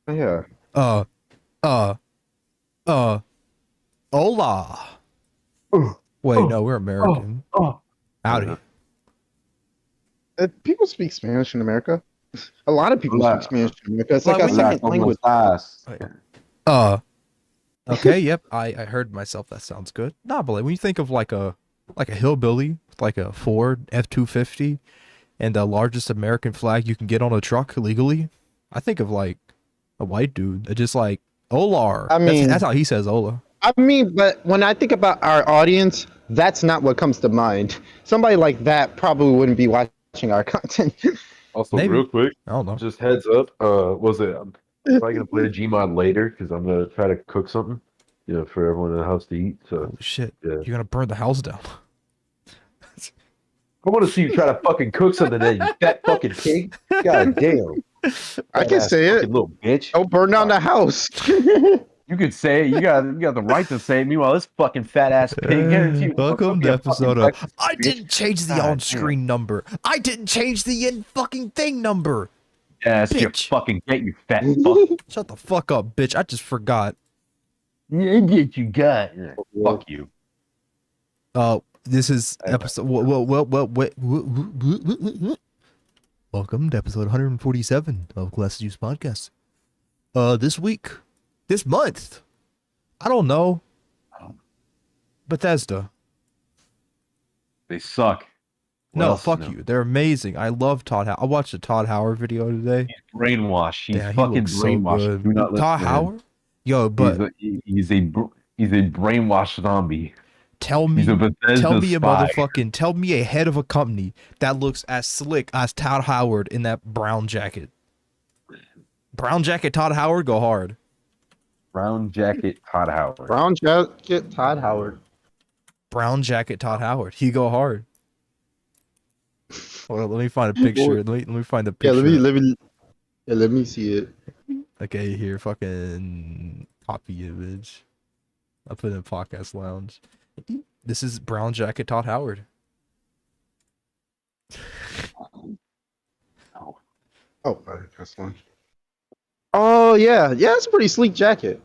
Yeah. Uh, uh, uh, hola. Oh, Wait, oh, no, we're oh, American. oh. Howdy. People speak Spanish in America. A lot of people speak Hola, Spanish in America. It's like Like a when you, hola, second ¿cómo language. estás? wait, uh, okay, yep, I heard myself. That sounds good. Nah, but like, when you think of like a hillbilly with like a Ford F-250 and the largest American flag you can get on a truck legally, I think of like a white dude that just like Olar. I That's mean, how he says Ola. but when I think about our audience, that's not what comes to mind. Somebody like that probably wouldn't be watching our content. Also, Maybe. real quick, I don't know. just heads up. Was it? I'm probably gonna play a Gmod later because I'm gonna try to cook something, for everyone in the house to eat. So Holy shit. yeah, You're gonna burn the house down. I want to see you try to fucking cook something, then you fat fucking pig. God damn, I fat can ass say it. fucking little bitch. Don't burn down Fuck. the house. You could say it. You got the right to say it. Meanwhile, this fucking fat ass pig guarantee you will cook Welcome me to a fucking episode of breakfast, I bitch. didn't change the God on-screen number. I didn't change the in fucking thing number. Yes, you Bitch. fucking get you fat fuck. Shut the fuck up, bitch. I just forgot. Yeah, get you got. Yeah, fuck you. This is episode welcome to episode 147 of Glass Juice Podcast. This month, I don't know. Bethesda. They suck. What No, else is fuck new? you. They're amazing. I love Todd Howard. I watched a Todd Howard video today. He's brainwashed. He's Yeah, he fucking looks so brainwashed. Do good. not listen Todd to him. Howard? Yo, but He's a brainwashed zombie. tell He's a me Bethesda spy. tell me a head of a company that looks as slick as Todd Howard in that brown jacket. Brown jacket Todd Howard go hard. Brown jacket Todd Howard. Brown jacket, Todd Howard. Brown jacket Todd Howard. He go hard. Hold on, let me find a picture. Let me find the Yeah, picture. let me see it. Okay, here, fucking copy image. I'll put it in podcast lounge. This is brown jacket Todd Howard. Oh, that's one. Oh yeah, it's a pretty sleek jacket.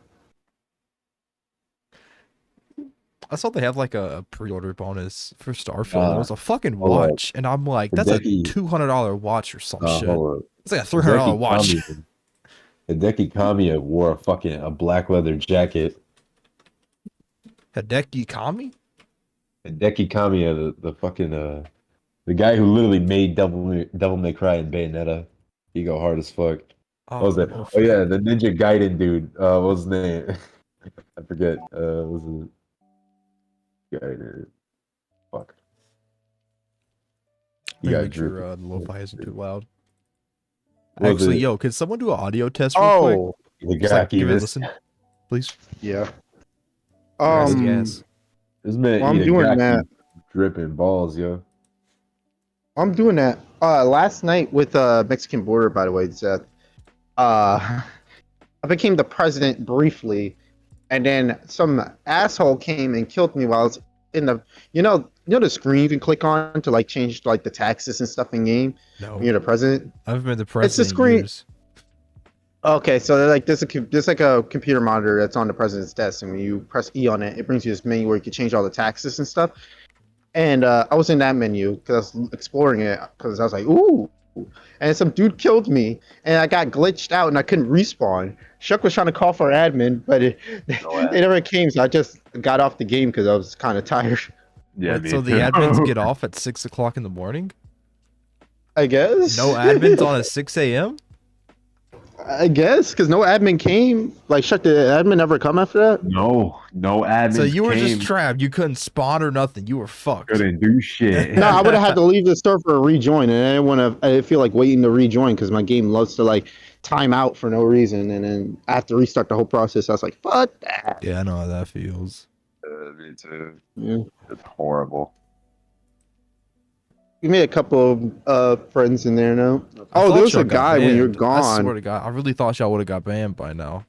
I saw they have like a pre-order bonus for Starfield. It was a fucking hold on. watch, and I'm like, that's a Hideki- $200 watch or some shit. Hold It's like a on. $300 watch. Hideki Kamiya wore a black leather jacket. Hideki Kami? Hideki Kamiya, the fucking the guy who literally made Devil May Cry and Bayonetta. He go hard as fuck. What was that? Oh yeah, the Ninja Gaiden dude. What was his name? I forget. What was it? Gaiden. Fuck. You got Make sure droopy. the lo-fi isn't too loud. What was Actually, it? yo, could someone do an audio test real quick? Oh, Just like, Higaki, give it a this listen, please. yeah. Yes. man Well, I'm eat doing Higaki that. dripping balls, yo. I'm doing that. Last night with Mexican border, by the way, Zeth. I became the president briefly, and then some asshole came and killed me while I was in the, the screen you can click on to like change like the taxes and stuff in game. No. When you're the president. I've been the It's the president screen. years. Okay, so they're like there's like a computer monitor that's on the president's desk, and when you press E on it, it brings you this menu where you can change all the taxes and stuff. And I was in that menu because I was exploring it because I was like, ooh. And some dude killed me, and I got glitched out, and I couldn't respawn. Shuck was trying to call for admin, but it never came, so I just got off the game because I was kind of tired. Yeah, Wait, so the admins get off at 6 o'clock in the morning? I guess. No admins on at 6 a.m.? I guess, because no admin came. Like, Shuck, did admin ever come after that? No admin. So you were just trapped. You couldn't spawn or nothing. You were fucked. Couldn't do shit. No, I would have had to leave the store for a rejoin, and I didn't want to. I didn't feel like waiting to rejoin because my game loves to like time out for no reason, and then I have to restart the whole process. I was like, "Fuck that." Yeah, I know how that feels. Me too. Yeah. It's horrible. You made a couple of friends in there now. I Oh, thought there was y'all a got guy when you're banned. I swear gone. to God, I really thought y'all would have got banned by now.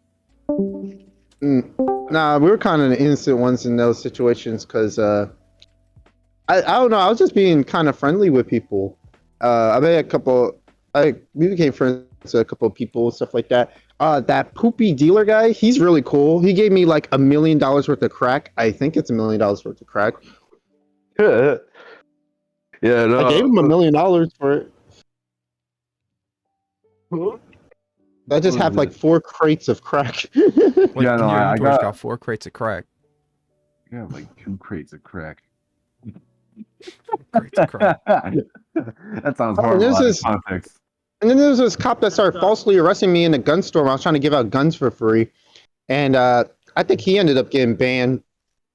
Nah, we were kind of the innocent ones in those situations because I don't know. I was just being kind of friendly with people. I made a couple. We became friends to a couple of people, stuff like that. That poopy dealer guy, he's really cool. He gave me like $1 million worth of crack. I think it's $1 million worth of crack. Yeah, no. I gave him $1 million for it. I just have like 4 crates of crack. Wait, Yeah, in no, your I inventory's got- got 4 crates of crack. You have like 2 crates of crack. Crates of crack. That sounds Oh, horrible this out of is- context. And then there was this cop that started falsely arresting me in a gun store when I was trying to give out guns for free. And I think he ended up getting banned.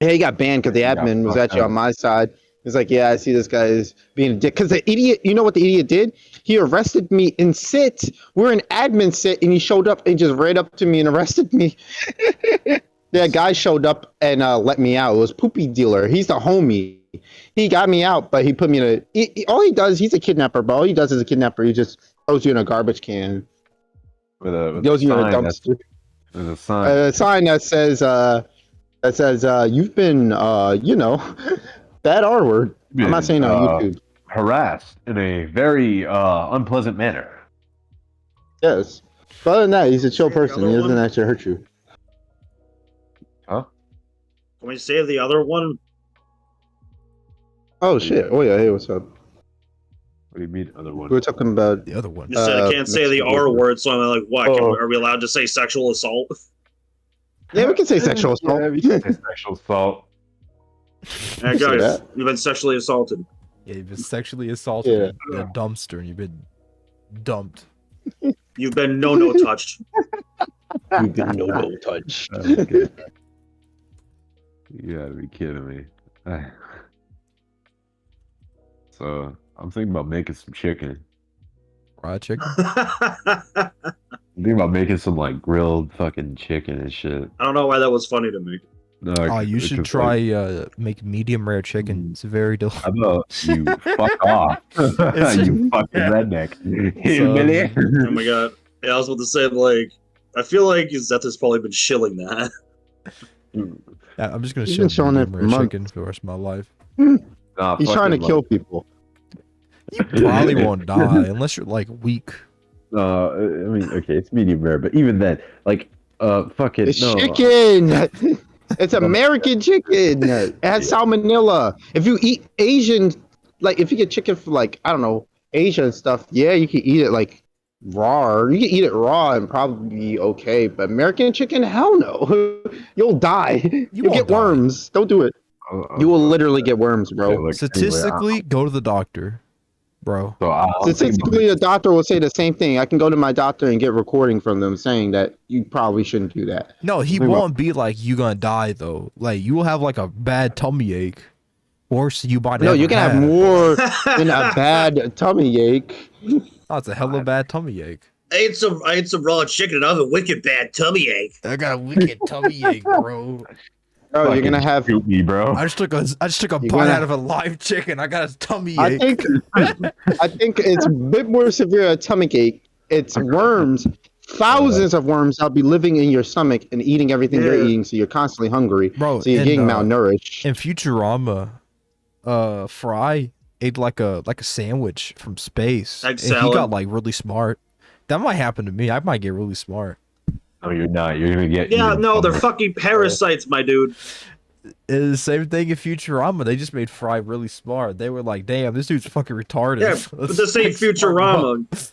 Yeah, he got banned because the He got admin was fucked actually up. on my side. He's like, yeah, I see this guy is being a dick. Because the idiot, you know what the idiot did? He arrested me in sit. We're in admin sit, and he showed up and just ran up to me and arrested me. That guy showed up and let me out. It was Poopy Dealer. He's the homie. He got me out, but he put me in a... all he does, he's a kidnapper, but all he does is a kidnapper. He just throws you in a garbage can. With a Throws you in a sign that's- dumpster. There's a sign. A sign that says, you've been, you know, that R word. I'm not saying on YouTube. Harassed in a very unpleasant manner. Yes. But other than that, he's a chill The person. other He doesn't one? actually hurt you. Huh? Can we save the other one? Oh, shit. Oh, yeah. Hey, what's up? What do you mean, other one? We were talking about... The other one. You said I can't say the R word, so I'm like, what? Oh. Are we allowed to say sexual assault? Yeah, we can say sexual assault. Yeah, we can say sexual assault. Hey, Say guys, that. you've been sexually assaulted. Yeah, you've been sexually assaulted in a dumpster and you've been dumped. You've been no touched. You've been no touch. Okay. You gotta be kidding me. So, I'm thinking about making some chicken. Fried chicken? I'm thinking about making some, like, grilled fucking chicken and shit. I don't know why that was funny to me. No, Oh, you should because, try like, make medium rare chicken. It's very delicious. how about you fuck off? You fucking redneck. So- Billy. Oh my god. Yeah, I was about to say, like, I feel like Zeth has probably been shilling that. I'm just gonna He's share been showing it medium for rare months. chicken for the rest of my life. Nah, He's trying to fucking, kill people. You probably won't die unless you're like weak. I mean, okay, it's medium rare, but even then, like, fucking It's no. chicken! It's American chicken! It has salmonella. If you eat Asian, like, if you get chicken from, like, I don't know, Asia and stuff, yeah, you can eat it, like, raw. You can eat it raw and probably be okay, but American chicken, hell no. You'll die. You'll won't get die. worms. Don't do it. You will literally get worms, bro. Okay, look, Statistically, go to the doctor, bro. so I'm thinking Statistically, a doctor will say the same thing. I can go to my doctor and get recording from them saying that you probably shouldn't do that. No, he Think about- won't be like you gonna die though. Like you will have like a bad tummy ache, worse you might. No, you can have more I than a bad tummy ache. Oh, it's a hella bad tummy ache. ate some raw chicken and I have a wicked bad tummy ache. I got a wicked tummy ache, bro. Bro, you're gonna fucking have. shoot me, bro. I just took a You're bite gonna- out of a live chicken. I got a tummy I ache. think. I think it's a bit more severe a tummy ache. It's worms. Thousands of worms that'll be living in your stomach and eating everything you're Yeah. eating, so you're constantly hungry. Bro, So you're and, getting uh, malnourished. In Futurama, Fry ate like a sandwich from space, Egg and he salad. got like really smart. That might happen to me. I might get really smart. No, you're not. You're gonna get. Yeah, eaten no, they're from fucking parasites, my dude. It's the same thing in Futurama. They just made Fry really smart. They were like, "Damn, this dude's fucking retarded." Yeah, but this ain't Futurama.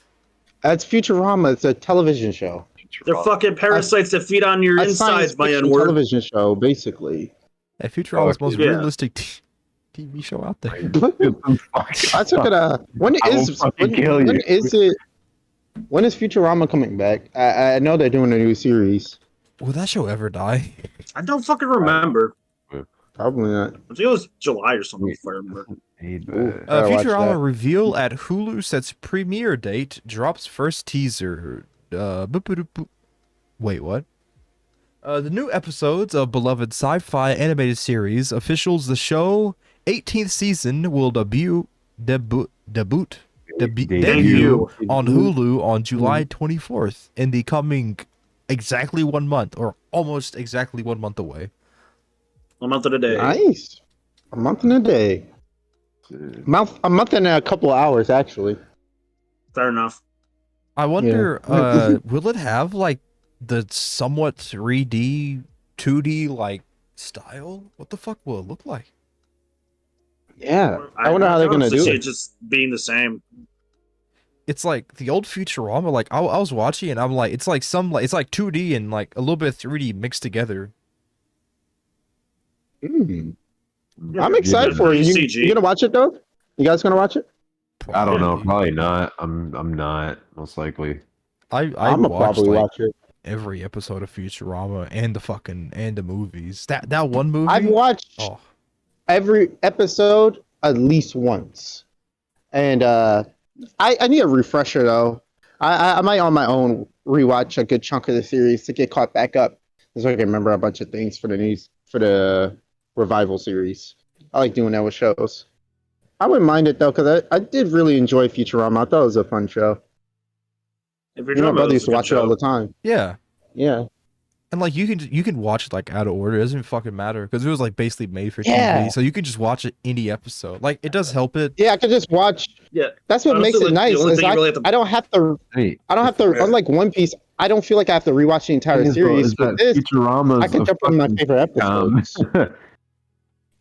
That's Futurama. It's a television show. They're fucking parasites that feed on your A science insides, my fiction N-word. television show, basically. Hey, Futurama's the most Yeah. realistic TV show out there. I took it. When I will is fucking kill when you. is it? When is Futurama coming back? I know they're doing a new series. Will that show ever die? I don't fucking remember. Probably not. I think it was July or something, if I remember. Gotta watch Futurama that. reveal at Hulu sets premiere date, drops first teaser. Boop. Wait, what? The new episodes of beloved sci-fi animated series officials the show 18th season will debut Debut. on Hulu on July 24th in the coming exactly 1 month or almost exactly 1 month away. A month of the day. Nice. A month and a day. A month and a couple of hours, actually. Fair enough. I wonder, will it have like the somewhat 3D, 2D like style? What the fuck will it look like? Yeah, I wonder how they're gonna do see it. just being the same. It's like the old Futurama. Like I was watching and I'm like, it's like it's like 2D and like a little bit of 3D mixed together. Mm. Yeah, I'm excited for you. CG. You gonna watch it though? You guys gonna watch it? I don't know. Probably. Probably not. I'm not most likely. I I'm gonna watched probably like watch it. every episode of Futurama and the movies. That one movie. I've watched Oh, every episode at least once, and I need a refresher though. I might on my own rewatch a good chunk of the series to get caught back up, so I can remember a bunch of things for the revival series. I like doing that with shows. I wouldn't mind it though, because I did really enjoy Futurama. I thought it was a fun show. If You know, my brother used to watch it all the time. yeah. Yeah. And like you can watch it like out of order. It doesn't fucking matter because it was like basically made for Yeah. TV. So you can just watch it any episode. Like it does help it. Yeah, I could just watch. Yeah. That's what Honestly, makes it like, nice. the only Is thing you really have to- I don't have to. Hey, I don't have to. Yeah. Unlike One Piece, I don't feel like I have to rewatch the entire thing is, though, series. is that With this, Futurama's I can a jump on my fucking favorite episodes. sitcom.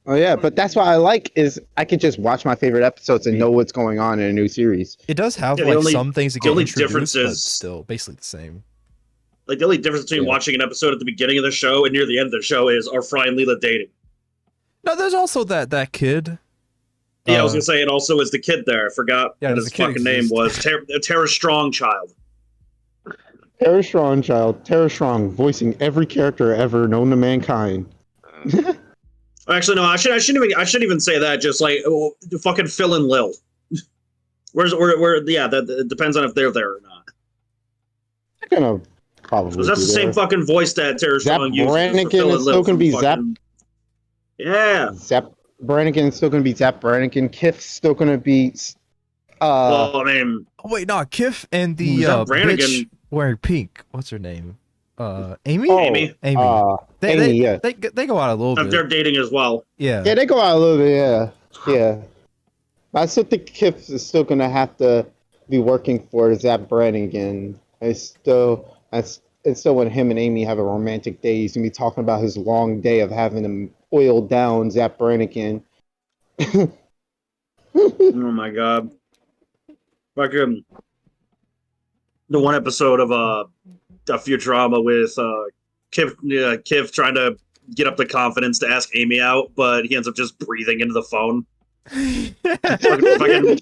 Oh yeah, but that's what I like is I could just watch my favorite episodes and know what's going on in a new series. It does have Yeah, the like only- some things that the get only introduced, difference but is- still basically the same. Like the only difference between Yeah. watching an episode at the beginning of the show and near the end of the show is are Fry and Leela dating? No, there's also that kid. Yeah, I was gonna say, and also is the kid there? I forgot Yeah, what does his the kid fucking name exist? was. Tara Strong Child. Tara Strong, child. Tara Strong, voicing every character ever known to mankind. Actually, no, I shouldn't even say that. Just like fucking Phil and Lil. Where? Yeah, that it depends on if they're there or not. They're gonna probably. Because that's be the same there. fucking voice that Tara Zap Strong uses. Brannigan for Phil is and still Lil gonna from be fucking- Yeah. Zap Brannigan is still gonna be Zap Brannigan. Kif's still gonna be. Well, I mean, Oh wait, no, Kif and the Who's that Brannigan? bitch wearing pink. What's her name? Amy. Oh, Amy. Amy. Amy, they, yeah. they go out a little they're bit. dating as well. Yeah. Yeah, they go out a little bit, yeah. Yeah. But I still think Kif is still gonna have to be working for Zap Brannigan. It's still when him and Amy have a romantic day, he's gonna be talking about his long day of having him oiled down Zap Brannigan. Oh my god. Fucking the one episode of Futurama with Kif trying to get up the confidence to ask Amy out, but he ends up just breathing into the phone. fucking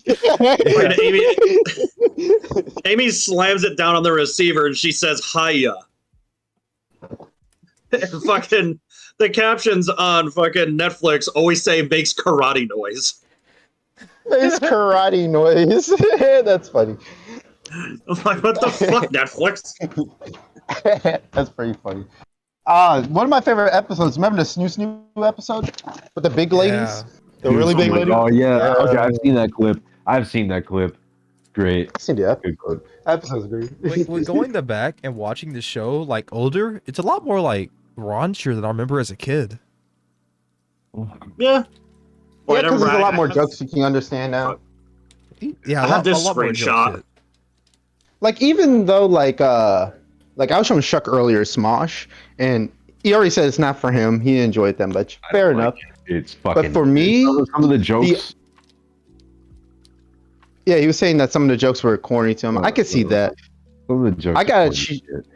Amy slams it down on the receiver and she says hiya. And fucking the captions on fucking Netflix always say makes karate noise. It's karate noise. That's funny. I'm like, what the fuck, Netflix? That's pretty funny. One of my favorite episodes. Remember the Snoo episode with the big ladies, Yeah. the really big ladies. Oh yeah. Yeah. Okay, I've seen that clip. Great. I seen the Good clip. episode's great. When going to back and watching the show like older, it's a lot more like raunchier than I remember as a kid. Yeah. Yeah, because there's a lot more jokes you can understand now. Yeah, I have this a lot more joke screenshot. shit. Like even though like I was showing Shuck earlier Smosh, and he already said it's not for him. He didn't enjoy it that much. Fair enough. It's fucking. But for me, some of the jokes. Yeah, he was saying that some of the jokes were corny to him. I could see that. Some of the jokes. I got are a funny cheat. shit.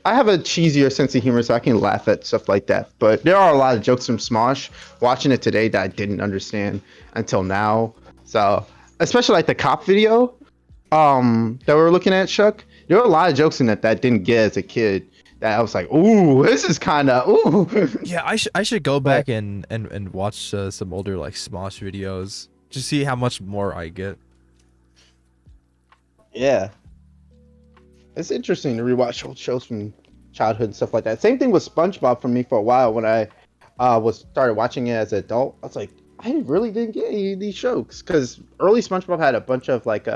I have a cheesier sense of humor, so I can laugh at stuff like that. But there are a lot of jokes from Smosh watching it today that I didn't understand until now. So, especially like the cop video that we were looking at, Shuck. There were a lot of jokes in that I didn't get as a kid. That I was like, ooh, this is kind of ooh. Yeah, I should go back and watch some older like Smosh videos to see how much more I get. Yeah. It's interesting to rewatch old shows from childhood and stuff like that. Same thing with SpongeBob for me for a while when I started watching it as an adult. I was like, I really didn't get any of these jokes because early SpongeBob had a bunch of like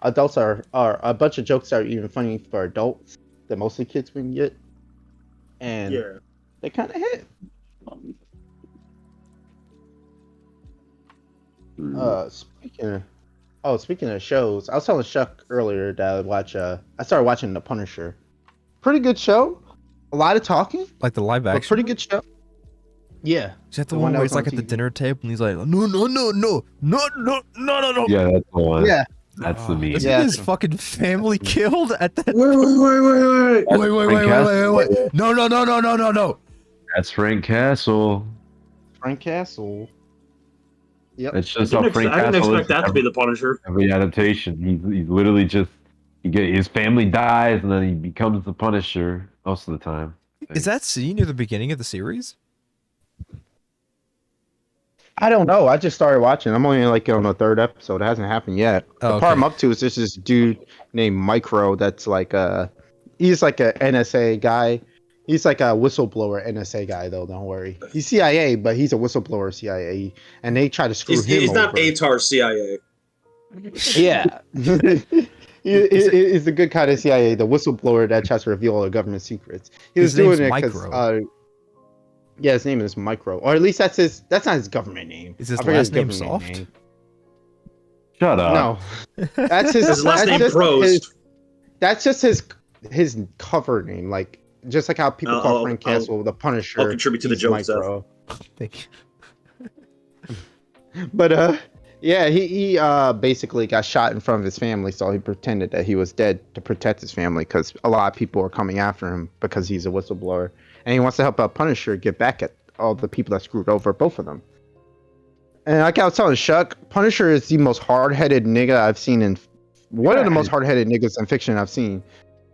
adults are a bunch of jokes that are even funny for adults that mostly kids wouldn't get, and Yeah. they kind of hit. Speaking Oh, speaking of shows, I was telling Shuck earlier that I started watching The Punisher. Pretty good show. A lot of talking, Like the live but action. pretty good show. Yeah. Is that the The one one that where was he's like on at the TV. dinner table and he's like, no, no, no, no, no, no, no, no, no. Yeah, that's the one. Yeah. That's the meme. Isn't Yeah. his fucking family killed at that? Wait. Wait. No. That's Frank Castle. Frank Castle. Yep. That's I just how didn't, Frank I didn't Castle expect is. that to be the Punisher. Every adaptation, he's literally just his family dies and then he becomes the Punisher most of the time. Is that scene near the beginning of the series? I don't know. I just started watching. I'm only like on the third episode. It hasn't happened yet. Oh, The part I'm okay. up to is this dude named Micro. That's like he's like a NSA guy. He's like a whistleblower NSA guy though. Don't worry. He's CIA, but he's a whistleblower CIA, and they try to screw He's him not over. Atar CIA. Yeah. He's the good kind of CIA, the whistleblower that tries to reveal all the government secrets. He was His name's doing it because, Micro. yeah, his name is Micro, or at least that's not his government name. Is his I forget last name government Soft? name. Shut up. No, that's His last name Prost. That's just his cover name, like just like how people call Frank Castle the Punisher. I'll contribute to the he's joke, Zeth. Micro. Thank you. But yeah, he basically got shot in front of his family, so he pretended that he was dead to protect his family because a lot of people are coming after him because he's a whistleblower, and he wants to help out Punisher get back at all the people that screwed over both of them. And like I was telling Shuck, Punisher is the most hard-headed nigga I've seen in one of the most hard-headed niggas in fiction I've seen.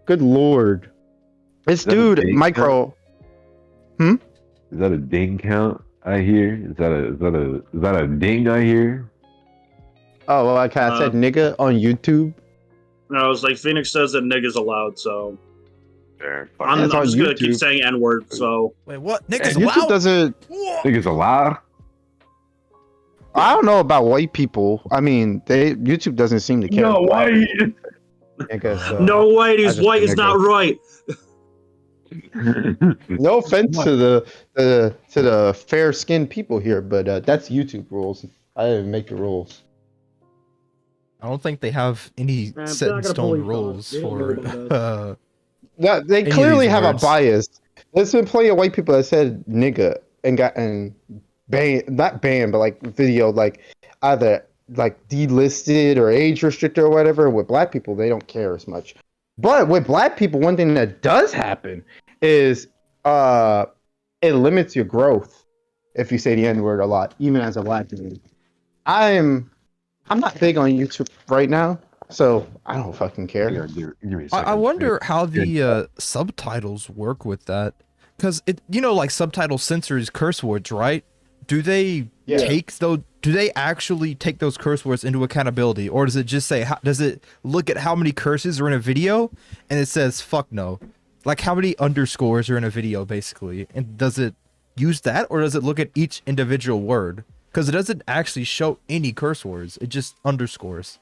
Good lord, this dude Micro. Is that a ding count I hear? Is that a ding I hear? Oh, well, like I said, nigga on YouTube. No, I was like, Phoenix says that nigga's allowed, so Fair. I'm That's on just gonna keep YouTube. saying N-word. So Wait, what? Niggas YouTube allowed? doesn't. Niggas allowed? I don't know about white people. I mean, YouTube doesn't seem to care. No, why? I guess, no way, I he's just white think is not right. No offense to the fair-skinned people here, but that's YouTube rules. I didn't make the rules. I don't think they have any Man, set they're in not gonna stone police us. rules They don't know about for. Yeah, they Any of clearly these have words. a bias. There's been plenty of white people that said nigga and gotten banned, not banned, but like video, like either like delisted or age restricted or whatever. With black people, they don't care as much. But with black people, one thing that does happen is it limits your growth if you say the N-word a lot, even as a black dude. I'm not big on YouTube right now, so I don't fucking care. Give me a I second. wonder how the subtitles work with that, because like subtitle censors curse words, right? Do they do they actually take those curse words into accountability, or does it just say does it look at how many curses are in a video and it says fuck no, like how many underscores are in a video basically, and does it use that, or does it look at each individual word? Because it doesn't actually show any curse words, it just underscores.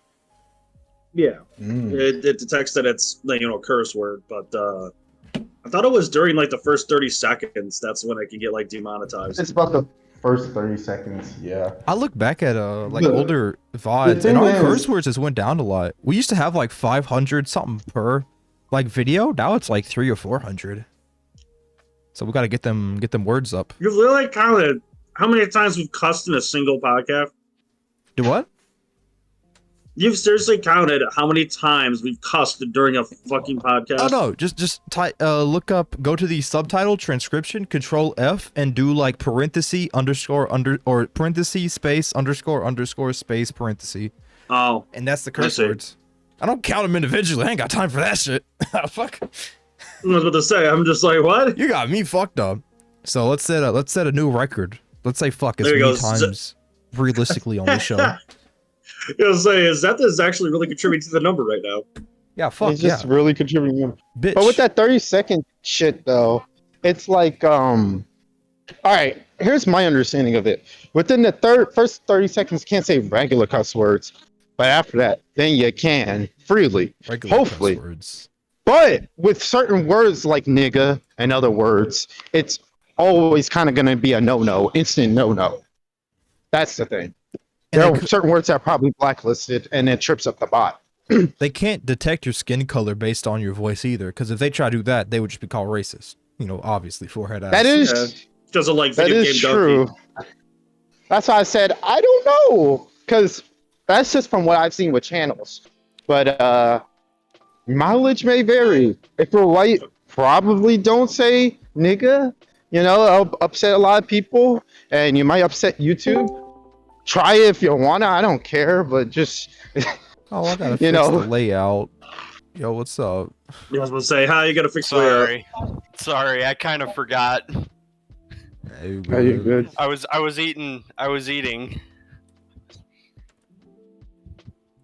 Yeah, it detects that it's curse word, but I thought it was during like the first 30 seconds. That's when it can get like demonetized. It's about the first 30 seconds. Yeah. I look back at like The- older VODs, thing and our is- curse words has went down a lot. We used to have like 500 something per like video. Now it's like 300 or 400. So we got to get them words up. You've literally counted how many times we've cussed in a single podcast. Do what? You've seriously counted how many times we've cussed during a fucking podcast. Oh no, just look up, go to the subtitle transcription, Control F, and do like parenthesis underscore under or parenthesis space underscore space parenthesis, Oh, and that's the curse see. words. I don't count them individually. I ain't got time for that shit. Fuck. I was about to say. I'm just like, what? You got me fucked up. So let's set a new record. Let's say fuck as There you many go. times realistically on the show. I was say Zeth is actually really contributing to the number right now. Yeah, fuck It's yeah, just really contributing. bitch. But with that 30-second shit though, it's like all right, here's my understanding of it. Within the first 30 seconds you can't say regular cuss words, but after that then you can freely. Regular hopefully. cuss words. But with certain words like nigga and other words, it's always kind of going to be a no-no, instant no-no. That's the thing. There are certain words that are probably blacklisted, and it trips up the bot. They can't detect your skin color based on your voice either, because if they try to do that, they would just be called racist. You know, obviously, forehead ass. That is Doesn't like that video is game true. That's why I said I don't know, because that's just from what I've seen with channels. But mileage may vary. If you're white, probably don't say nigga. You know, it'll upset a lot of people, and you might upset YouTube. Try it if you wanna. I don't care, but just Oh, I gotta you fix know. the layout. Yo, what's up? I was gonna say, how you gonna fix the layout? Sorry, I kind of forgot. Hey, Are you good? I was eating.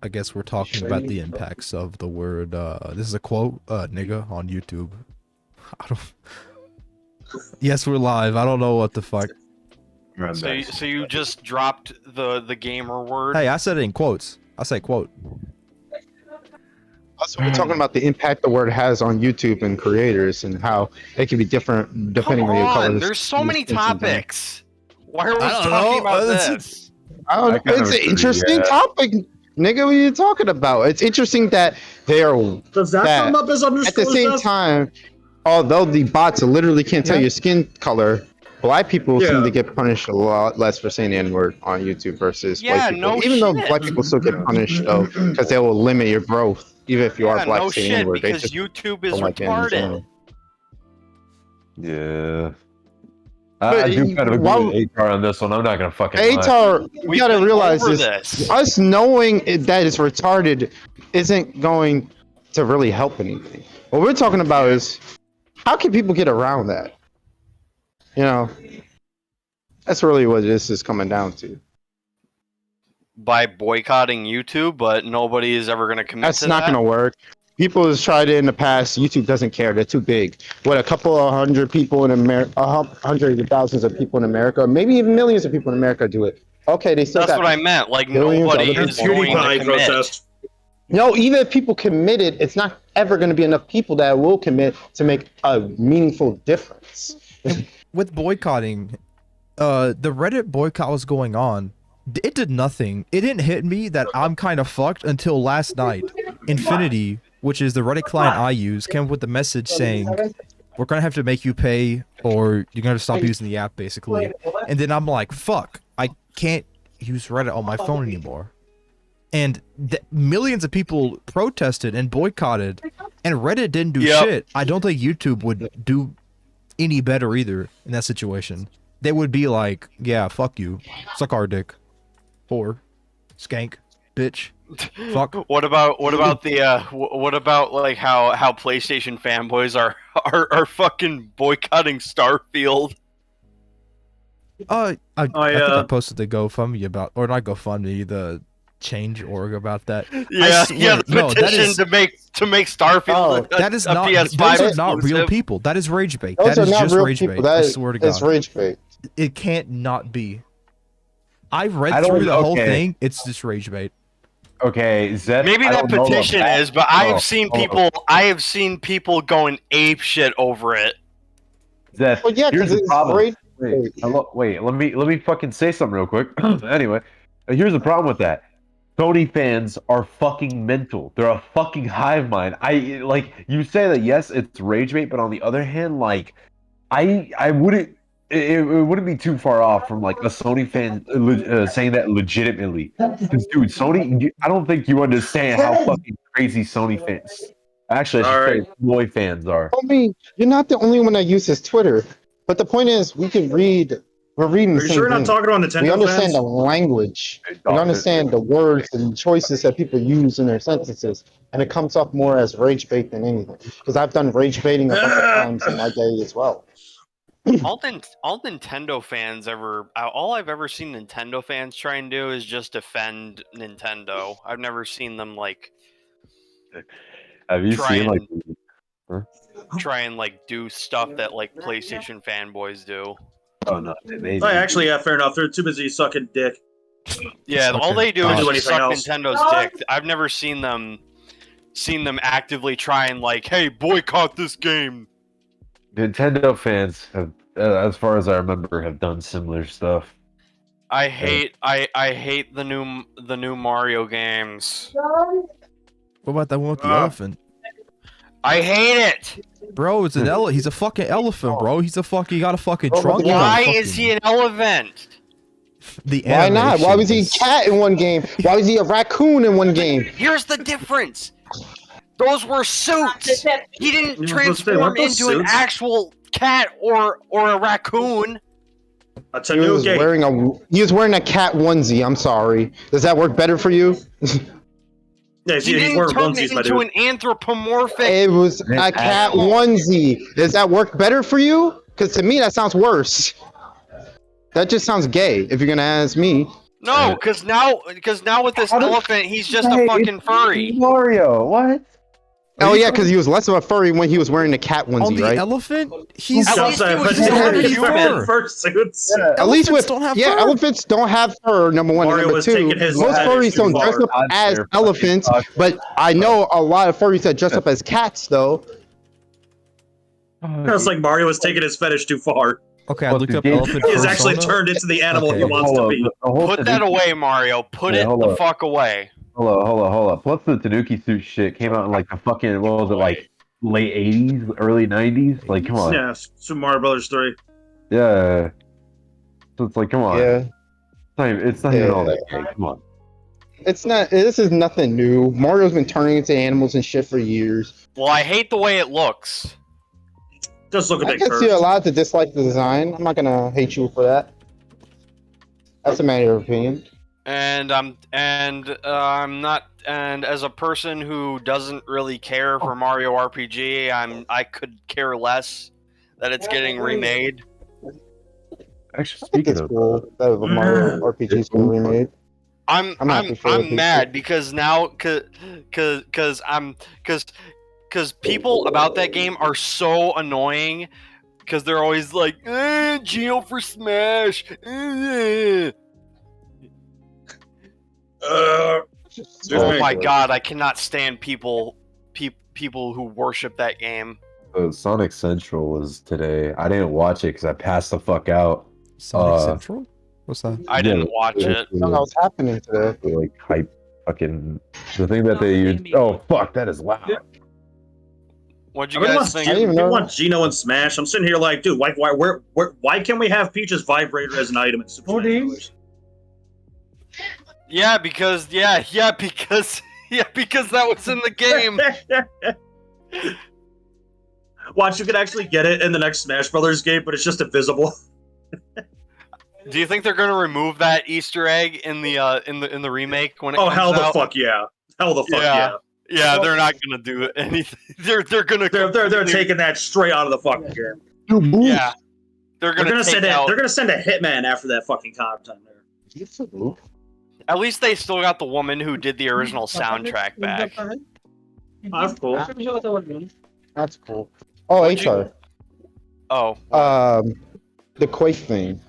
I guess we're talking about the impacts of the word. This is a quote, nigga, on YouTube. I don't. Yes, we're live. I don't know what the fuck. So you just dropped the gamer word. Hey, I said it in quotes. I say quote. Also, we're talking about the impact the word has on YouTube and creators, and how it can be different depending Come on your color. on, there's so many topics. Why are we I don't talking know. about That's- this? I don't know. It's an interesting topic, nigga. What are you talking about? It's interesting that they are Does that come up as at the same time. Although the bots literally can't tell your skin color, black people seem to get punished a lot less for saying the N-word on YouTube versus white people. no Even though shit. black people still get punished though, because they will limit your growth, even if you are black no saying shit, N-word. They because just YouTube is don't like it in retarded. general. Yeah. But I do kind of agree with Atar on this one. I'm not gonna fucking lie. Atar, you We've gotta been realize over this. Us knowing that it's retarded isn't going to really help anything. What we're talking about is how can people get around that? You know, that's really what this is coming down to. By boycotting YouTube, but nobody is ever going to commit That's to not that. going to work. People have tried it in the past. YouTube doesn't care. They're too big. What, a couple of hundred people in America, hundreds of thousands of people in America, maybe even millions of people in America do it. Okay, they still That's got what I meant. Like, billions nobody other is people. going to PewDiePie commit. protest. No, even if people committed, it's not ever going to be enough people that will commit to make a meaningful difference. With boycotting, the Reddit boycott was going on. It did nothing. It didn't hit me that I'm kind of fucked until last night. Infinity, which is the Reddit client I use, came up with the message saying, we're going to have to make you pay or you're going to stop using the app, basically. And then I'm like, fuck, I can't use Reddit on my phone anymore. And millions of people protested and boycotted, and Reddit didn't do shit. I don't think YouTube would do any better either in that situation. They would be like, yeah, fuck you. Suck our dick. Whore. Skank. Bitch. Fuck. What about like how PlayStation fanboys are fucking boycotting Starfield? I think I posted the GoFundMe about, or not GoFundMe, the Change.org about that. The petition to make Starfield that is a not, PS5 those are not real exclusive. people. That is rage bait. Those That are is not just real rage people. bait. That I is, swear to God. it's rage bait. It can't not be. I've read through the whole thing. It's just rage bait. Okay, Zeth, Maybe I that don't know petition about is, but that. I have seen people going ape shit over it. Zeth, Well, yeah, here's because the it's problem. rage Wait, bait. wait, let me fucking say something real quick. Anyway, here's the problem with that. Sony fans are fucking mental. They're a fucking hive mind. You say that yes, it's rage bait, but on the other hand, like I wouldn't. It wouldn't be too far off from like a Sony fan saying that legitimately. Because dude, Sony, I don't think you understand how fucking crazy Sony fans. Actually, I should say Roy fans are. Homie, you're not the only one that uses Twitter. But the point is, we can read. We're reading the Are you same sure you're thing. not talking about Nintendo We understand fans? the language. We understand the words and choices that people use in their sentences, and it comes off more as rage bait than anything. Because I've done rage baiting a bunch of times in my day as well. All Nintendo fans all I've ever seen Nintendo fans try and do is just defend Nintendo. I've never seen them like Have you try seen like? try and like do stuff that like PlayStation fanboys do. Oh no, maybe. Oh, actually, yeah, fair enough. They're too busy sucking dick. Yeah, all they do is Don't do just anything suck else. Nintendo's dick. I've never seen them actively try and like, hey, boycott this game. Nintendo fans have, as far as I remember, have done similar stuff. I hate the new Mario games. What about that one with the elephant? I hate it. Bro, it's an he's a fucking elephant, bro. He got a fucking Oh, trunk. Yeah, Why is he an elephant? The Why not? Why animation was he a is- cat in one game? Why was he a raccoon in one game? Here's the difference. Those were suits. He didn't Yeah, but they transform weren't those into an suits. actual cat or a raccoon. A He was Tanuki. wearing a cat onesie. I'm sorry. Does that work better for you? Yeah, He he's didn't wearing turn onesies, it my into dude. an anthropomorphic. It was a cat onesie. Does that work better for you? Because to me, that sounds worse. That just sounds gay, if you're gonna ask me. No, because now with this elephant, he's just a fucking furry. Mario, what? Oh yeah, because he was less of a furry when he was wearing the cat on onesie, the right? elephant, he's At least he was still still having human. fur. Fursuits. At least with Elephants don't have fur. elephants don't have fur. Number one, Mario and number was two, taking his most fetish furries too don't dress far. up as They're elephants, fucking but I know a lot of furries that dress up as cats, though. It's like Mario was taking his fetish too far. Okay, I What, looked the up game- elephant He has actually persona. turned into the animal Okay. he wants to be. Put that away, Mario. Put Yeah, it hold the up. fuck away. Hold up. Plus the Tanuki suit shit came out in like the fucking, what was it, like late 80s, early 90s? Like, come on. Yeah, Super Mario Brothers 3. Yeah. So it's like, come on. Yeah, It's not even all that gay. Come on. it's not. This is nothing new. Mario's been turning into animals and shit for years. Well, I hate the way it looks. Just look a I bit guess cursed. you're allowed to dislike the design. I'm not gonna hate you for that. That's a matter of opinion. And I'm not. And as a person who doesn't really care for Mario RPG, I could care less that it's getting remade. Actually, I think speaking it's of, cool that the Mario RPG's been remade. I'm happy for the people. mad because now because people about that game are so annoying because they're always like Geo for Smash. Oh my god, I cannot stand people who worship that game. Sonic Central was today. I didn't watch it because I passed the fuck out. Sonic Central? What's that? I didn't watch it. I don't know what's happening today. Like hype, fucking the thing that they used. Oh fuck, that is loud. What'd you Everyone guys wants, think? I didn't even know. want Geno and Smash. I'm sitting here like, dude, why can't we have Peach's vibrator as an item in Super Smash Bros? Yeah, because because that was in the game. Watch, you could actually get it in the next Smash Brothers game, but it's just invisible. Do you think they're gonna remove that Easter egg in the remake when it Oh comes hell the out? fuck yeah! Hell the fuck yeah! Yeah, they're not gonna do anything. They're gonna They're taking that straight out of the fucking game. yeah. They're They're gonna take send out. They're gonna send a hitman after that fucking content there. At least they still got the woman who did the original soundtrack back. That's cool. That's cool. Oh, Atar. Oh, The Quake thing.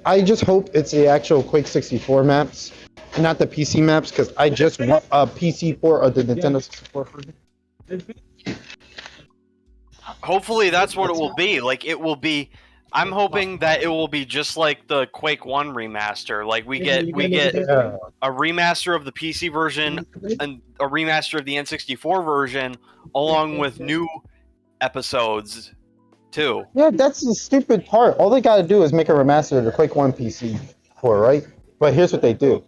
I just hope it's the actual Quake 64 maps, not the PC maps, because I just want a PC port of the Nintendo 64 version. hopefully that's what it will be. Like it will be. I'm hoping that it will be just like the Quake 1 remaster. Like we get Yeah. a remaster of the PC version and a remaster of the N64 version, along with new episodes too. Yeah, that's the stupid part. All they gotta do is make a remaster of the Quake 1 PC port, right? But here's what they do.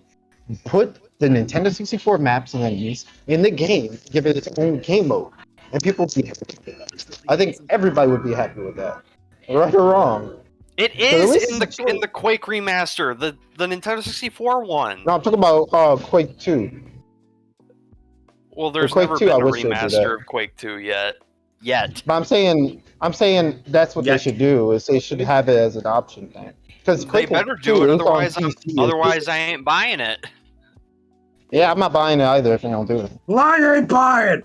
Put the Nintendo 64 maps and enemies in the game, give it its own game mode, and people would be happy with that. I think everybody would be happy with that. Right or wrong. It at is least in it's the Quake remaster, the Nintendo 64 one. No, I'm talking about Quake 2. Well, there's Quake never 2, been I a wish they'd do that. remaster of Quake 2 yet. But I'm saying that's what Yeah. they should do. Is they should have it as an option thing. Because They better do it, otherwise I ain't buying it. Yeah, I'm not buying it either if they don't do it. Lie ain't buying.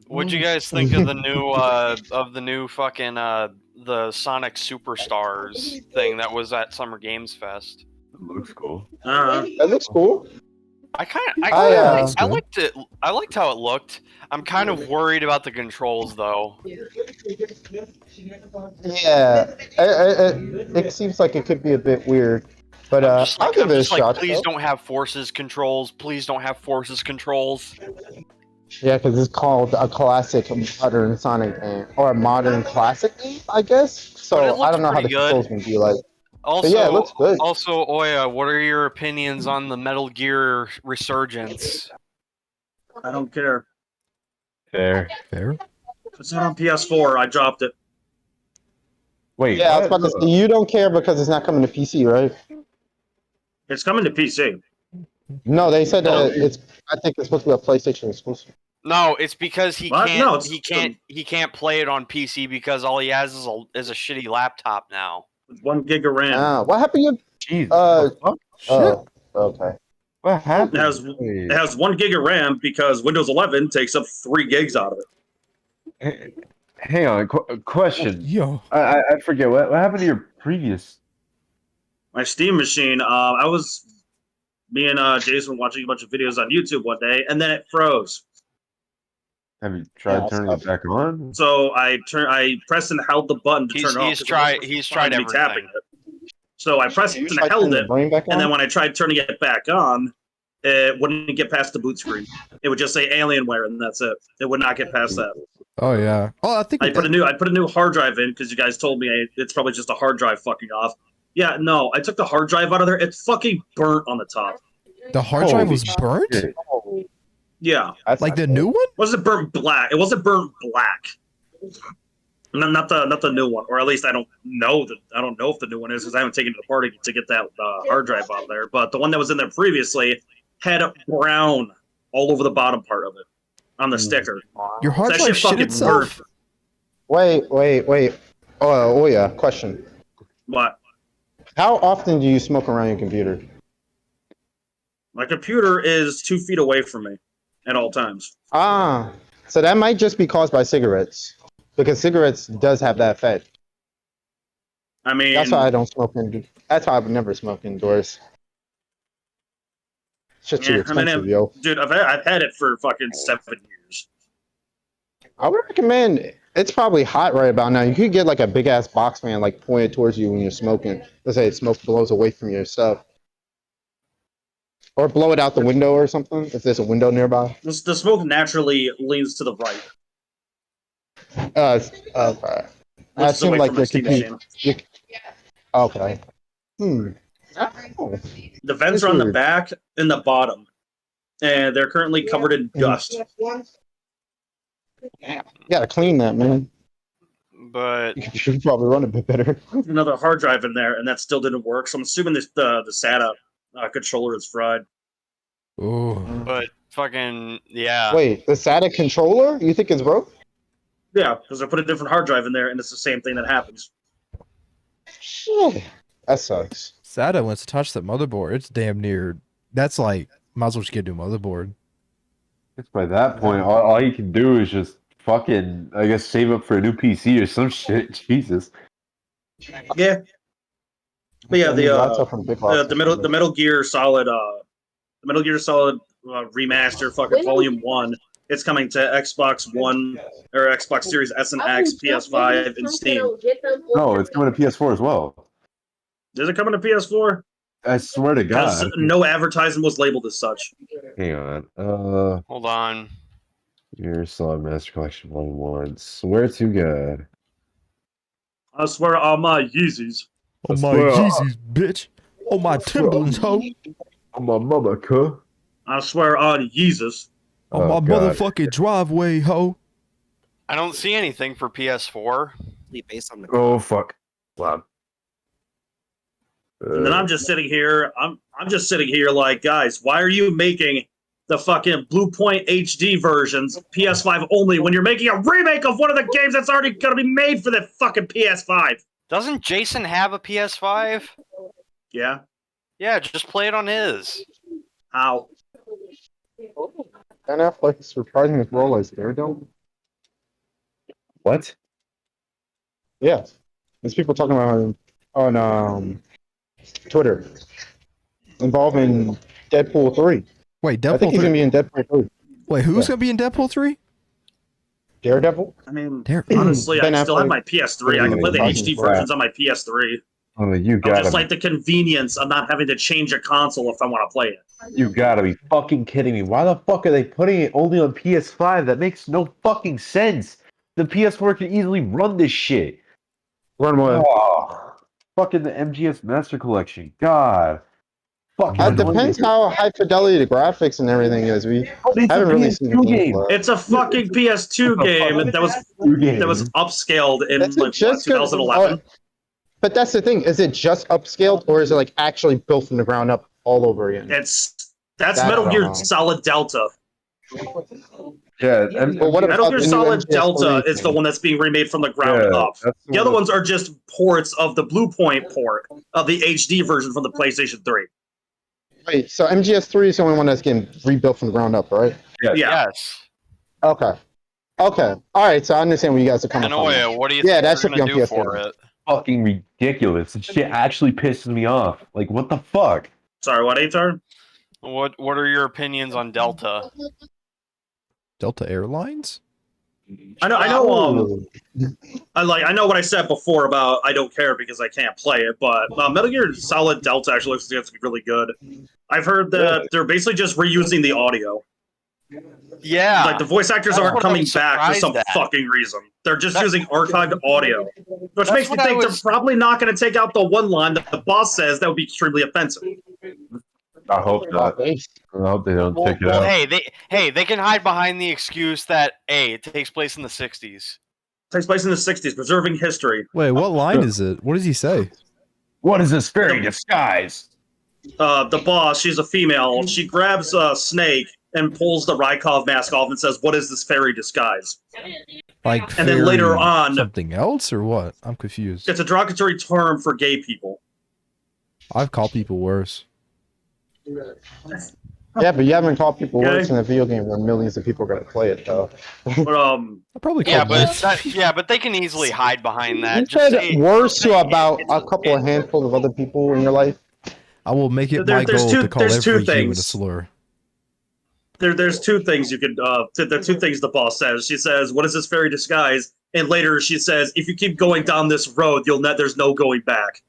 What'd you guys think of the new fucking the Sonic Superstars thing that was at Summer Games Fest? Looks cool. That looks cool. I liked it. I liked how it looked. I'm kind of worried about the controls though. Yeah, it seems like it could be a bit weird. But I'll give I'm it a just like, shot. please though. don't have forces controls. Please don't have forces controls. Yeah, because it's called a classic modern Sonic game, or a modern classic game, I guess. But it So I looks don't know how pretty the good. controls can be like. Also, But yeah, it looks good. Also, Oya, what are your opinions on the Metal Gear Resurgence? I don't care. Fair. Fair. It's not on PS4. I dropped it. Wait, Yeah, I was what? about to say, you don't care because it's not coming to PC, right? It's coming to PC. No, they said that it's. I think it's supposed to be a PlayStation exclusive. No, it's because he What? can't. No, it's He can't play it on PC because all he has is a shitty laptop now. 1 gig of RAM. Ah, what happened? Jesus. Uh, the fuck? Oh, okay. What It happened? has Wait. it has 1 gig of RAM because Windows 11 takes up 3 gigs out of it. Hang on. Question. Yo. I forget. What happened to your previous? My Steam machine. Me and Jason were watching a bunch of videos on YouTube one day, and then it froze. Have you tried Yeah, turning it back on? So I pressed and held the button to turn it off. He's 'cause tried. it He's was tried fine to be tapping everything. it. So I pressed You and tried held turning it, the brain back and then on? when I tried turning it back on, it wouldn't get past the boot screen. It would just say Alienware, and that's it. It would not get past that. Oh yeah. Oh, I think I put a new hard drive in because you guys told me it's probably just a hard drive fucking off. Yeah, no, I took the hard drive out of there. It's fucking burnt on the top. the hard drive was Holy burnt. shit. Yeah, That's Like not the good. new one. it wasn't burnt black. It wasn't burnt black. Not the new one, or at least I don't know if the new one is because I haven't taken it apart to get that hard drive out of there. But the one that was in there previously had brown all over the bottom part of it on the sticker. Your hard That drive shit shit fucking itself. Wait. Oh yeah. Question. What? How often do you smoke around your computer? My computer is 2 feet away from me at all times. Ah, so that might just be caused by cigarettes, because cigarettes does have that effect. I mean, That's why I don't smoke That's why I would never smoke indoors. Shit's too yeah, expensive, yo. dude, I've had it for fucking 7 years. I would recommend. It's probably hot right about now. You could get like a big ass box fan, like pointed towards you when you're smoking. Let's say smoke blows away from your stuff, or blow it out the window or something if there's a window nearby. The smoke naturally leans to the right, Okay. which I is assume away like from your my steam computer. machine. Okay. Oh. The vents That's are on the weird. back and the bottom, and they're currently covered in dust. You gotta clean that, man. But You should probably run a bit better. Another hard drive in there, and that still didn't work. So I'm assuming the SATA controller is fried. but fucking yeah. Wait, the SATA controller? You think it's broke? Yeah, because I put a different hard drive in there, and it's the same thing that happens. Shit. That sucks. SATA wants to touch that motherboard. It's damn near. That's like might as well just get a new motherboard. It's by that point, all you can do is just fucking, I guess, save up for a new PC or some shit. Jesus. Yeah, but yeah, Laptop from Big Lots the or Metal Gear Solid remaster fucking Volume 1. It's coming to Xbox One or Xbox Series S and X, PS5, and Steam. No, it's coming to PS4 as well. Is it coming to PS4? I swear to Because God. no advertisement was labeled as such. Hang on. Hold on. Your Solid Master Collection Volume 1. Swear to God. I swear on my Yeezys. Oh my swear- Yeezys, bitch. Oh my Timberlands, ho. On my mother, cuh. I swear on Yeezus. On Oh, my God. motherfucking driveway, ho. I don't see anything for PS4. Based on the Oh, fuck. Loud. And then I'm just sitting here. I'm just sitting here like, guys, why are you making the fucking Blue Point HD versions PS5 only when you're making a remake of one of the games that's already gonna be made for the fucking PS5? Doesn't Jason have a PS5? Yeah. Yeah, just play it on his. How? Ben Affleck's reprising his role as Daredevil? What? Yeah. There's people talking about him on Twitter. Involving Deadpool 3. Wait, I think Deadpool he's 3. gonna be in Deadpool 3. Wait, who's Yeah. gonna be in Deadpool 3? Daredevil? I mean, There. honestly, Ben I still have Affleck. my PS3. I can play the Yeah. HD versions on my PS3. Oh, you I gotta just like the convenience of not having to change a console if I want to play it. You gotta be fucking kidding me. Why the fuck are they putting it only on PS5? That makes no fucking sense. The PS4 can easily run this shit. Run away. Oh, fucking the MGS Master Collection. God. Fucking It depends how high fidelity the graphics and everything is. We It's a haven't really seen the PS2 game. gameplay. It's a fucking PS2 game that was upscaled in Is it like just what, good- 2011. But that's the thing. Is it just upscaled, or is it like actually built from the ground up all over again? That's That Metal I don't Gear know. Solid Delta. Yeah, But what Metal about Gear the new Solid MGS3 Delta is the thing? one that's being remade from the ground Yeah, up. that's The other ones are just ports of the Blue Point port of the HD version from the PlayStation 3. Wait, so MGS3 is the only one that's getting rebuilt from the ground up, right? Yeah. Yes. Okay. Okay. All right. So I understand where you guys are coming In a from. way, what do you Yeah, think that they're should gonna be on do PS4 for then. it? fucking ridiculous. This shit actually pisses me off. Like, what the fuck? Sorry, what, Atar? What are your opinions on Delta? Delta Airlines? I know. I know what I said before about I don't care because I can't play it, but Metal Gear Solid Delta actually looks like it's really good. I've heard that they're basically just reusing the audio. Yeah. Like the voice actors That's aren't what I coming was back for some surprised at. fucking reason. They're just using archived audio, which That's makes me what I think was- they're probably not going to take out the one line that the boss says that would be extremely offensive. I hope not. I hope they don't take it Well, out. they can hide behind the excuse that it takes place in the 60s. Takes place in the 60s, preserving history. Wait, what line is it? What does he say? What is this fairy disguise? The boss, she's a female. She grabs a snake and pulls the Rykov mask off and says, "What is this fairy disguise?" Like, And then later on, something else or what? I'm confused. it's a derogatory term for gay people. I've called people worse. Yeah, but you haven't called people Okay. worse in a video game where millions of people are going to play it, though. But I probably Yeah, called but worse. but they can easily hide behind that. You Just said say, worse to about a couple of handful of other people in your life. I will make it There- my there's goal two- to call there's two every human a things. slur. there's two things you could. There are two things the boss says. She says, "What is this fairy disguise?" And later she says, "If you keep going down this road, there's no going back."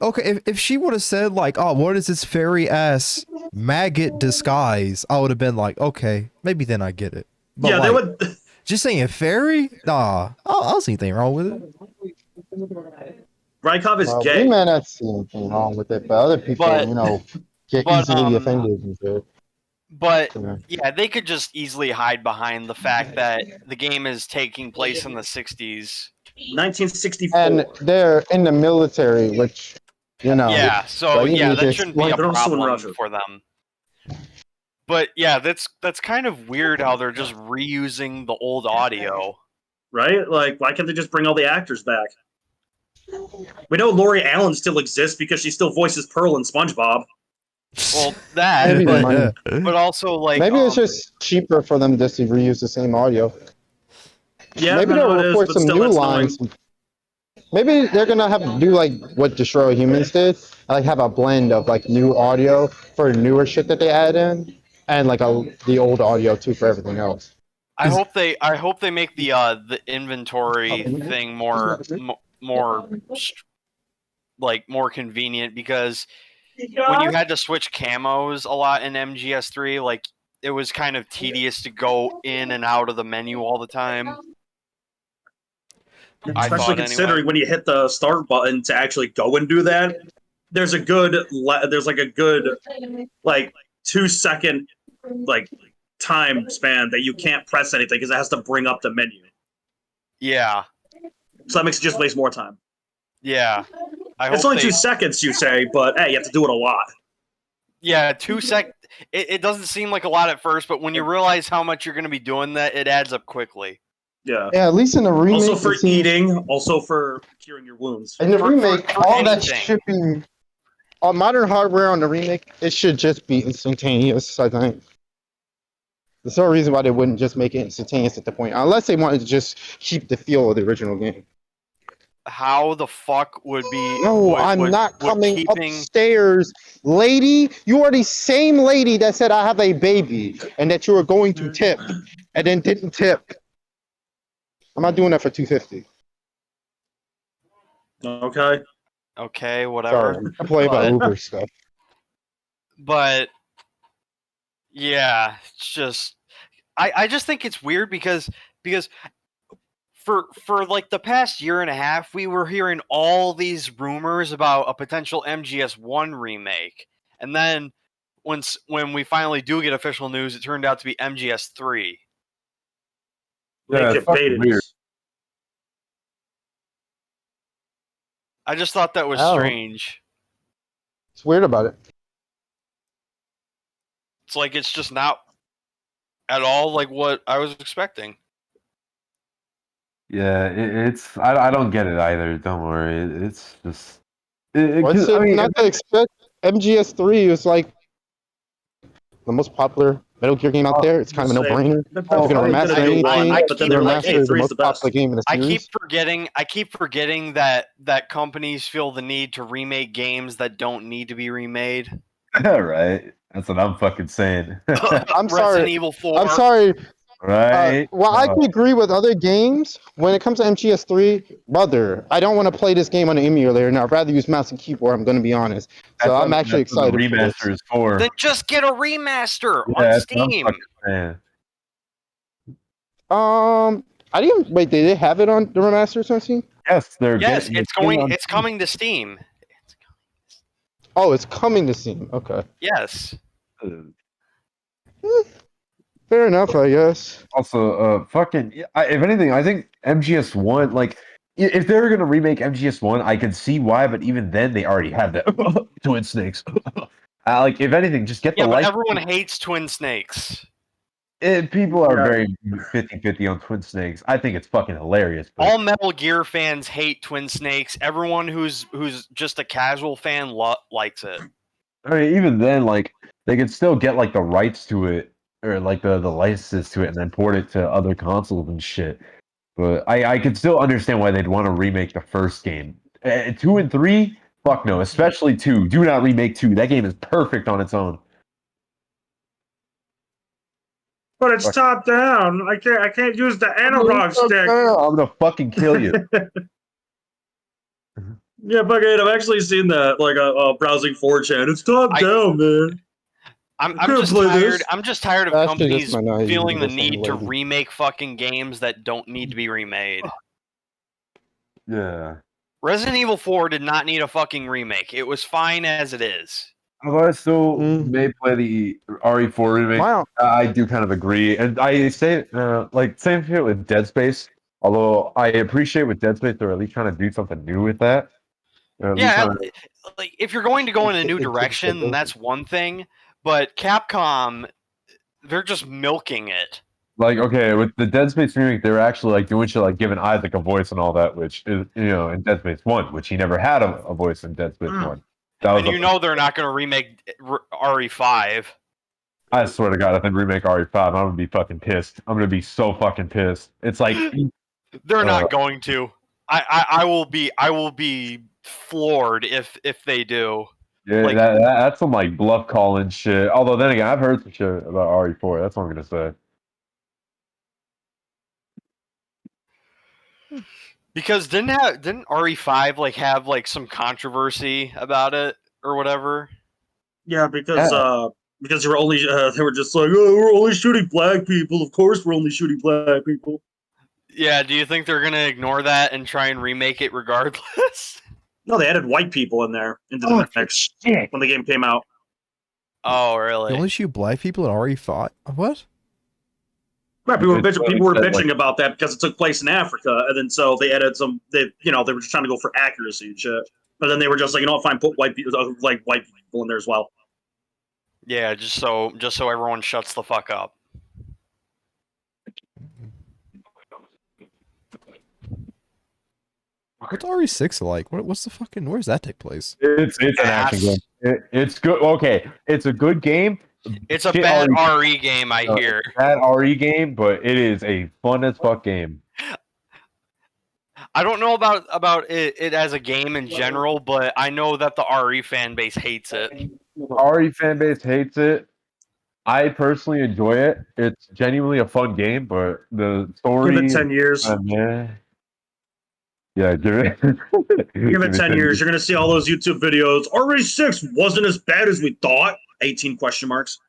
Okay, if she would have said like, "Oh, what is this fairy ass maggot disguise?" I would have been like, "Okay, maybe then I get it." But Yeah, they like, would. just saying fairy? Nah, I don't see anything wrong with it. Rykov is We gay. may not see anything wrong with it, but other people, But- get but, easily offended and shit. But Yeah. yeah, they could just easily hide behind the fact that the game is taking place in the 60s. 1964. And they're in the military, which, Yeah, so but you yeah, need to that shouldn't be a explain- They're also in problem Russia. for them. But yeah, that's kind of weird how they're just reusing the old audio. Right? Like, why can't they just bring all the actors back? We know Lori Allen still exists because she still voices Pearl in SpongeBob. Well, that, Maybe the but, money. but also like maybe it's just cheaper for them just to reuse the same audio. Yeah, Maybe I they'll know it is, record but some still, new that's lines. annoying. Maybe they're gonna have to do like what Destroy Humans did, like have a blend of like new audio for newer shit that they add in, and like the old audio too for everything else. I hope they make the inventory thing more more convenient, because when you had to switch camos a lot in MGS3, like it was kind of tedious to go in and out of the menu all the time. I Especially thought considering anyway. when you hit the start button to actually go and do that, there's a good 2-second time span that you can't press anything because it has to bring up the menu. Yeah, So that makes it just waste more time. yeah. It's only 2 seconds, you say, but hey, you have to do it a lot. Yeah, 2 sec. It doesn't seem like a lot at first, but when you realize how much you're going to be doing that, it adds up quickly. Yeah. Yeah, at least in the remake. Also for it seems- eating, also for curing your wounds. In the For remake, all that anything. should be on modern hardware. On the remake, it should just be instantaneous. I think there's no reason why they wouldn't just make it instantaneous at the point, unless they wanted to just keep the feel of the original game. How the fuck would be? No, I'm not coming upstairs, lady. You are the same lady that said I have a baby and that you were going to tip and then didn't tip. I'm not doing that for $250. Okay. Okay, whatever. Sorry, I'm playing about Uber stuff. But yeah, it's just I just think it's weird because for like the past year and a half, we were hearing all these rumors about a potential MGS1 remake, and then when we finally do get official news, it turned out to be MGS3. Yeah, Make it's it fucking baited. weird. I just thought that was Oh. strange. It's weird about it. It's like it's just not at all like what I was expecting. Yeah, it's I don't get it either. Don't worry. It's just What's I it mean, not to expect? MGS3 is like the most popular Metal Gear game out there. It's kind of a no-brainer. If you're gonna remaster anything, but then they were like, hey, remaster the 3's most the best. popular game in the I series. keep forgetting that companies feel the need to remake games that don't need to be remade. right. That's what I'm fucking saying. I'm Resident sorry. Evil 4. I'm sorry. Right. Well, I can agree with other games. When it comes to MGS3, brother, I don't want to play this game on an emulator, and I'd rather use mouse and keyboard. I'm going to be honest. So I'm actually that's what the excited for this. remaster is for. Then just get a remaster Yeah, on that's what I'm Steam. fucking saying. I didn't wait. Did they have it on the remaster or something? Yes, they're Yes, getting it's coming to Steam. Oh, it's coming to Steam. Okay. Yes. Fair enough, I guess. Also, fucking. If anything, I think MGS1. Like, if they were gonna remake MGS1, I could see why. But even then, they already had the Twin Snakes. Like, if anything, just get the Yeah, but life. everyone hates Twin Snakes. People are Yeah. very 50-50 on Twin Snakes. I think it's fucking hilarious. But All Metal Gear fans hate Twin Snakes. Everyone who's just a casual fan likes it. I mean, even then, like, they could still get like the rights to it or like the licenses to it and then port it to other consoles and shit. But I could still understand why they'd want to remake the first game. 2 and 3, fuck no. Especially 2. Do not remake 2. That game is perfect on its own. But it's top down. I can't use the analog stick. I'm gonna fucking kill you. Yeah, fucking. I've actually seen that, like browsing 4chan. It's top down, man. I'm couldn't just play tired. this. I'm just tired of That's just companies my naive feeling the innocent need to lady. remake fucking games that don't need to be remade. Yeah. Resident Evil 4 did not need a fucking remake. It was fine as it is. Although I still Mm. may play the RE4 remake, Wow. I do kind of agree. And I say, like, same shit with Dead Space. Although I appreciate with Dead Space, they're at least trying to do something new with that. Or at least Yeah, trying to- like if you're going to go in a new direction, then that's one thing. But Capcom, they're just milking it. like, okay, with the Dead Space remake, they were actually like doing shit like giving Isaac a voice and all that, which is, in Dead Space 1, which he never had a voice in Dead Space 1. That was And they're not going to remake RE5. I swear to God, if they remake RE5, I'm gonna be fucking pissed. I'm gonna be so fucking pissed. It's like They're not going to. I will be floored if they do. yeah, Like- that's some like bluff calling shit. Although then again, I've heard some shit about RE4. That's what I'm gonna say. Because didn't RE5 like have like some controversy about it or whatever? Yeah, because they were only they were just like, oh, we're only shooting black people. Of course, we're only shooting black people. Yeah, do you think they're gonna ignore that and try and remake it regardless? No, they added white people in there into the mix when the game came out. Oh, You really? only shoot black people in RE5? What? Right, people were It's bitching about that because it took place in Africa, and then so they added some. They were just trying to go for accuracy and shit. But then they were just like, fine, put white people in there as well. Yeah, just so everyone shuts the fuck up. What's RE6 like? What's the fucking? Where does that take place? It's an action game. It's good. Okay, it's a good game. It's a Shit, bad RE game, I hear. Bad RE game, but it is a fun as fuck game. I don't know about it as a game in general, but I know that the RE fan base hates it. RE fan base hates it. I personally enjoy it. It's genuinely a fun game, but the story. Give it 10 years. Yeah, Yeah, give it. Give it 10 years. You're gonna see all those YouTube videos. RE6 wasn't as bad as we thought. 18 question marks.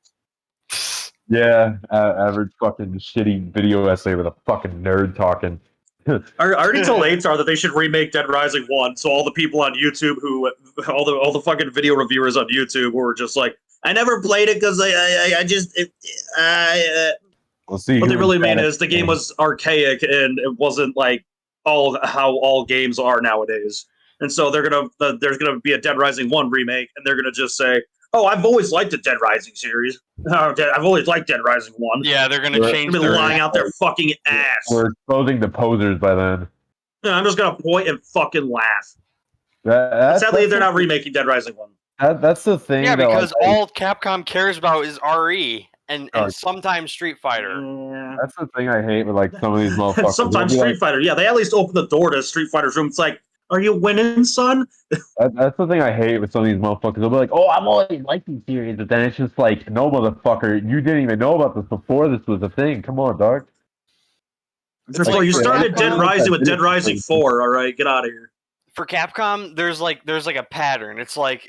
Yeah, average fucking shitty video essay with a fucking nerd talking. I already told Atar that they should remake Dead Rising 1, so all the people on YouTube all the fucking video reviewers on YouTube who were just like, I never played it because We'll see. what they who really is mean bad is the at game was archaic and it wasn't like how all games are nowadays. And so there's gonna be a Dead Rising 1 remake, and they're gonna just say, "Oh, I've always liked the Dead Rising series. I've always liked Dead Rising 1." Yeah, they're gonna Right. change They'll be their. lying out their fucking ass. We're exposing the posers by then. I'm just gonna point and fucking laugh. That's Sadly, they're not remaking Dead Rising 1. That's the thing. Yeah, that, because like, all Capcom cares about is RE and Oh. sometimes Street Fighter. Yeah. that's the thing I hate with like some of these motherfuckers. Sometimes They'll be Street Fighter. Yeah, they at least open the door to Street Fighter's room. It's like, are you winning, son? That's the thing I hate with some of these motherfuckers. They'll be like, "Oh, I've always liked these series," but then it's just like, "No, motherfucker, you didn't even know about this before this was a thing. Come on, dog." It's like you for started Dead Capcom- Rising with Dead Rising 4. All right, get out of here. For Capcom, there's like a pattern. It's like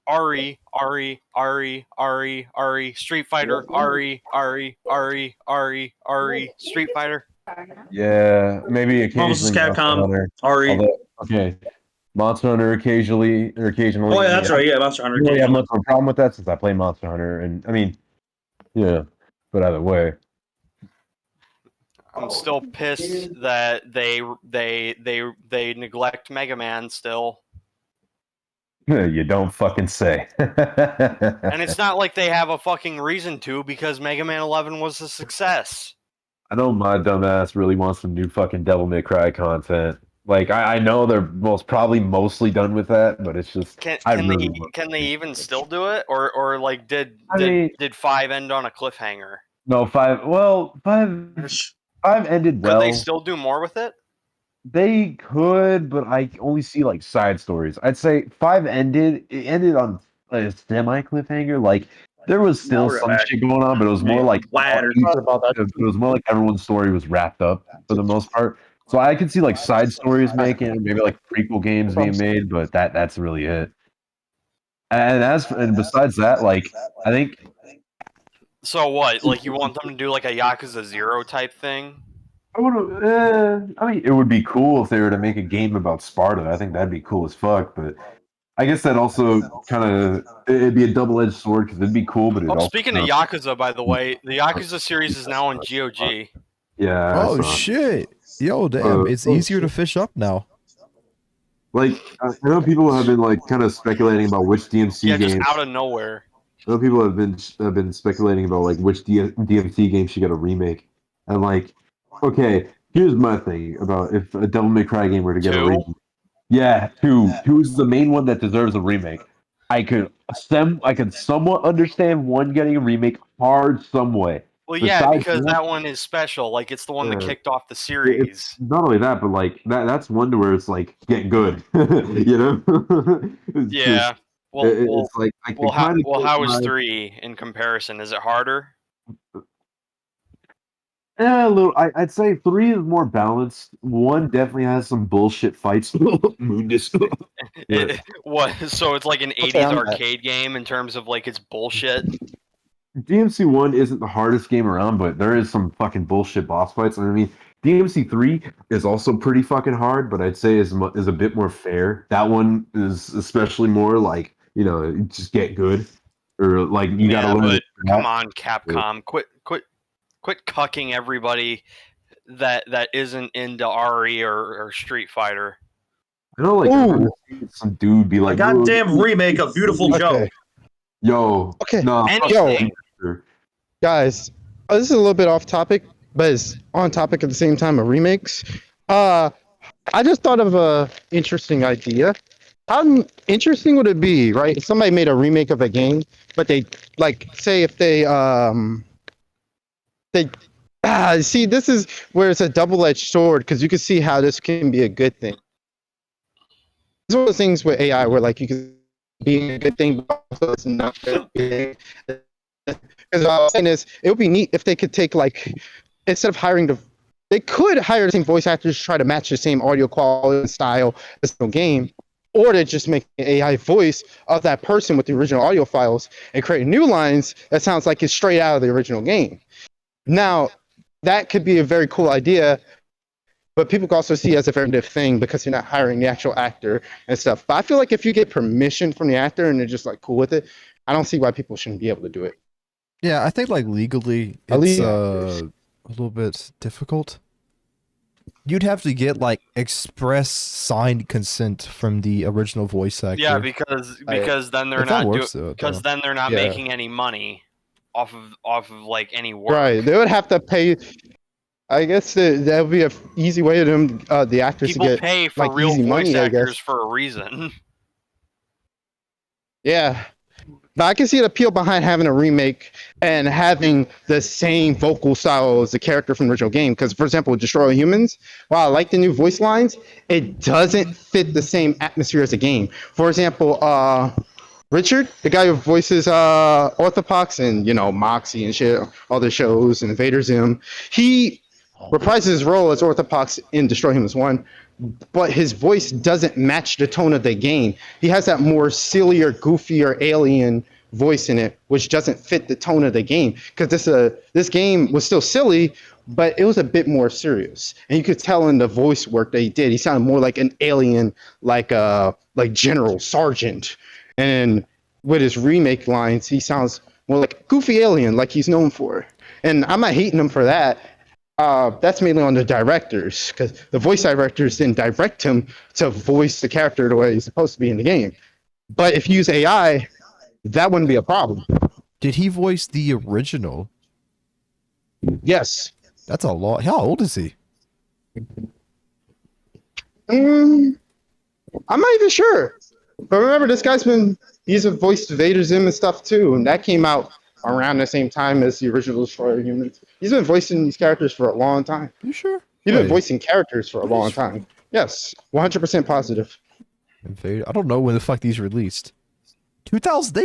RE, Street Fighter, RE, Street Fighter. Yeah, maybe occasionally. Capcom, Monster Hunter. RE. Okay, Monster Hunter occasionally. Oh yeah, that's right. Yeah, Monster I Hunter. don't really have occasionally. much of a problem with that since I play Monster Hunter, and I mean, yeah. But either way, I'm still pissed that they neglect Mega Man still. you don't fucking say. And it's not like they have a fucking reason to, because Mega Man 11 was a success. I know my dumbass really wants some new fucking Devil May Cry content. Like I know they're probably mostly done with that, but it's just Can they even still do it, or like did 5 end on a cliffhanger? No, 5. Well, 5 ended well. Could they still do more with it? They could, but I only see like side stories. I'd say 5 ended. It ended on a semi cliffhanger. Like there was still some shit going on, but it was more like it was more like everyone's story was wrapped up for the most part. So I could see like side stories making, maybe like prequel games being made, but that's really it. And besides that, like I think. So what? Like you want them to do like a Yakuza 0 type thing? I mean, it would be cool if they were to make a game about Sparta. I think that'd be cool as fuck. But I guess that also kind of it'd be a double-edged sword because it'd be cool, but speaking of Yakuza, by the way, the Yakuza series is now on GOJ. Yeah. Oh shit! Yo, damn! It's easier to fish up now. Like I know people have been like kind of speculating about which DMC just games. out of nowhere. I know people have been speculating about like which DMC game should get a remake, and like. Okay, here's my thing about if a Devil May Cry game were to get a remake. Yeah, 2. 2 is the main one that deserves a remake. I could somewhat understand 1 getting a remake hard some way. Well, yeah, because that one is special. Like it's the one that kicked off the series. Not only that, but like that's one to where it's like get good, you know? Yeah. It's like how is 3 in comparison? Is it harder? Yeah, a little. I'd say 3 is more balanced. 1 definitely has some bullshit fights. What? So it's like an 80s arcade game in terms of like its bullshit. DMC 1 isn't the hardest game around, but there is some fucking bullshit boss fights. I mean, DMC 3 is also pretty fucking hard, but I'd say is a bit more fair. That one is especially more like just get good, or like you gotta learn. But come on, Capcom, quit cucking everybody that isn't into RE or Street Fighter. I know, like some dude be like, "Goddamn remake of Beautiful Joe." Yo, okay, no, guys, this is a little bit off topic, but it's on topic at the same time of remakes. I just thought of a interesting idea. How interesting would it be, right? If somebody made a remake of a game, but they say if they see, this is where it's a double-edged sword because you can see how this can be a good thing. It's one of the things with AI where like you can be a good thing, but also it's not a good thing. Because what I was saying is, it would be neat if they could take like, instead of hiring the they could hire the same voice actors to try to match the same audio quality and style as the game, or to just make an AI voice of that person with the original audio files and create new lines that sounds like it's straight out of the original game. Now, that could be a very cool idea, but people can also see it as a very negative thing because you're not hiring the actual actor and stuff. But I feel like if you get permission from the actor and they're just like cool with it, I don't see why people shouldn't be able to do it. Yeah, I think like legally At it's least- a little bit difficult. You'd have to get like express signed consent from the original voice actor. Yeah, because then they're If that not works, though, because then they're not Yeah. making any money off of like any work. Right. They would have to pay. I guess that would be an easy way for them, the actors People to get pay for like real easy voice money, I actors guess. for a reason. Yeah. But I can see the appeal behind having a remake and having the same vocal style as the character from the original game. Because, for example, Destroy All Humans, while I like the new voice lines, it doesn't fit the same atmosphere as the game. For example, Richard, the guy who voices Orthopox and, you know, Moxie and shit, other shows, and Invader Zim, he reprises his role as Orthopox in Destroy Humans 1, but his voice doesn't match the tone of the game. He has that more sillier, goofier alien voice in it, which doesn't fit the tone of the game. Because this game was still silly, but it was a bit more serious, and you could tell in the voice work that he did. He sounded more like an alien, like General Sergeant. And with his remake lines, he sounds more like goofy alien, like he's known for. And I'm not hating him for that. That's mainly on the directors, because the voice directors didn't direct him to voice the character the way he's supposed to be in the game. But if you use AI, that wouldn't be a problem. Did he voice the original? Yes. That's a lot. How old is he? I'm not even sure. But remember, he's a voiced Vader Zim and stuff too, and that came out around the same time as the original Destroyer Humans. He's been voicing these characters for a long time. You sure? He's been Wait. voicing characters for a long time. Yes, 100% positive. Invader. I don't know when the fuck these released. 2000.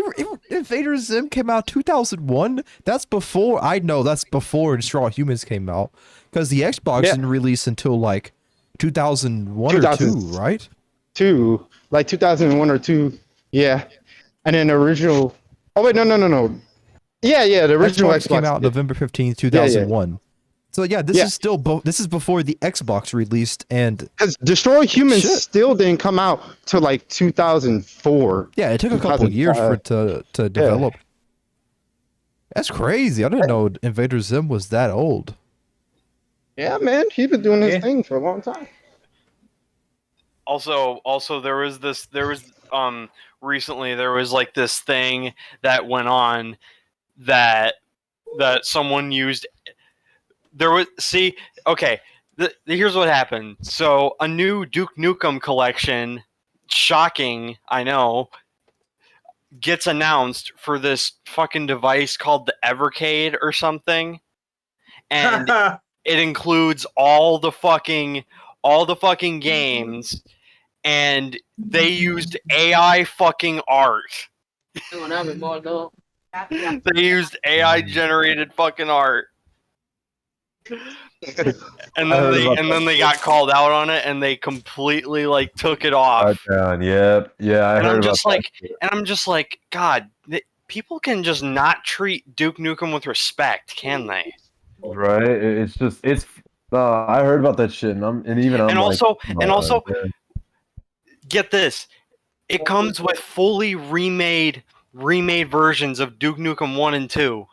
Invader Zim came out 2001. That's before. I know that's before Destroy All Humans came out, because the Xbox didn't release until like 2001 or 2, right? 2, like 2001 or 2, yeah. And then the original. Oh wait, no. Yeah. The original Xbox came out November 15th, 2001. So yeah, this is still this is before the Xbox released, and because Destroy Humans still didn't come out till like 2004. Yeah, it took a couple years for it to develop. That's crazy. I didn't know Invader Zim was that old. Yeah, man, he's been doing his thing for a long time. Also, recently there was like this thing that went on that someone used. Here's what happened. So a new Duke Nukem collection, shocking, I know, gets announced for this fucking device called the Evercade or something, and it includes all the fucking games, and they used AI fucking art. They used AI generated fucking art. And then they got called out on it, and they completely like took it off. Yep. Yeah, I heard about that. And I'm just like, God, people can just not treat Duke Nukem with respect, can they? Right? It's I heard about that shit, and also, get this, it comes with fully remade versions of Duke Nukem 1 and 2.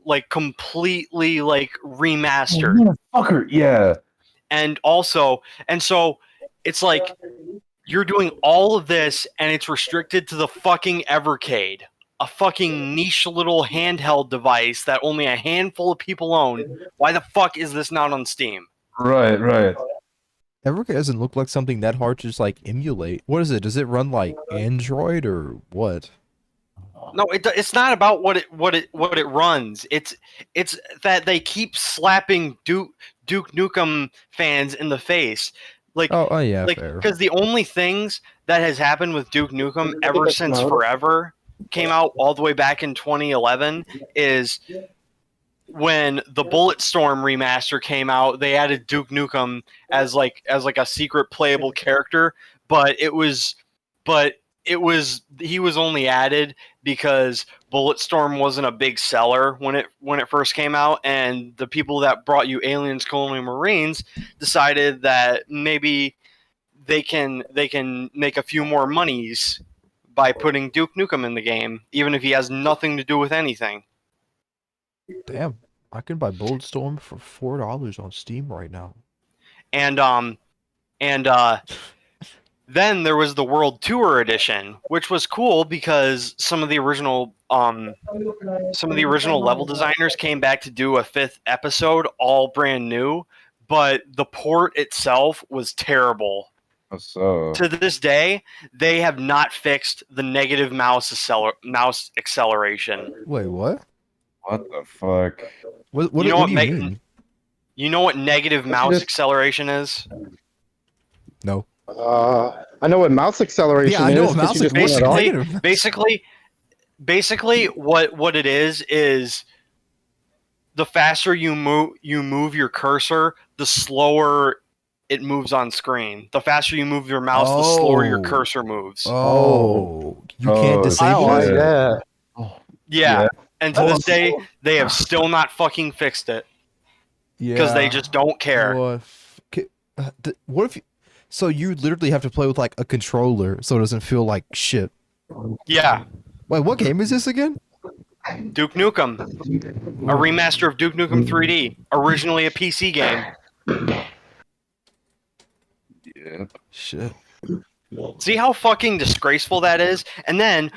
Like completely like remastered. Fucker, yeah. And so it's like you're doing all of this and it's restricted to the fucking Evercade, a fucking niche little handheld device that only a handful of people own. Why the fuck is this not on Steam? Right. Evercade doesn't look like something that hard to just like emulate. What is it? Does it run like Android or what? No, it's not about what it runs. It's that they keep slapping Duke Nukem fans in the face. Like, yeah, like, fair. because the only things that has happened with Duke Nukem ever since Forever came out all the way back in 2011 is when the Bulletstorm remaster came out, they added Duke Nukem as like a secret playable character, but he was only added because Bulletstorm wasn't a big seller when it first came out, and the people that brought you Aliens Colonial Marines decided that maybe they can make a few more monies by putting Duke Nukem in the game, even if he has nothing to do with anything. Damn, I can buy Bulletstorm for $4 on Steam right now. And then there was the World Tour edition, which was cool because some of the original level designers came back to do a 5th episode, all brand new, but the port itself was terrible. So To this day, they have not fixed the negative mouse acceleration. Wait, what? what the fuck? What You know what what do you ma- mean? You know what negative mouse acceleration is? No. I know what mouse acceleration Yeah, I know is. what but you mouse just want it all. acceleration- Basically, what it is the faster you move your cursor, the slower it moves on screen. The faster you move your mouse, the slower your Oh. cursor moves. Oh, you Oh, can't I don't disable like it? that. Yeah. Yeah. And to this day, they have still not fucking fixed it because they just don't care. What if you, so you literally have to play with like a controller so it doesn't feel like shit. Yeah. Wait, what game is this again? Duke Nukem. A remaster of Duke Nukem 3D. Originally a PC game. Yeah. Shit. See how fucking disgraceful that is? And then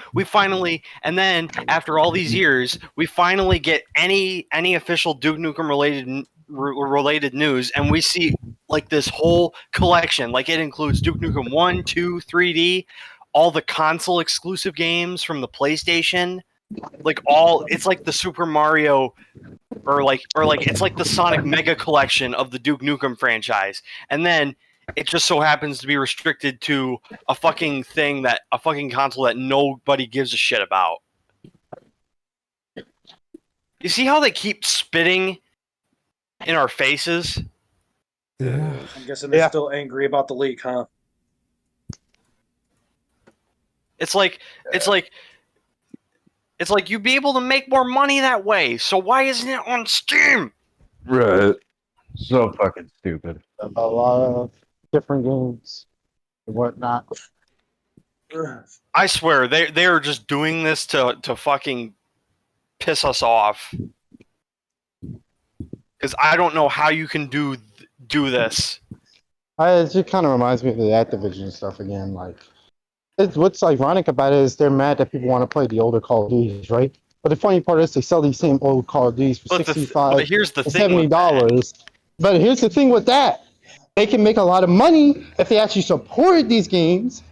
after all these years, we finally get any official Duke Nukem related news, and we see like this whole collection. Like it includes Duke Nukem 1, 2, 3D, all the console exclusive games from the PlayStation. It's like the Super Mario or like it's like the Sonic Mega Collection of the Duke Nukem franchise. And then it just so happens to be restricted to a fucking console that nobody gives a shit about. You see how they keep spitting in our faces? Yeah. I'm guessing they're still angry about the leak, huh? It's like you'd be able to make more money that way. So why isn't it on Steam? Right. So fucking stupid. A lot of different games and whatnot. I swear they are just doing this to fucking piss us off. Because I don't know how you can do this. It just kind of reminds me of the Activision stuff again. Like, what's ironic about it is they're mad that people want to play the older Call of Duties, right? But the funny part is they sell these same old Call of Duties for But $65 here's the and thing with $70. But here's the thing with that. They can make a lot of money if they actually supported these games,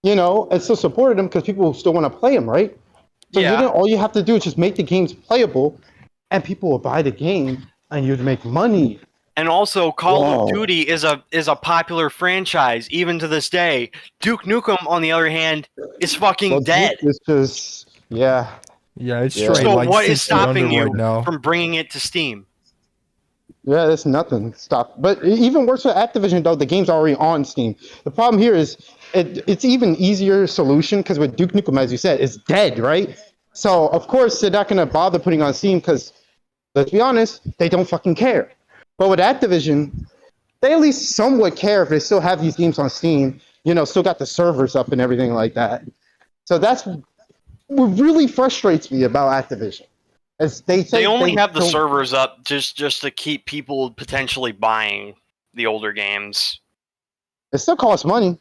and still supported them because people still want to play them, right? So Yeah. all you have to do is just make the games playable, and people will buy the game, and you'd make money. And also, Call Whoa. of Duty is a popular franchise even to this day. Duke Nukem, on the other hand, is fucking dead. It's just, yeah. Yeah, it's Yeah. straight So like what is 60 under stopping you right now. from bringing it to Steam? Yeah, there's nothing. Stop. But even worse for Activision, though, the game's already on Steam. The problem here is it's even easier solution because with Duke Nukem, as you said, it's dead, right? So, of course, they're not going to bother putting on Steam because, let's be honest, they don't fucking care. But with Activision, they at least somewhat care if they still have these games on Steam, still got the servers up and everything like that. So that's what really frustrates me about Activision. They only have the don't- servers up just to keep people potentially buying the older games. It still costs money.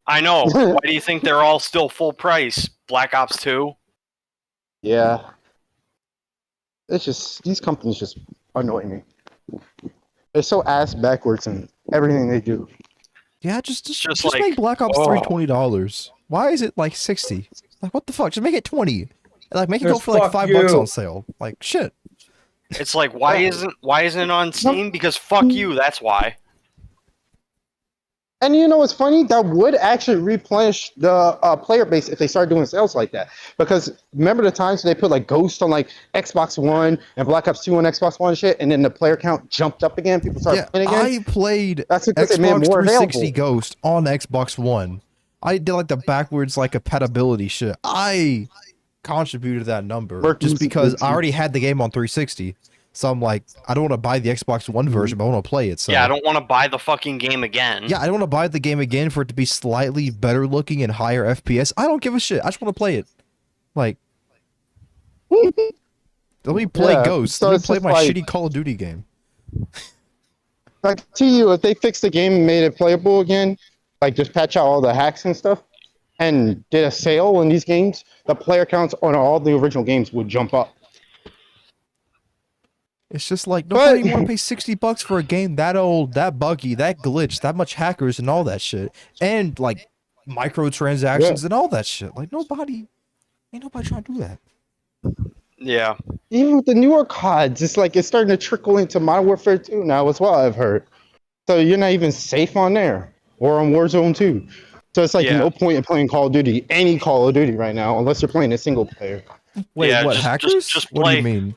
I know. Why do you think they're all still full price? Black Ops 2? Yeah. It's just, these companies just annoy me. They're so ass backwards in everything they do. Yeah, just like, make Black Ops 3 oh. $20. Why is it like 60? Like what the fuck? Just make it 20. Like make it go Just for like fuck $5 you. on sale. Like shit. It's like why isn't it on Steam? Because fuck you, that's why. And you know what's funny? That would actually replenish the player base if they start doing sales like that. Because remember the times they put like Ghost on like Xbox One and Black Ops 2 on Xbox One and shit, and then the player count jumped up again. People started Yeah, playing again. I played That's because they made Xbox more 360 available. Ghost on Xbox One. I did like the backwards like compatibility shit. I contributed that number Working just because I situation. already had the game on 360. So I'm like, I don't want to buy the Xbox One version, but I want to play it. So Yeah, I don't want to buy the fucking game again. yeah, I don't want to buy the game again for it to be slightly better looking and higher FPS. I don't give a shit. I just want to play it. Like, let me play Yeah, Ghost. so Let me it's play just my like- shitty Call of Duty game. Like to you, if they fixed the game and made it playable again, like just patch out all the hacks and stuff, and did a sale in these games, the player counts on all the original games would jump up. It's just like nobody But- want to pay $60 for a game that old, that buggy, that glitch, that much hackers and all that shit, and like microtransactions and all that shit. Like ain't nobody trying to do that. Yeah. Even with the newer CODs, it's like it's starting to trickle into Modern Warfare 2 now as well, I've heard. So you're not even safe on there or on Warzone 2. So it's like Yeah. no point in playing Call of Duty, any Call of Duty right now, unless you're playing a single player. Wait, Yeah, what just- hackers? just What do you play- mean?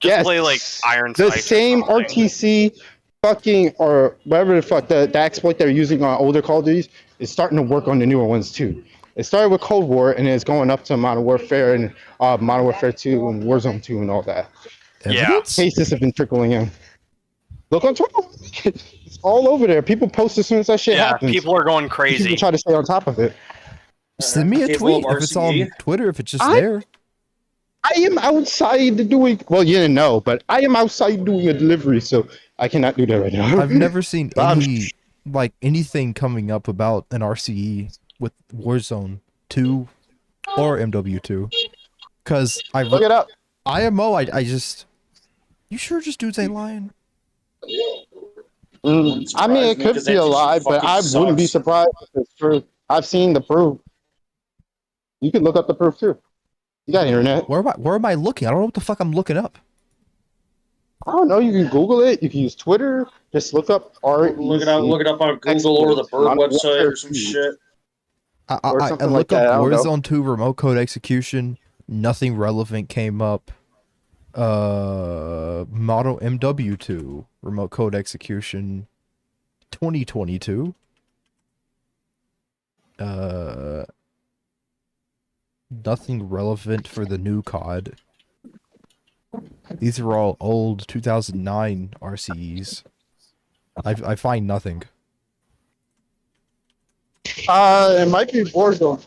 Just play like Iron The Sights or same something. RTC fucking or whatever the fuck the exploit they're using on older Call of Duties is starting to work on the newer ones too. It started with Cold War and it's going up to Modern Warfare and Modern Warfare 2 and Warzone 2 and all that. Yeah. Evidence? Cases have been trickling in. Look on Twitter. It's all over there. People post as soon as that shit Yeah, happens. people are going People crazy. try to stay on top of it. Send me a Capable of tweet if it's on RCE? Twitter, if it's just I- there. I am outside doing, well, you didn't know, but I am outside doing a delivery, so I cannot do that right now. I've never seen I'm- any like anything coming up about an RCE with Warzone 2 or MW2. Cause Look it up. IMO, I just you sure just dudes ain't lying? I mean, it could be a lie, but I wouldn't be surprised if it's true. I've seen the proof. You can look up the proof too. You got internet. Where am I looking? I don't know what the fuck I'm looking up. I don't know. You can Google it. You can use Twitter. Just look up REC. Look it up on Google or the Bird website or some shit. Or I something look like that, I up don't know. Warzone 2 remote code execution. Nothing relevant came up. Model MW2 remote code execution 2022. Nothing relevant for the new COD. These are all old 2009 RCEs. I find nothing. It might be Warzone.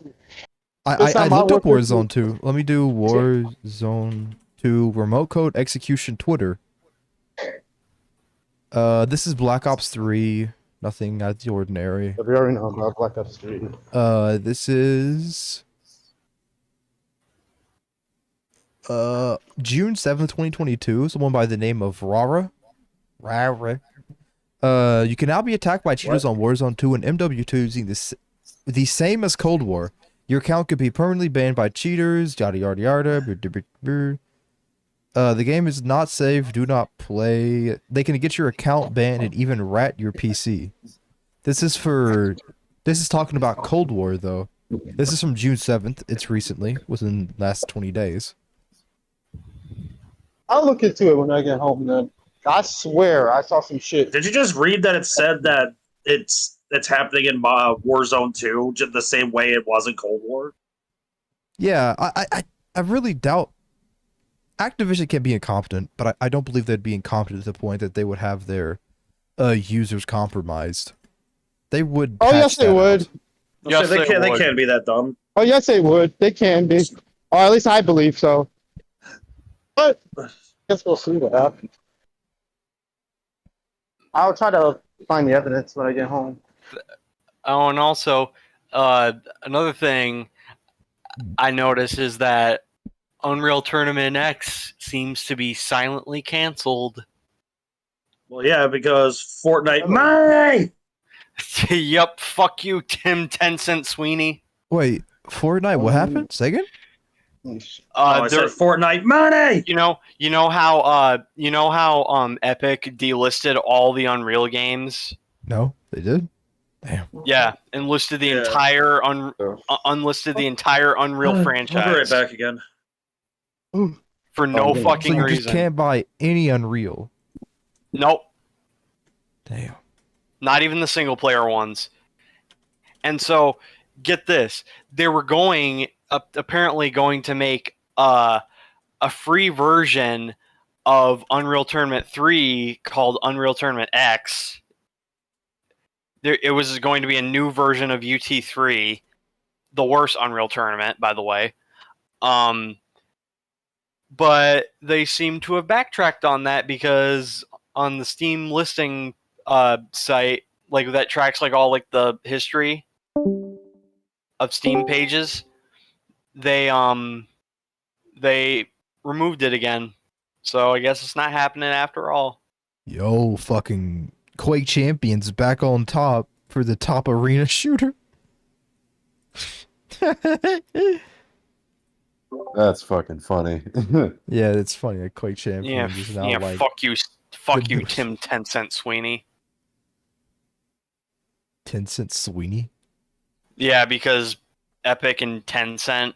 It's I not my looked up Warfare Warzone 2. Let me do Warzone 2 remote code execution Twitter. This is Black Ops 3. Nothing out of the ordinary. We already know about Black Ops 3. This is June 7th, 2022. Someone by the name of Rara. You can now be attacked by cheaters on Warzone 2 and MW2 using the same as Cold War. Your account could be permanently banned by cheaters, yada yada yada. The game is not safe. Do not play. They can get your account banned and even rat your PC. This is talking about Cold War though. This is from June 7th. It's recently, within the last 20 days. I'll look into it when I get home then. I swear I saw some shit. Did you just read that it said that it's happening in Warzone 2 just the same way it was in Cold War? Yeah, I really doubt Activision can be incompetent, but I don't believe they'd be incompetent to the point that they would have their users compromised. They would. Oh, yes, they would. Yes, they they would. can't be that dumb. Oh, yes, they would. They can be. Or at least I believe so. But I guess we'll see what happens. I'll try to find the evidence when I get home. Oh, and also, another thing I noticed is that Unreal Tournament X seems to be silently canceled. Well, yeah, because Fortnite money. Yup, fuck you, Tim 10-cent Sweeney. Wait, Fortnite? What happened? Say again? I said Fortnite money. You know how Epic delisted all the Unreal games. No, they did. Damn. Yeah, enlisted the Yeah. entire unlisted the entire Unreal I'll be franchise right back again. for no yeah. fucking So you reason. just can't buy any Unreal. Nope, Damn. not even the single player ones. And so, get this: they were apparently going to make a free version of Unreal Tournament 3 called Unreal Tournament X. It was going to be a new version of UT3, the worst Unreal Tournament, by the way. But they seem to have backtracked on that because on the Steam listing site, like that tracks like all like the history of Steam pages, they removed it again. So I guess it's not happening after all. Yo, fucking Quake Champions back on top for the top arena shooter. That's fucking funny. Yeah, it's funny. Like Quake Champions is now like fuck you, newest. Tim 10-cent Sweeney. 10-cent Sweeney. Yeah, because Epic and 10-cent.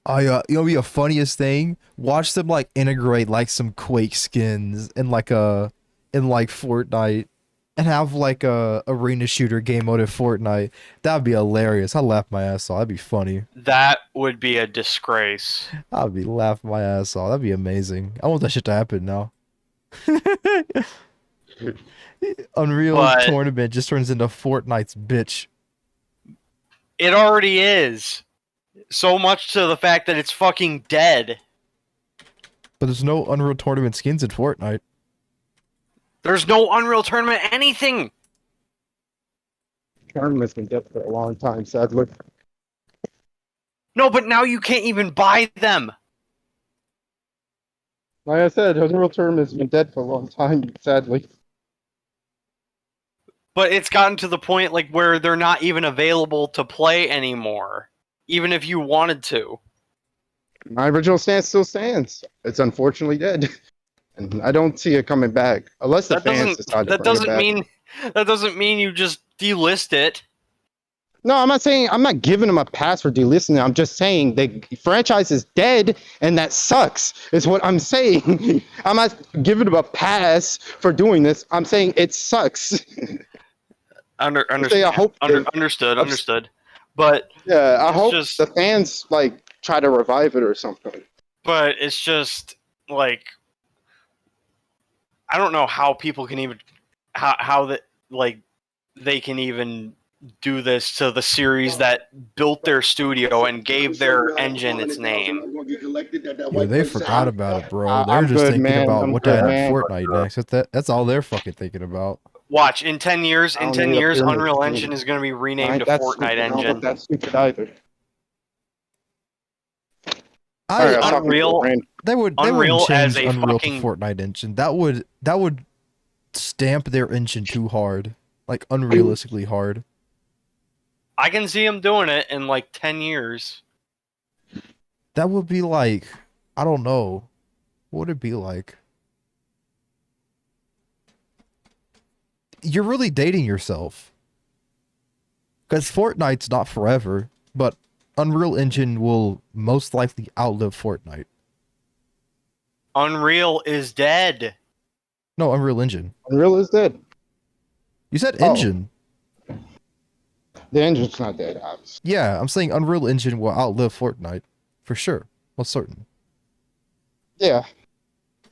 You know, be a funniest thing. Watch them like integrate like some Quake skins in like Fortnite, and have like a arena shooter game mode in Fortnite. That'd be hilarious. I'd laugh my ass off. That'd be funny. That would be a disgrace. I'd be laughing my ass off. That'd be amazing. I want that shit to happen now. Unreal But- Tournament just turns into Fortnite's bitch. It already is. So much to the fact that it's fucking dead. But there's no Unreal Tournament skins in Fortnite. There's no Unreal Tournament anything. Tournament's been dead for a long time, sadly. No, but now you can't even buy them. Like I said, Unreal Tournament's been dead for a long time, sadly. But it's gotten to the point like where they're not even available to play anymore, even if you wanted to. My original stance still stands. It's unfortunately dead. And I don't see it coming back. Unless the That fans decide to bring it back. that doesn't mean you just delist it. No, I'm not giving them a pass for delisting it. I'm just saying the franchise is dead and that sucks, is what I'm saying. I'm not giving them a pass for doing this. I'm saying it sucks. Understood. But Yeah, I hope just- the fans like try to revive it or something. but it's just like I don't know how people can even how that like they can even do this to the series that built their studio and gave their engine its name. Yeah, they forgot about it, bro. They're I'm just good, thinking man. about I'm what good, to add man. in Fortnite next. That's all they're fucking thinking about. Watch in 10 years. I In don't 10 need a years, pyramid Unreal scheme. Engine is going to be renamed Ain't to that Fortnite stupid. I don't Engine. think that's stupid either. I, Alright, I was I talking to Unreal- a friend. they would Unreal change as a Unreal fucking- to Fortnite engine. That would stamp their engine too hard, like unrealistically hard. I can see them doing it in like 10 years. That would be like, I don't know, what would it be like? You're really dating yourself, because Fortnite's not forever, but Unreal Engine will most likely outlive Fortnite. Unreal is dead. No, Unreal Engine. Unreal is dead. You said Oh. engine. The engine's not dead, obviously. Yeah, I'm saying Unreal Engine will outlive Fortnite. For sure. Most certain. Yeah.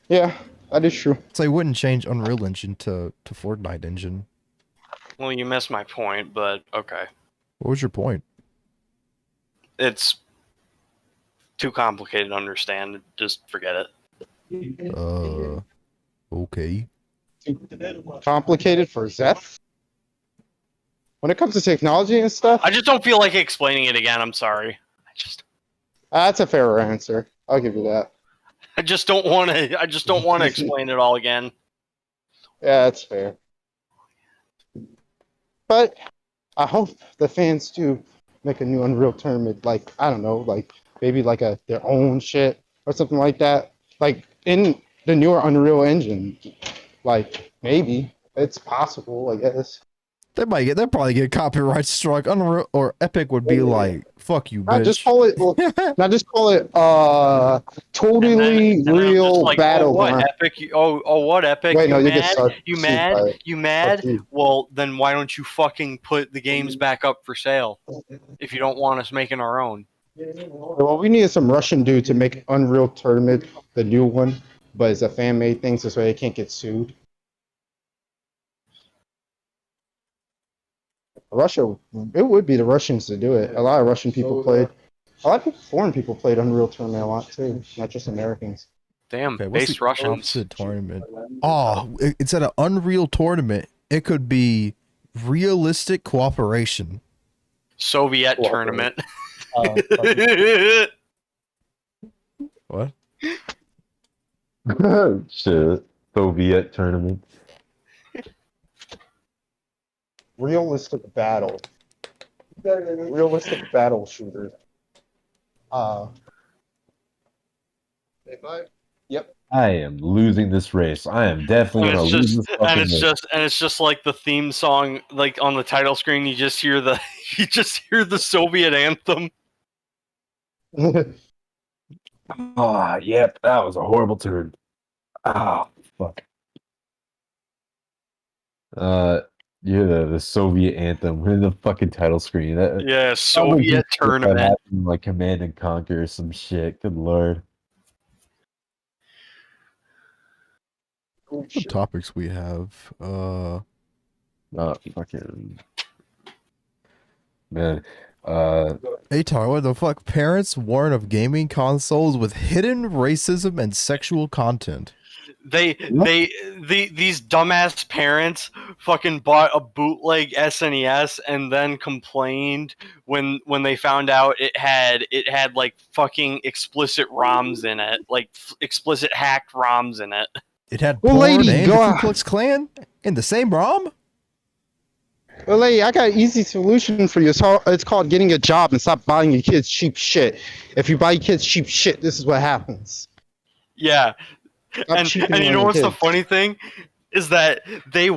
Yeah, that is true. So I wouldn't change Unreal Engine to Fortnite Engine. Well, you missed my point, but okay. What was your point? It's too complicated to understand. Just forget it. Okay. Complicated for Zeth? When it comes to technology and stuff, I just don't feel like explaining it again. I'm sorry. that's a fair answer. I'll give you that. I just don't want to explain it all again. Yeah, that's fair. But I hope the fans do make a new Unreal Tournament, like, I don't know, like maybe like their own shit or something like that. Like in the newer Unreal Engine. Like, maybe. It's possible, I guess. They'll probably get copyright struck. Unreal or Epic would be like, "Fuck you, Not just bitch." call it. Not just call it. Totally and then I'm just real like, oh what battleground. Epic? Oh what Epic? Wait, You no, you get mad? You sued by mad? it. You Fuck mad? you. Well, then why don't you fucking put the games back up for sale if you don't want us making our own? Well, we needed some Russian dude to make Unreal Tournament, the new one, but it's a fan made thing, so they can't get sued. Russia, it would be the Russians to do it. A lot of Russian people played. A lot of people, foreign people played Unreal Tournament a lot too, not just Americans. Damn, Okay, what's based the Russians. opposite tournament? Oh, instead of Unreal Tournament, it could be Realistic Cooperation. Soviet tournament. What? Shit. Soviet tournament. Realistic battle. Realistic battle shooter. Yep. I am losing this race. I am definitely And gonna it's lose just this fucking race. it's just like the theme song, like on the title screen. You just hear the Soviet anthem. Ah, yep, that was a horrible turn. Ah, fuck. Yeah, the Soviet anthem in the fucking title screen. That Yeah, probably Soviet just if that tournament. happened, like Command and Conquer or some shit. Good lord. The topics we have. Fucking man. Atar, what the fuck? Parents warn of gaming consoles with hidden racism and sexual content. These dumbass parents fucking bought a bootleg SNES and then complained when they found out it had like fucking explicit ROMs in it, like explicit hacked ROMs in it. It had Well, porn lady, and go the Ku on. Klux Klan in the same ROM? Well, lady, I got an easy solution for you. It's called getting a job and stop buying your kids cheap shit. If you buy your kids cheap shit, this is what happens. Yeah, Stop and cheaping you on know your what's the kids. funny thing is that they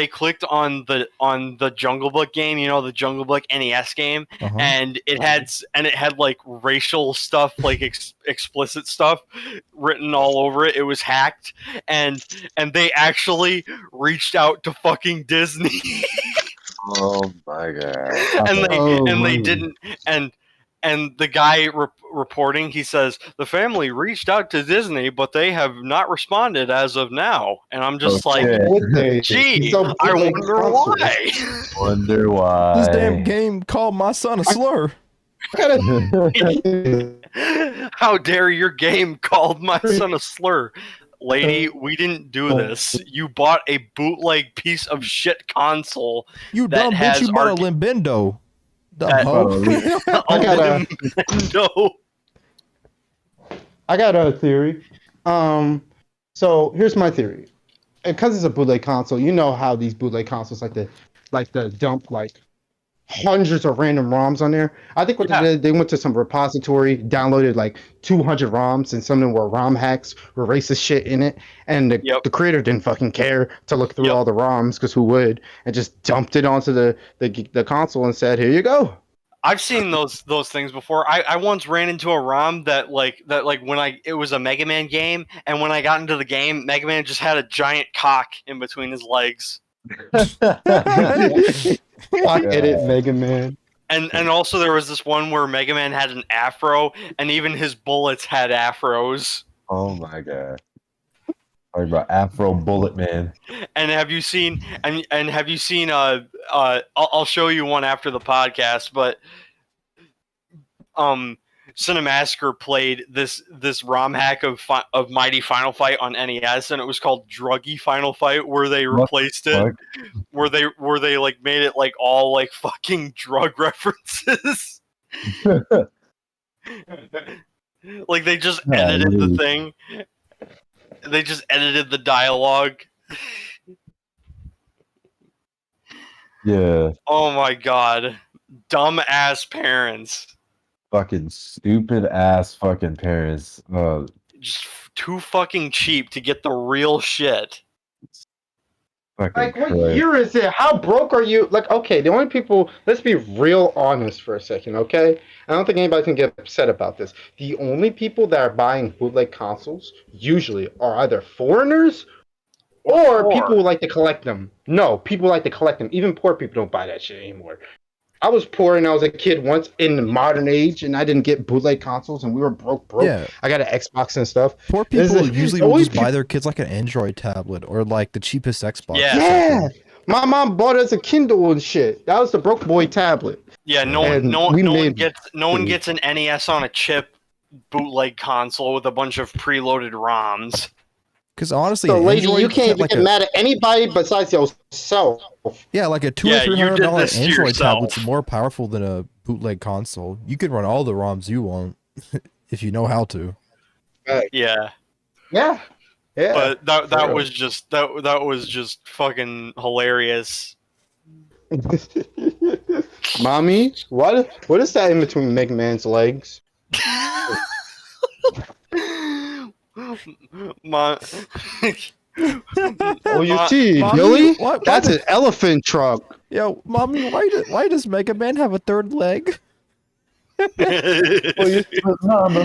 clicked on the Jungle Book game, you know, the Jungle Book NES game, Uh-huh. and it had like racial stuff, like explicit stuff written all over it. It was hacked, and they actually reached out to fucking Disney. Oh my god. and they didn't, and the guy reporting, he says the family reached out to Disney, but they have not responded as of now. And I'm just like, Okay. Would they? gee, These are I bootleg wonder consoles. why. Wonder why. This damn game called my son a slur. I gotta- How dare your game called my son a slur? Lady, we didn't do this. You bought a bootleg piece of shit console. You that dumb bitch, has you bought a arc- Limbendo. Dumb that- hoe. I gotta- No. I got a theory. So here's my theory. Because it's a bootleg console, you know how these bootleg consoles like to dump like hundreds of random ROMs on there. I think what Yeah. they did, they went to some repository, downloaded like 200 ROMs, and some of them were ROM hacks with racist shit in it. And the creator didn't fucking care to look through all the ROMs, because who would? And just dumped it onto the console and said, "Here you go." I've seen those things before. I once ran into a ROM that when it was a Mega Man game, and when I got into the game, Mega Man just had a giant cock in between his legs. Fuck it, Mega Man. And also there was this one where Mega Man had an afro, and even his bullets had afros. Oh my god. Talking about Afro Bullet Man. And have you seen I'll show you one after the podcast, but Cinemassacre played this ROM hack of Mighty Final Fight on NES, and it was called Druggy Final Fight, where they replaced it, where they like made it like all like fucking drug references. Like they just edited the thing. They just edited the dialogue. Yeah. Oh my god. Dumb ass parents. Fucking stupid ass fucking parents. Just too fucking cheap to get the real shit. Like, what Christ. year is it? How broke are you? Like, okay, the only people, let's be real honest for a second, okay? I don't think anybody can get upset about this. The only people that are buying bootleg consoles usually are either foreigners or poor. people who like to collect them. No, people like to collect them. Even poor people don't buy that shit anymore. I was poor and I was a kid once in the modern age and I didn't get bootleg consoles and we were broke. Yeah. I got an Xbox and stuff. Poor This people is- usually the will only just buy their kids like an Android tablet or like the cheapest Xbox. Yeah. or Yeah. something. My mom bought us a Kindle and shit. That was the broke boy tablet. Yeah, no And one we made- gets an NES on a chip bootleg console with a bunch of preloaded ROMs. Because honestly, So, an lady, Android, you can't even like get mad at anybody besides yourself. yeah, like a $200 Yeah, or you did $300 this to Android yourself. tablet's more powerful than a bootleg console. You can run all the ROMs you want if you know how to. Yeah, Yeah. Yeah. but that real. was just that was just fucking hilarious. Mommy, what is that in between Mega Man's legs? My, Oh, you Ma- see, Mommy, Billy? why That's did- an elephant truck. Yo, mommy, why does Mega Man have a third leg? Mama,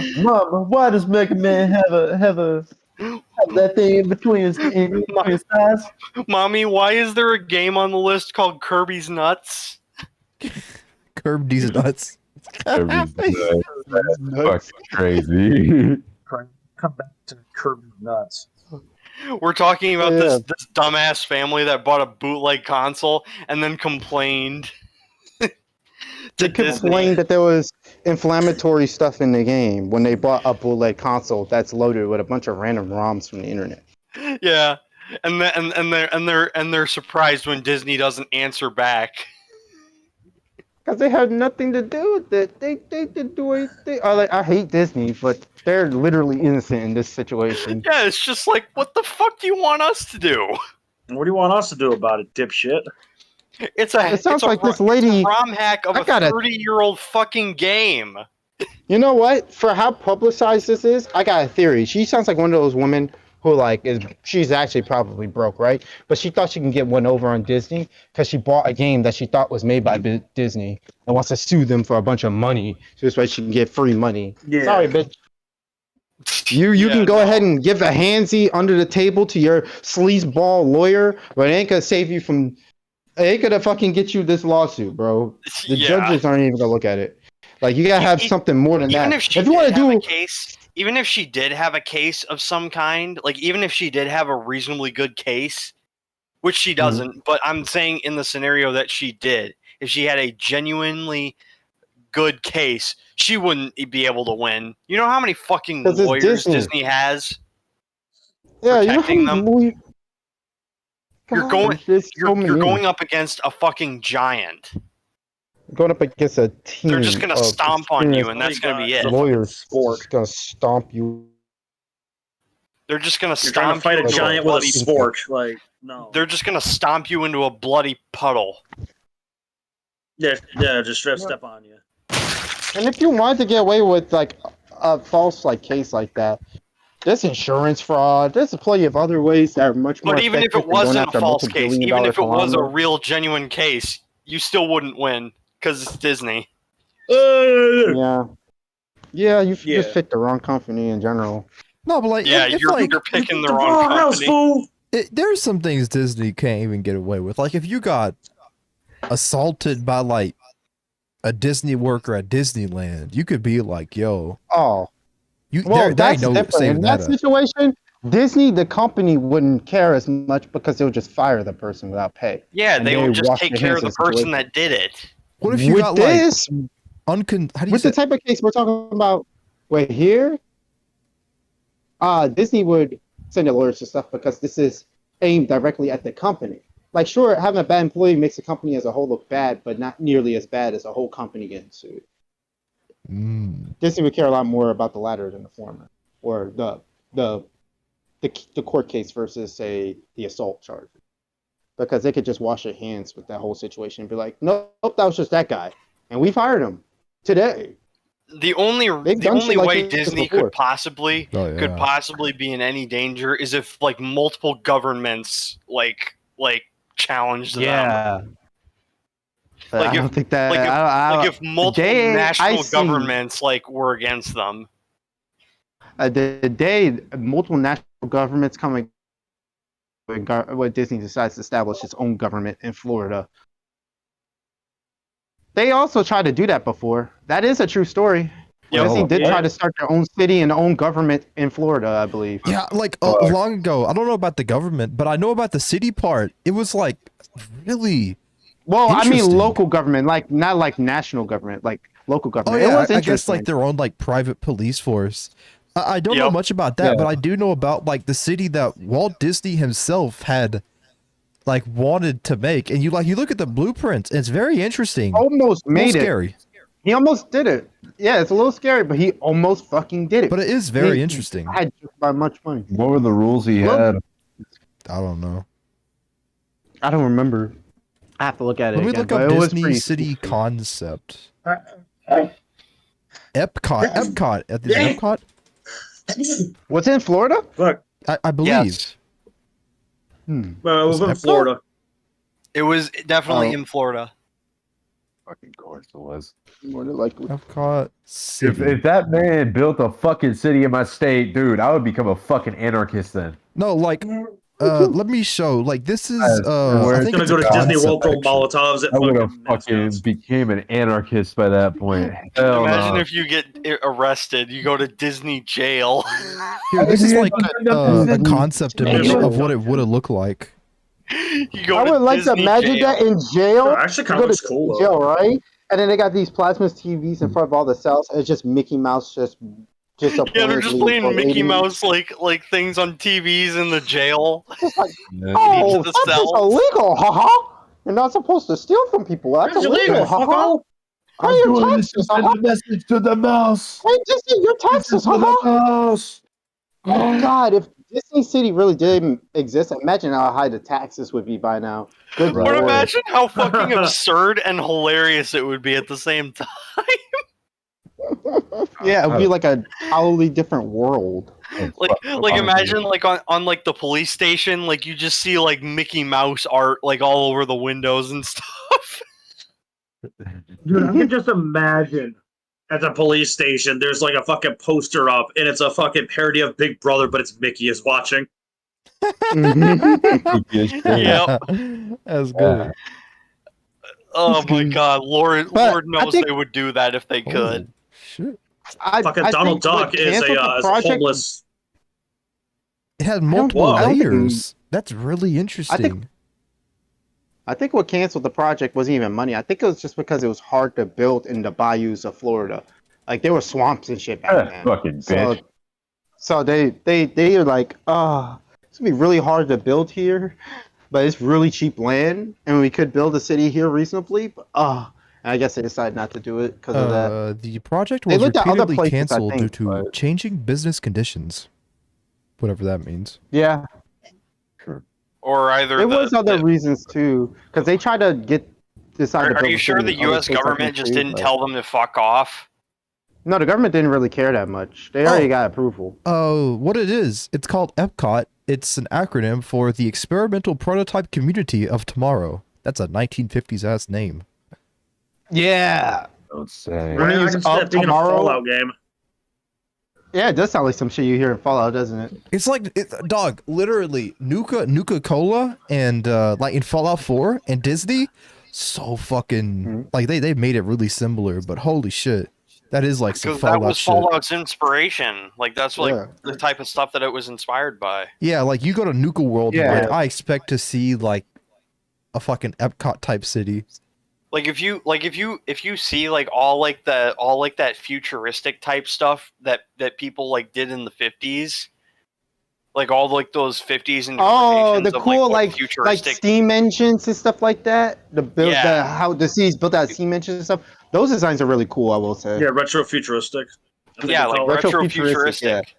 why does Mega Man have that thing in between his thighs? Mommy, why is there a game on the list called Kirby's Nuts? Curb these nuts. That's fucking crazy. Come back to Kirby Nuts. We're talking about Yeah. this dumbass family that bought a bootleg console and then complained to They Disney. complained that there was inflammatory stuff in the game when they bought a bootleg console that's loaded with a bunch of random ROMs from the internet. Yeah, and they're surprised when Disney doesn't answer back. Because they had nothing to do with it. They didn't do anything. I hate Disney, but they're literally innocent in this situation. Yeah, it's just like, what the fuck do you want us to do? What do you want us to do about it, dipshit? It's a It sounds it's a like ro- this lady- it's a ROM hack of I a gotta- 30-year-old fucking game. You know what? For how publicized this is, I got a theory. She sounds like one of those women who she's actually probably broke, right? But she thought she can get one over on Disney because she bought a game that she thought was made by Disney and wants to sue them for a bunch of money. So this way she can get free money. Yeah. Sorry, bitch. You Yeah, can go no. ahead and give a handsy under the table to your sleazeball lawyer, but it ain't gonna save you from. It ain't gonna fucking get you this lawsuit, bro. The Yeah. judges aren't even gonna look at it. Like you gotta have something more than Even that. if she you want did to have do, a case, even if she did have a case of some kind, like even if she did have a reasonably good case, which she doesn't, but I'm saying in the scenario that she did, if she had a genuinely good case, she wouldn't be able to win. You know how many fucking 'Cause it's lawyers Disney. Disney has? yeah, you know how protecting many them. movie- You're God, going- there's so You're many. going up against a fucking giant. Going up against a team. They're just gonna of stomp on you, experienced and that's gonna be it. Fucking lawyers. sport. Just gonna stomp you. They're just gonna You're trying to stomp fight you a into giant with a bloody- sport. Like, no. They're just gonna stomp you into a bloody puddle. Yeah, just straight step on you. And if you wanted to get away with like a false case like that, there's insurance fraud. There's plenty of other ways that are much more. But even if effective it than going wasn't a after false case, multi-billion even dollar if it was a conglomerate. real, genuine case, you still wouldn't win because it's Disney. Yeah. Yeah, you Yeah. just picked the wrong company in general. No, but like, Yeah, if, you're like, picking the The wrong house, company. fool! there's some things Disney can't even get away with. Like if you got assaulted by like a Disney worker at Disneyland, you could be like, "Yo, Oh, you." well, they that's know different. saving In that that up. situation, Disney, the company, wouldn't care as much because they would just fire the person without pay. Yeah, And they they would just wash take their care hands of the of the person situation. that did it. What if you with got this, like how do you with say? the type of case we're talking about, right here, Disney would send their lawyers to stuff because this is aimed directly at the company. Like, sure, having a bad employee makes the company as a whole look bad, but not nearly as bad as a whole company getting sued. Disney would care a lot more about the latter than the former, or the court case versus, say, the assault charge, because they could just wash their hands with that whole situation and be like, nope, that was just that guy, and we fired him today. The only They've done shit like way this Disney before. could possibly Oh, yeah. be in any danger is if like multiple governments like like challenge them. Yeah. Like I don't think that. Like if multiple day I national seen- governments like were against them. The day multiple national governments come when Disney decides to establish its own government in Florida. They also tried to do that before. That is a true story. Yep. Disney did Yeah. try to start their own city and own government in Florida, I believe. Yeah, like long ago. I don't know about the government, but I know about the city part. It was like really. Well, I mean Interesting. local government, like not like national government, like local Oh government. yeah, It was I guess interesting. like their own like private police force. I don't know Yep. much about that, Yeah. but I do know about like the city that Walt Disney himself had like wanted to make, and you look at the blueprints, and it's very interesting. almost A little made it. scary, He almost did it. Yeah, it's a little scary, but he almost fucking did it. but it is very He interesting. Had just by much money. What were the rules he Well- had? I don't know. I don't remember. I have to look at it. Let me again, look but up it was Disney pretty City cool. concept. Uh, Epcot. At the Epcot, Was it in Florida? Fuck. I believe. Yes. Hmm. It was in Epcot? Florida. It was definitely Oh. in Florida. Fucking course it was. More than likely. Epcot City. If that man built a fucking city in my state, dude, I would become a fucking anarchist then. No, like, let me show. Like, this is. Where I it's think Gonna it's go a to Disney World, concept, throw actually. Molotovs at I would have fucking fucking mascots. became an anarchist by that point. Hell Imagine no. if you get arrested, you go to Disney jail. Here, this is like a Disney concept image jail. of what it would have looked like. You go I to would like to Disney imagine jail. that in jail. Actually, You kind go of to looks cool though. jail, right? And then they got these plasma TVs in front of all the cells, and it's just Mickey Mouse just Yeah, they're just apparently playing for Mickey 80 Mouse like things on TVs in the jail. Just like, Yeah. oh, the that's just cells. illegal, haha. You're not supposed to steal from people. That's That's illegal, illegal, haha. fucko. Pay your taxes, haha. message to the mouse. Pay Disney your taxes, haha. mouse. Oh God, if Disney City really didn't exist, imagine how high the taxes would be by now. Good Right. But lord. imagine how fucking absurd and hilarious it would be at the same time. Yeah, it would be like a totally different world. Like imagine like on like the police station, like you just see like Mickey Mouse art like all over the windows and stuff. Dude, I can just imagine at the police station, there's like a fucking poster up, and it's a fucking parody of Big Brother, but it's Mickey is watching. Yep. That's good. Oh my god, Lord But Lord I knows think- they would do that if they could. Oh, shit. Fucking Donald Duck is a homeless. It had multiple I don't think- layers. That's really interesting. I think what canceled the project wasn't even money. I think it was just because it was hard to build in the bayous of Florida. Like there were swamps and shit back then. Fucking So, bitch. so they are like, it's gonna be really hard to build here, but it's really cheap land, and we could build a city here reasonably. But and I guess they decided not to do it because of that. The project They was looked at other repeatedly places, I canceled think, due to but- changing business conditions. Whatever that means. Yeah, Or either there was other reasons too, because they tried to decide. Are you sure the U.S. government just didn't tell them to fuck off? No, the government didn't really care that much. They already got approval. What it is, it's called Epcot. It's an acronym for the Experimental Prototype Community of Tomorrow. That's a 1950s ass name. Yeah. Don't say. We're gonna I use can see that being a tomorrow. Fallout game. Yeah, it does sound like some shit you hear in Fallout, doesn't it? It's like dog, literally Nuka Cola and like in Fallout 4 and Disney, so fucking like they made it really similar, but holy shit. That is like some Because that Fallout was shit. Fallout's inspiration. Like that's like Yeah. the type of stuff that it was inspired by. Yeah, like you go to Nuka World, Yeah. like I expect to see like a fucking Epcot type city. Like if you see like all that futuristic type stuff that people like did in the 50s, like all like those 50s and Oh, the cool what like futuristic steam engines and stuff like that. The build, Yeah. how the cities built out steam engines and stuff. Those designs are really cool, I will say. Yeah, retro futuristic. yeah, like retro retro futuristic, futuristic.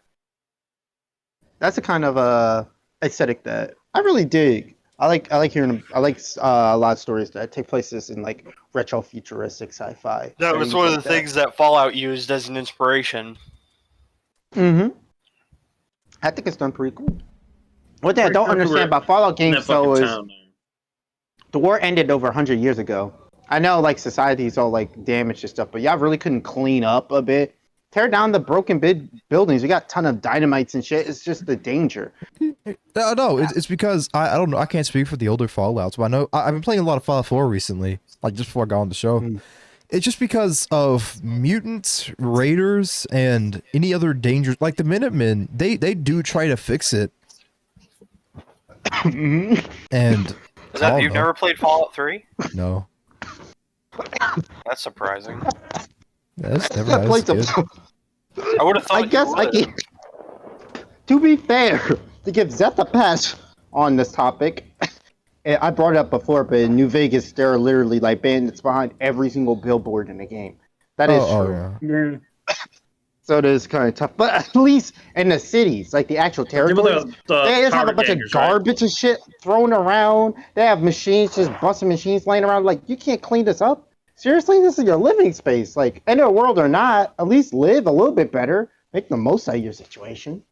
That's a kind of aesthetic that I really dig. I like hearing a lot of stories that take places in like retro futuristic sci-fi. That was one of the things that Fallout used as an inspiration. Mm-hmm. I think it's done pretty cool. What I don't understand about Fallout In that games though fucking is town, man. The war ended over 100 years ago. I know, like, society's all, like, damaged and stuff, but y'all really couldn't clean up a bit. Tear down the broken buildings. We got a ton of dynamites and shit. It's just the danger. No, it's because I don't know. I can't speak for the older Fallouts, but I know I've been playing a lot of Fallout 4 recently, like just before I got on the show. It's just because of mutants, raiders, and any other dangers. Like the Minutemen, they do try to fix it. And Is that you've never played Fallout 3? No. That's surprising. That's never had a kid. I would have thought. I guess I can. To be fair, to give Zeth a pass on this topic, I brought it up before, but in New Vegas, there are literally like bandits behind every single billboard in the game. That is true. Yeah. So it is kind of tough, but at least in the cities, like the actual territories, they just have a bunch of garbage and shit thrown around. They have machines, just busting machines laying around. Like, you can't clean this up? Seriously, this is your living space. Like, end of the world or not, at least live a little bit better. Make the most out of your situation.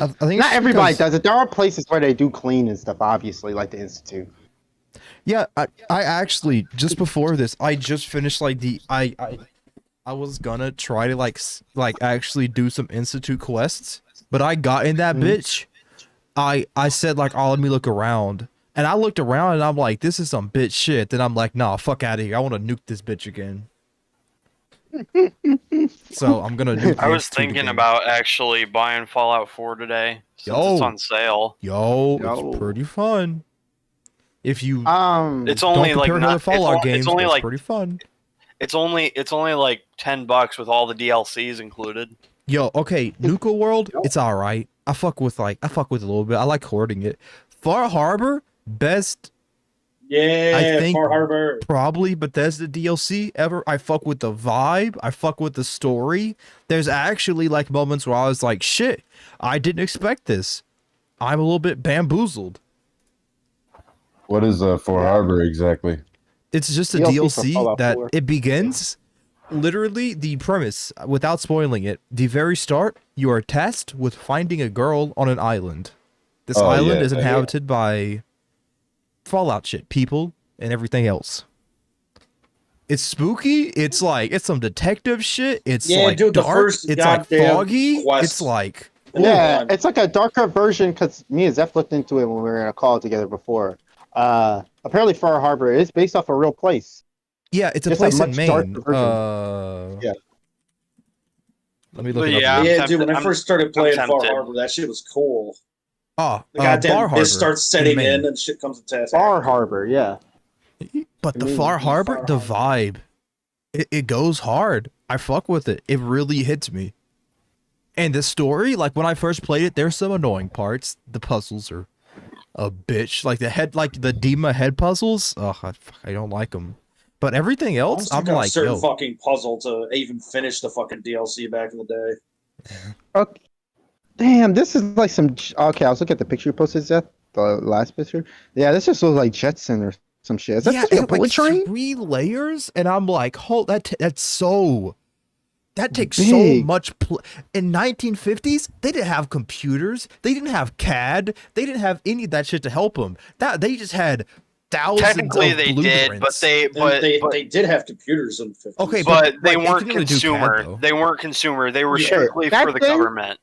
I think not everybody does it. There are places where they do clean and stuff, obviously, like the Institute. Yeah, I actually, just before this, I just finished like I was gonna try to like actually do some Institute quests, but I got in that bitch. I said like, oh, let me look around. And I looked around and I'm like, this is some bitch shit. Then I'm like, nah, fuck out of here. I want to nuke this bitch again. So I'm gonna nuke. I was thinking about actually buying Fallout 4 today since it's on sale. It's pretty fun. If you it's only like not Fallout games, it's only like pretty fun. It's only like $10 with all the DLCs included. Yo, okay, Nuka World, it's all right. I fuck with it a little bit. I like hoarding it. Far Harbor, best. Yeah, I think Far Harbor. Probably Bethesda DLC ever. I fuck with the vibe. I fuck with the story. There's actually like moments where I was like, shit, I didn't expect this. I'm a little bit bamboozled. What is Far Harbor exactly? It's just a DLC that it begins. Literally, the premise, without spoiling it, the very start, you are tasked with finding a girl on an island. This island is inhabited by Fallout shit, people, and everything else. It's spooky. It's like, it's some detective shit. It's like dude, dark. It's like foggy. It's like... Yeah, it's like a darker version because me and Zeph looked into it when we were in a call together before. Apparently Far Harbor is based off a real place. Yeah, it's a place in Maine. Yeah. Let me look it up. Yeah, dude, when I first started playing Far Harbor, that shit was cool. Oh, the goddamn mist starts setting in and shit comes to task. Far Harbor, yeah. But the Far Harbor, the vibe, it goes hard. I fuck with it. It really hits me. And the story, like when I first played it, there's some annoying parts. The puzzles are a bitch. Like the Dima head puzzles. Oh, I don't like them. But everything else, I'm like, certain fucking puzzle to even finish the fucking DLC back in the day. Okay. Damn, this is like some. Okay, I was looking at the picture you posted, Zeth. The last picture. Yeah, this just looks like Jetson or some shit. Is that like a bullet train? 3 layers, and I'm like, that's so. That takes so much. In 1950s, they didn't have computers. They didn't have CAD. They didn't have any of that shit to help them. They just had thousands. Technically, they did, but they did have computers in the 50s. Okay, but they weren't consumer. They weren't consumer. They were strictly for the government.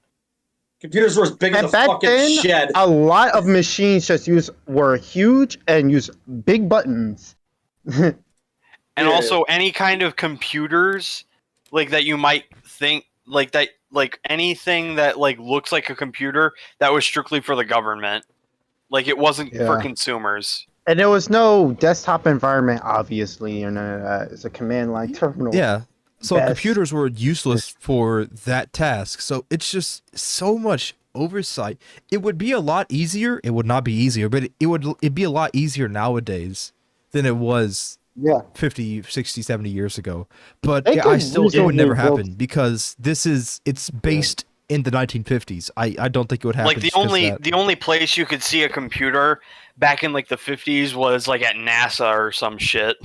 Computers were as big as a fucking shed. A lot of machines were huge and used big buttons. And also any kind of computers like that you might think like that, like anything that like looks like a computer that was strictly for the government. Like it wasn't for consumers. And there was no desktop environment, obviously, or none of that. It's a command line terminal. Yeah. So computers were useless for that task. So it's just so much oversight. It would be a lot easier. It would not be easier, but it'd be a lot easier nowadays than it was 50, 60, 70 years ago. But it would never happen because it's based in the 1950s. I don't think it would happen. Like the only place you could see a computer back in like the 50s was like at NASA or some shit.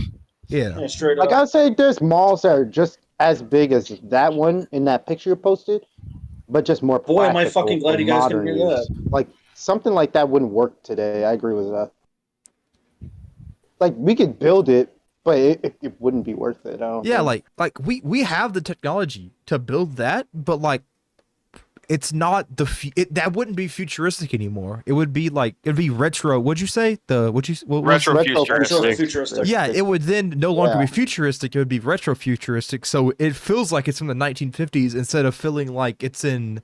Yeah. Straight up. Like I say, there's malls that are just as big as that one in that picture you posted, but just more. Boy, am I fucking glad you guys can hear that. Like something like that wouldn't work today. I agree with that. like we could build it, but it wouldn't be worth it. I don't Yeah, think. like we have the technology to build that, but like it's not that wouldn't be futuristic anymore. It would be like it'd be retro. What'd you say? What was Retro retro futuristic. Futuristic. Yeah, it would then no longer Yeah. be futuristic. It would be retro futuristic. So it feels like it's from the 1950s instead of feeling like it's in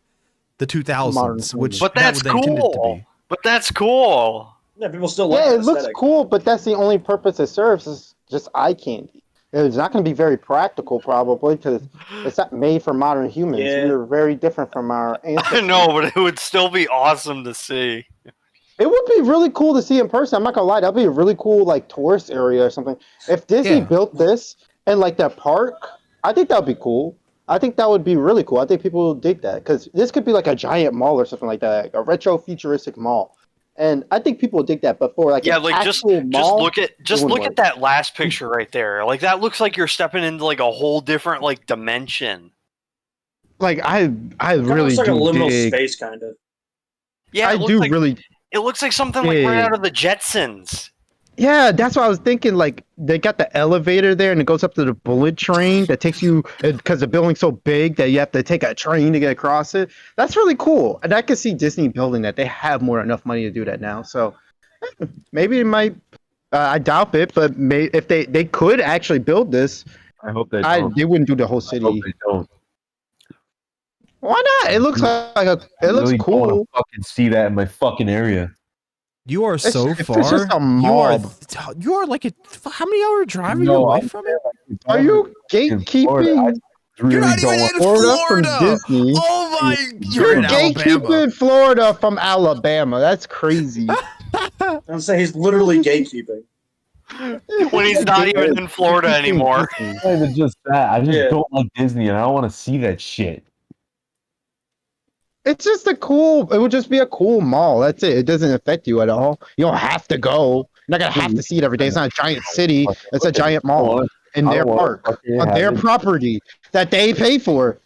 the 2000s, Modern which But that that's would then tend it to cool. be. But that's cool. Yeah, people still like Yeah, that it looks aesthetic. cool, but that's the only purpose it serves is just eye candy. It's not going to be very practical, probably, because it's not made for modern humans. Yeah. We're very different from our I ancestors. know, but it would still be awesome to see. It would be really cool to see in person. I'm not gonna lie, that'd be a really cool like tourist area or something. If Disney Yeah. built this and like that park, I think that would be cool. I think that would be really cool. I think people would dig that because this could be like a giant mall or something like that, like a retro futuristic mall. And I think people would dig that. But for like Yeah, an like just actual mall, look at wouldn't look work. at that last picture right there. Like that looks like you're stepping into like a whole different like dimension. like I Kind really of like a do liminal dig. space, kind of. Yeah, I it looks do like really. it looks like something like right dig. out of the Jetsons. Yeah, that's what I was thinking. Like they got the elevator there, and it goes up to the bullet train that takes you because the building's so big that you have to take a train to get across it. That's really cool, and I can see Disney building that. They have more enough money to do that now, so maybe it might. I doubt it, but if they could actually build this, I hope they don't. they wouldn't do the whole I hope city. they don't. Why not? It looks like it I looks really don't want cool. to fucking see that in my fucking area. You are so if it's far. just a You are like how many hour drive are you No, away I'm from it? Are you in Florida. I gatekeeping really You're not don't even want in Florida from Florida. Disney? Oh my! You're You're in Alabama. gatekeeping Florida from Alabama. That's crazy. I'm saying he's literally gatekeeping. When he's not even in Florida anymore. It's not even just that. I just Yeah. don't like Disney, and I don't want to see that shit. It's just it would just be a cool mall. That's it. It doesn't affect you at all. You don't have to go. You're not gonna have to see it every day. It's not a giant city. It's a giant mall in I their don't wanna park, fucking on have their it. property that they pay for.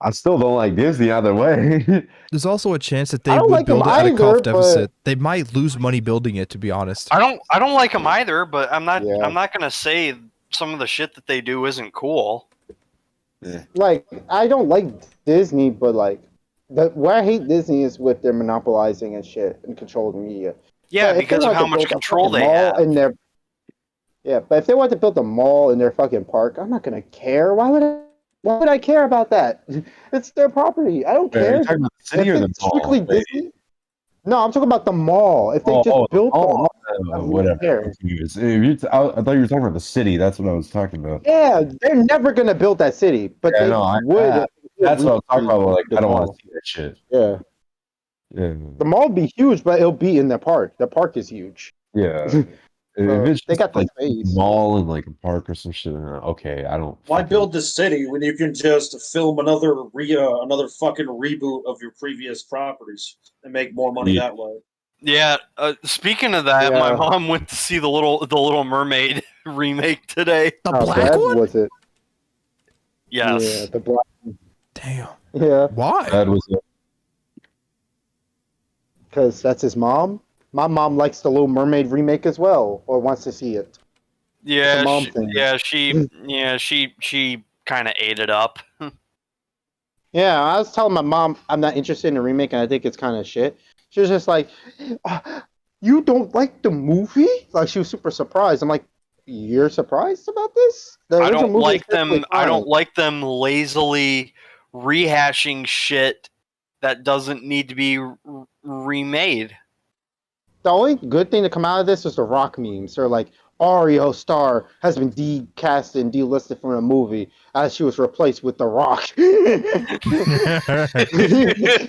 I still don't like Disney either way. There's also a chance that I they don't would like them build it at a either, cost but- deficit. They might lose money building it, to be honest. I don't like them either, but I'm not Yeah. gonna say some of the shit that they do isn't cool. Like I don't like Disney, but like where I hate Disney is with their monopolizing and shit and control of the media. Yeah, But if they because of want how to much build a control fucking they mall have. in their but if they want to build a mall in their fucking park, I'm not gonna care. Why would I care about that? It's their property. I don't Are care. you talking about the city If or the it's mall? strictly Disney. No, I'm talking about the mall. If they just built the mall, who whatever. cares? If you I thought you were talking about the city. That's what I was talking about. Yeah, they're never gonna build that city, but Yeah, they no, would. That's what I was talking about. Like, the I don't want mall. to see that shit. Yeah, Yeah, the mall would be huge, but it'll be in the park. The park is huge. yeah. If it's They just got the like space. mall and like a park or some shit, okay, I don't. Why fucking- build this city when you can just film another fucking reboot of your previous properties and make more money Yeah. that way? Yeah. Speaking of that, my Yeah. mom went to see the Little Mermaid remake today. The How black bad one? was it? Yes. Yeah, the black. Damn. Yeah, Why? That was because that's his mom. My mom likes the Little Mermaid remake as well, or wants to see it. Yeah. mom thing. She kind of ate it up. Yeah, I was telling my mom I'm not interested in the remake, and I think it's kind of shit. She was just like, "You don't like the movie?" Like she was super surprised. I'm like, "You're surprised about this?" The I original don't movie like is perfectly them. I don't fine. like them lazily rehashing shit that doesn't need to be remade. The only good thing to come out of this was the Rock memes. They're like, Ario Star has been decast and delisted from the movie as she was replaced with The Rock.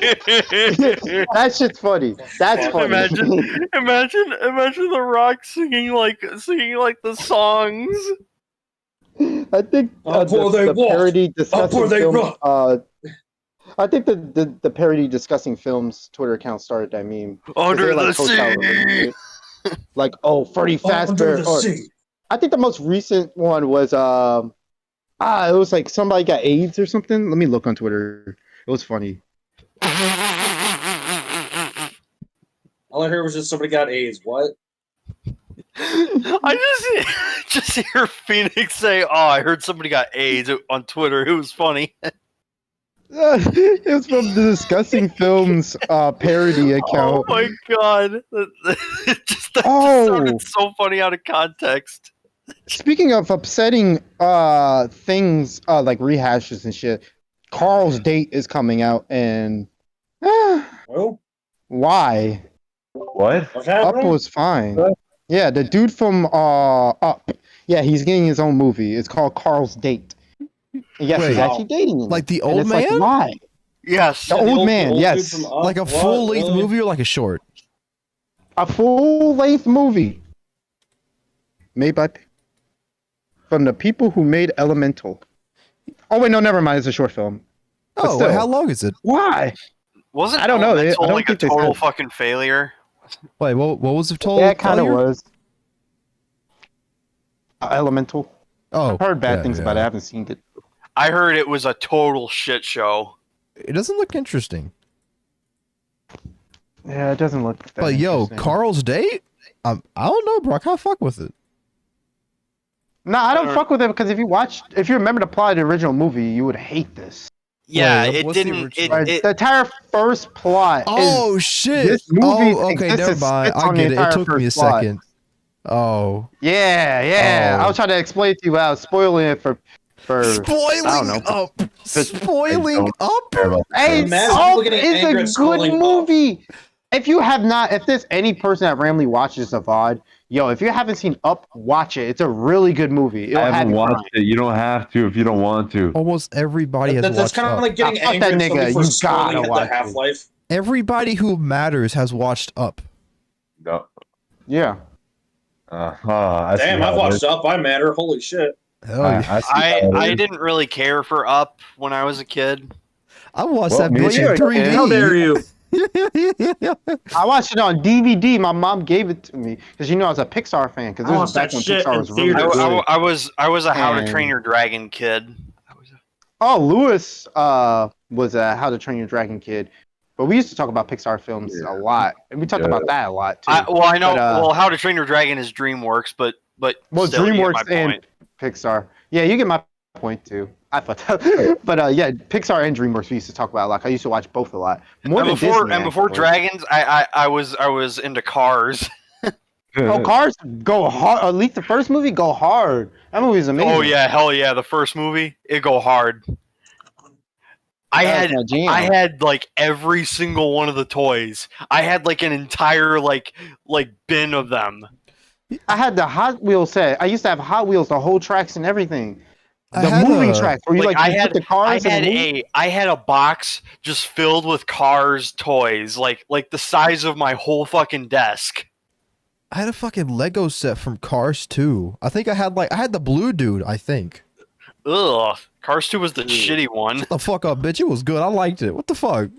That shit's funny. That's funny. Imagine The Rock singing like the songs. I think Up where they the walk, parody up discussing where they films. run. I think the parody discussing films Twitter account started that meme. 'Cause Under they, like, the post out sea. like, oh, Freddy Under Fazbear. the Or, sea. I think the most recent one was it was like somebody got AIDS or something. Let me look on Twitter. It was funny. All I heard was just somebody got AIDS. What? I just hear Phoenix say, "Oh, I heard somebody got AIDS on Twitter." It was funny. It was from the Discussing Films parody Oh account. my god! That just Oh. sounded so funny out of context. Speaking of upsetting things like rehashes and shit, Carl's Date is coming out, and Well, why? What? what's Up happening? was fine. What? Yeah, the dude from Up. Yeah, he's getting his own movie. It's called Carl's Date. And yes, he's Wait. actually dating in Like it. the And old it's like, man? why? Yes. The Yeah, old the man, dude yes. from Up, Like a what? full-length Really? movie or like a short? A full-length movie made by from the people who made Elemental. Oh wait, no, never mind. It's a short film. But Oh, still. wait, how long is it? Why? Wasn't I don't know, Elemental I don't like a think they total said. fucking failure? Wait, what was the total? Yeah, it kind of failure? was. Elemental. Oh, I've heard bad yeah, things about it. I yeah. haven't seen it. I heard it was a total shit show. It doesn't look interesting. Yeah, it doesn't look that But yo, interesting. Carl's Date? I don't know, bro. I can't fuck with it. No, I don't fuck with it because if you remember the plot of the original movie, you would hate this. Yeah, Wait, it what's the didn't. original? Right? The entire first plot Oh is shit! this movie's Oh, okay, never existence mind. spits I on the get it. It entire took me a first plot. second. Oh, Yeah. I Oh. was trying to explain to you without spoiling it for spoiling I don't know. up. Spoiling up. care about Hey, Imagine Up people getting is angry a at good spoiling Up. movie. If there's any person that randomly watches a VOD, yo, if you haven't seen Up, watch it. It's a really good movie. It'll I have haven't you watched crying. it. You don't have to if you don't want to. Almost everybody has That's watched kind of Up. like getting fuck angry that at somebody nigga. for You spoiling gotta it the watch it. Half-Life. Everybody who matters has watched Up. No. Yeah. I see Damn, how I've it watched is. Up. I Matter. Holy shit. Hell yeah. I see how it I is. didn't really care for Up when I was a kid. I watched Well, that me bitch too. in 3D. How dare you? I watched it on DVD. My mom gave it to me because I was a Pixar fan. Because I this watched was back that when shit Pixar in was really theaters. good. I was a How to And- Train Your Dragon kid. Oh, Lewis was a How to Train Your Dragon kid, but we used to talk about Pixar films a lot, and we talked about that a lot too. I know. But, well, How to Train Your Dragon is DreamWorks, but well, still, you get my DreamWorks and point. Pixar. Yeah, you get my point too. I fucked up, but yeah, Pixar and DreamWorks we used to talk about a lot. I used to watch both a lot. More than Disney, Before actually. Dragons, I was into Cars. Oh, Cars go hard. At least the first movie go hard. That movie is amazing. Oh yeah, hell yeah! The first movie, it go hard. I That's had my jam. I had like every single one of the toys. I had like an entire like bin of them. I had the Hot Wheels set. I used to have Hot Wheels, the whole tracks and everything. I The had moving a- tracks where you Like, like I you had put the cars and I had a box just filled with Cars toys, like the size of my whole fucking desk. I had a fucking Lego set from Cars 2. I think I had the blue dude, I think. Ugh, Cars 2 was the shitty one. Shut the fuck up, bitch. It was good. I liked it. What the fuck?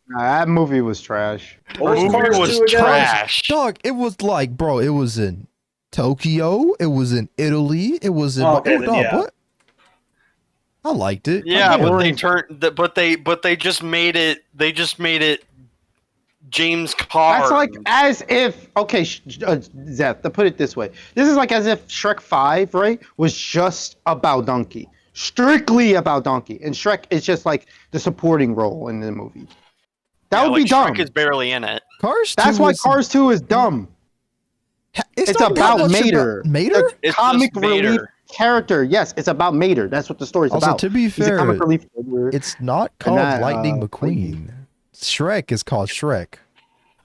Nah, that movie was trash. What was Movie Cars was 2 again? trash. Dog, it was like, bro, it was in Tokyo. It was in Italy. It was in. Oh, okay, then dog, yeah. what? I liked it. Yeah, Goddamn. but they just made it. They just made it. James Carr. That's like as if Zeth, to put it this way, this is like as if Shrek 5, right, was just about Donkey, strictly about Donkey, and Shrek is just like the supporting role in the movie. That would be dumb. Shrek is barely in it. Cars 2 That's why was- Cars 2 is dumb. It's not that about much Mater. Mater? The It's comic just Mater. relief character. Yes, it's about Mater. That's what the story's Also, about. to be He's a fair, comic relief figure. it's not called that, Lightning McQueen. Shrek is called Shrek.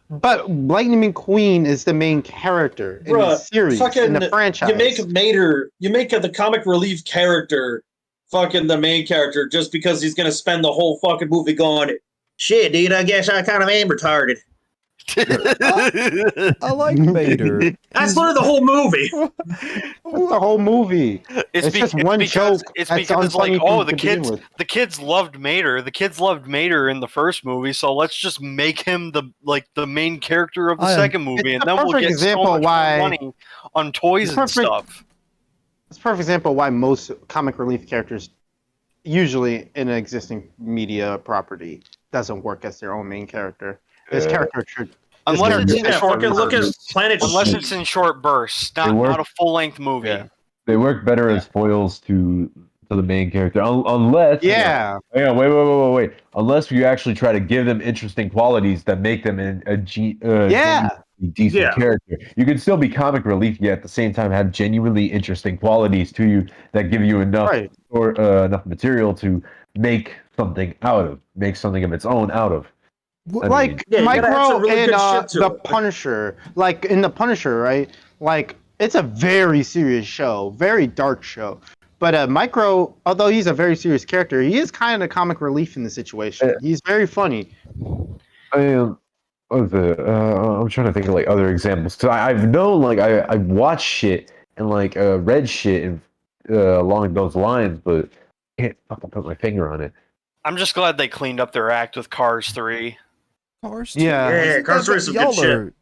But Lightning McQueen is the main character in the Bruh, series, in the franchise. You make Mater, you make the comic relief character fucking the main character just because he's gonna spend the whole fucking movie going, shit, dude, I guess I kind of am retarded. I like Mater. That's literally the whole movie. That's the whole movie. It's just one joke. It's that's because like, unfunny oh, to the begin kids, with. the kids loved Mater. The kids loved Mater in the first movie, so let's just make him the main character of the second movie, It's and a then we'll perfect get example so much why- more money on toys and Perfect- stuff. It's a perfect example why most comic relief characters, usually in an existing media property, doesn't work as their own main character. His Yeah. caricature, Unless it's in Yeah, short fucking look at bursts. Planet Unless Sheep. it's in short bursts, not a full length movie. Yeah. They work better as foils to the main character, unless Yeah. hang on, wait. Unless you actually try to give them interesting qualities that make them a Yeah. decent Yeah. character. You can still be comic relief, yet at the same time have genuinely interesting qualities to you that give you enough Right. or enough material to make something make something of its own out of. I Like mean, Yeah, you gotta add some Micro really in good shit to the it. Punisher, like in the Punisher, right? Like it's a very serious show, very dark show. But Micro, although he's a very serious character, he is kind of comic relief in the situation. He's very funny. I mean, what was it? I'm trying to think of like other examples. Cause I've known like I've watched shit and like read shit and along those lines, but I can't fucking put my finger on it. I'm just glad they cleaned up their act with Cars 3. Cars 2. Yeah. Yeah, Cars 3 is some good Y'all shit. are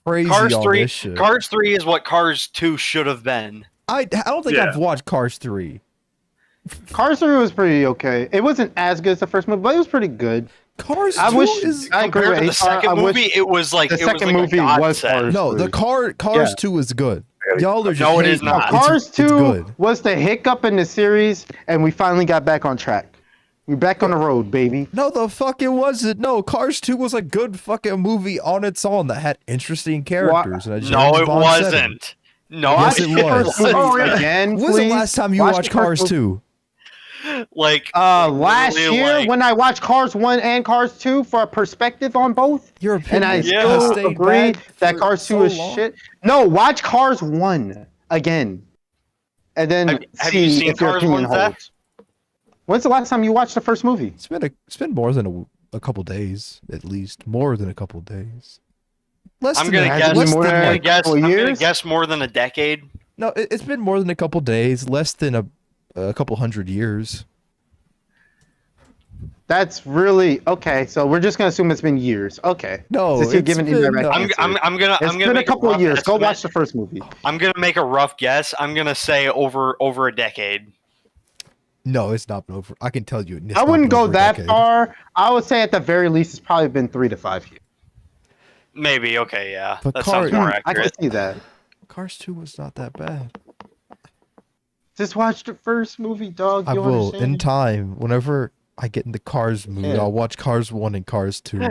crazy Cars on 3 this shit. Cars 3 is what Cars 2 should have been. I don't think Yeah. I've watched Cars 3. Cars 3 was pretty okay. It wasn't as good as the first movie, but it was pretty good. Cars I 2 wish is I agree Compared with to the Atar, second I wish movie, it was like the it was second like movie a was godsend. Cars. no, the Cars Yeah. 2 is good. Y'all are just No, it is hating. not. Cars It's 2 good. was the hiccup in the series, and we finally got back on track. We're back on the road, baby. No, the fuck it wasn't. No, Cars 2 was a good fucking movie on its own that had interesting characters. And a No, James it Bond setting. wasn't. No, Yes, it it was. wasn't. Oh, again, When was the please? last time you Watch watched the first Cars movie. 2? Like Last literally, year like- when I watched Cars 1 and Cars 2 for a perspective on both, Your and I opinion Yeah. still stayed agree bad that for Cars 2 so is long. shit. No, watch Cars 1 again, and then Have you see seen if your Cars opinion 1, Zeth? holds. When's the last time you watched the first movie? It's been more than a couple days, at least. More than a couple days. Less I'm than gonna a- guess. less more than than I'm a gonna guess. couple I'm gonna years? guess more than a decade. No, it's been more than a couple days. Less than a couple hundred years. That's really okay. So we're just gonna assume it's been years. Okay. No, Since you're it's giving been, indirect no. answers. I'm gonna It's been a make couple rough of years. Go estimate. watch the first movie. I'm gonna make a rough guess. I'm gonna say over a decade. No, it's not been over. I can tell you. It's I not wouldn't been go over a that decade. far. I would say at the very least, it's probably been 3 to 5 years. Maybe. Okay. Yeah. But That sounds Car- more I can accurate. see that. Cars 2 was not that bad. Just watch the first movie, dog. I You will in understand? time. Whenever I get in the Cars mood, Yeah. I'll watch Cars 1 and Cars 2.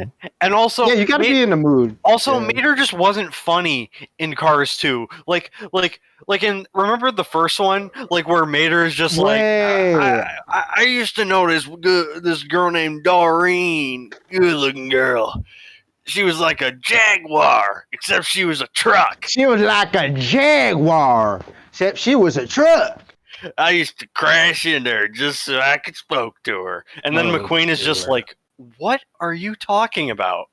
And also, Yeah, you gotta be in the mood. Also, Yeah. Mater just wasn't funny in Cars 2. Like in remember the first one, like where Mater is just like, Way. I used to know this girl named Doreen, good looking girl. She was like a Jaguar, except she was a truck. She was like a Jaguar, except she was a truck. I used to crash into her just so I could spoke to her. And then Oh, McQueen is just dear. like, what are you talking about?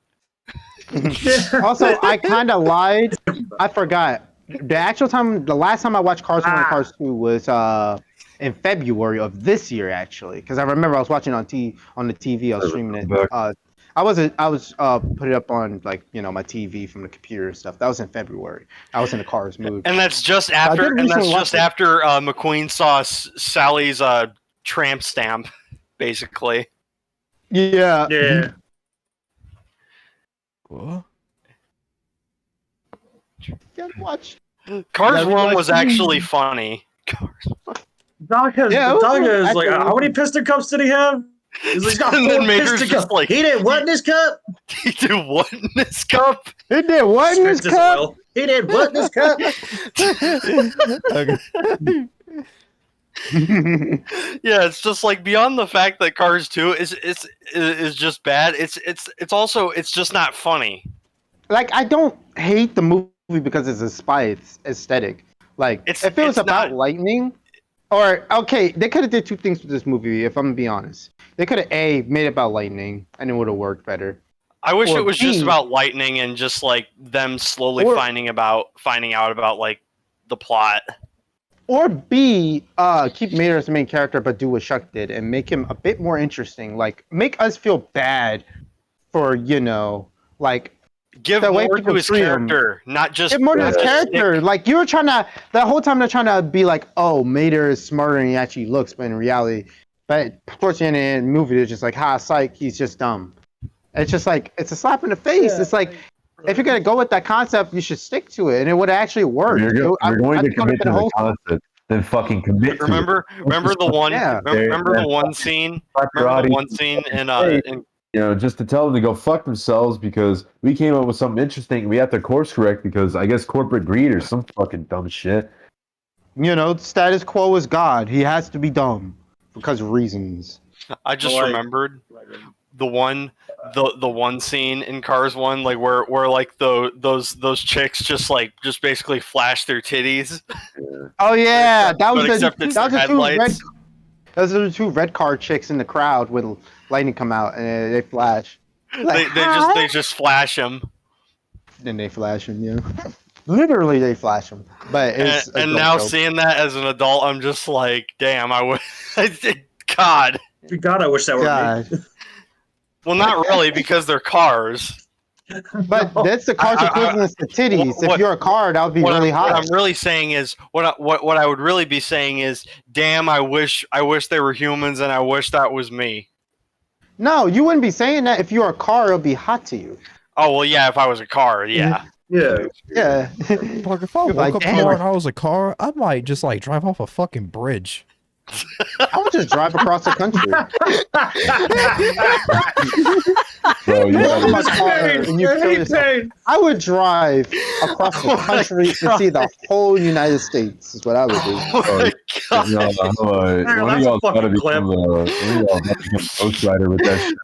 Also, I kind of lied. I forgot. The last time I watched Cars 1 and Cars 2 was in February of this year, actually. Because I remember I was watching on the TV. I was streaming it. I was put it up on my TV from the computer and stuff. That was in February. I was in the Cars mood. And that's just did after. And that's recently watch just it. after McQueen saw Sally's tramp stamp, basically. Yeah. Yeah. What? Gotta watch. Cars Yeah, 1 like- was actually funny. Dog has Yeah, it dog was has like actually- how many piston cups did he have? He's like, he's got And then 4 Mater's piston just cups. like- He did what in his cup? He did what in this cup? It did what in this Stripped his cup? oil. He did what in his cup? Okay. Yeah, it's just like beyond the fact that Cars 2 is just bad. It's also just not funny. Like, I don't hate the movie because it's a spy aesthetic. Like, It's- if it was it's about not. lightning, or okay, they could have did 2 things with this movie. If I'm gonna be honest, they could have made it about lightning, and it would have worked better. I wish Or it was just B- about lightning and just like them slowly Or- finding out about like the plot. Or B, keep Mater as the main character, but do what Shuck did and make him a bit more interesting. Like, make us feel bad for like. Give The way more to people his treat him. character, not just Get more to his stick- character. Like, you were trying to, the whole time they're trying to be like, oh, Mater is smarter than he actually looks, but in reality, but towards the end of the movie, they're just like, ha, psych, he's just dumb. It's just like, it's a slap in the face. Yeah. It's like, if you're gonna go with that concept, you should stick to it, and it would actually work. You're going to commit to the whole. concept, then fucking commit to it. Remember the one. Yeah. Remember the one scene. Remember the one scene in You know, just to tell them to go fuck themselves because we came up with something interesting. We have to course correct because I guess corporate greed or some fucking dumb shit. You know, status quo is God. He has to be dumb because of reasons. I just remembered the one scene in Cars 1, like where like those chicks just basically flash their titties. Oh yeah, that was the two red car chicks in the crowd when lightning come out and they flash. Like, they just flash them. Then they flash them, yeah. Literally, they flash them. But it's and now seeing that as an adult, I'm just like, damn, I wish. God, I wish that were me. Well, not really, because they're cars. But that's the car's equivalent to titties. If you're a car, that would be really hot. What I'm really saying is, what I would really be saying is, damn, I wish they were humans, and I wish that was me. No, you wouldn't be saying that. If you're a car, it'll be hot to you. Oh well, yeah. If I was a car, yeah. Yeah. Like if I woke up tomorrow and I was a car, I might just like drive off a fucking bridge. I would just drive across the country. Bro, I would drive across the country to see the whole United States. Is what I would do. Oh my God. One of y'all gotta become Ghost Rider with that shit,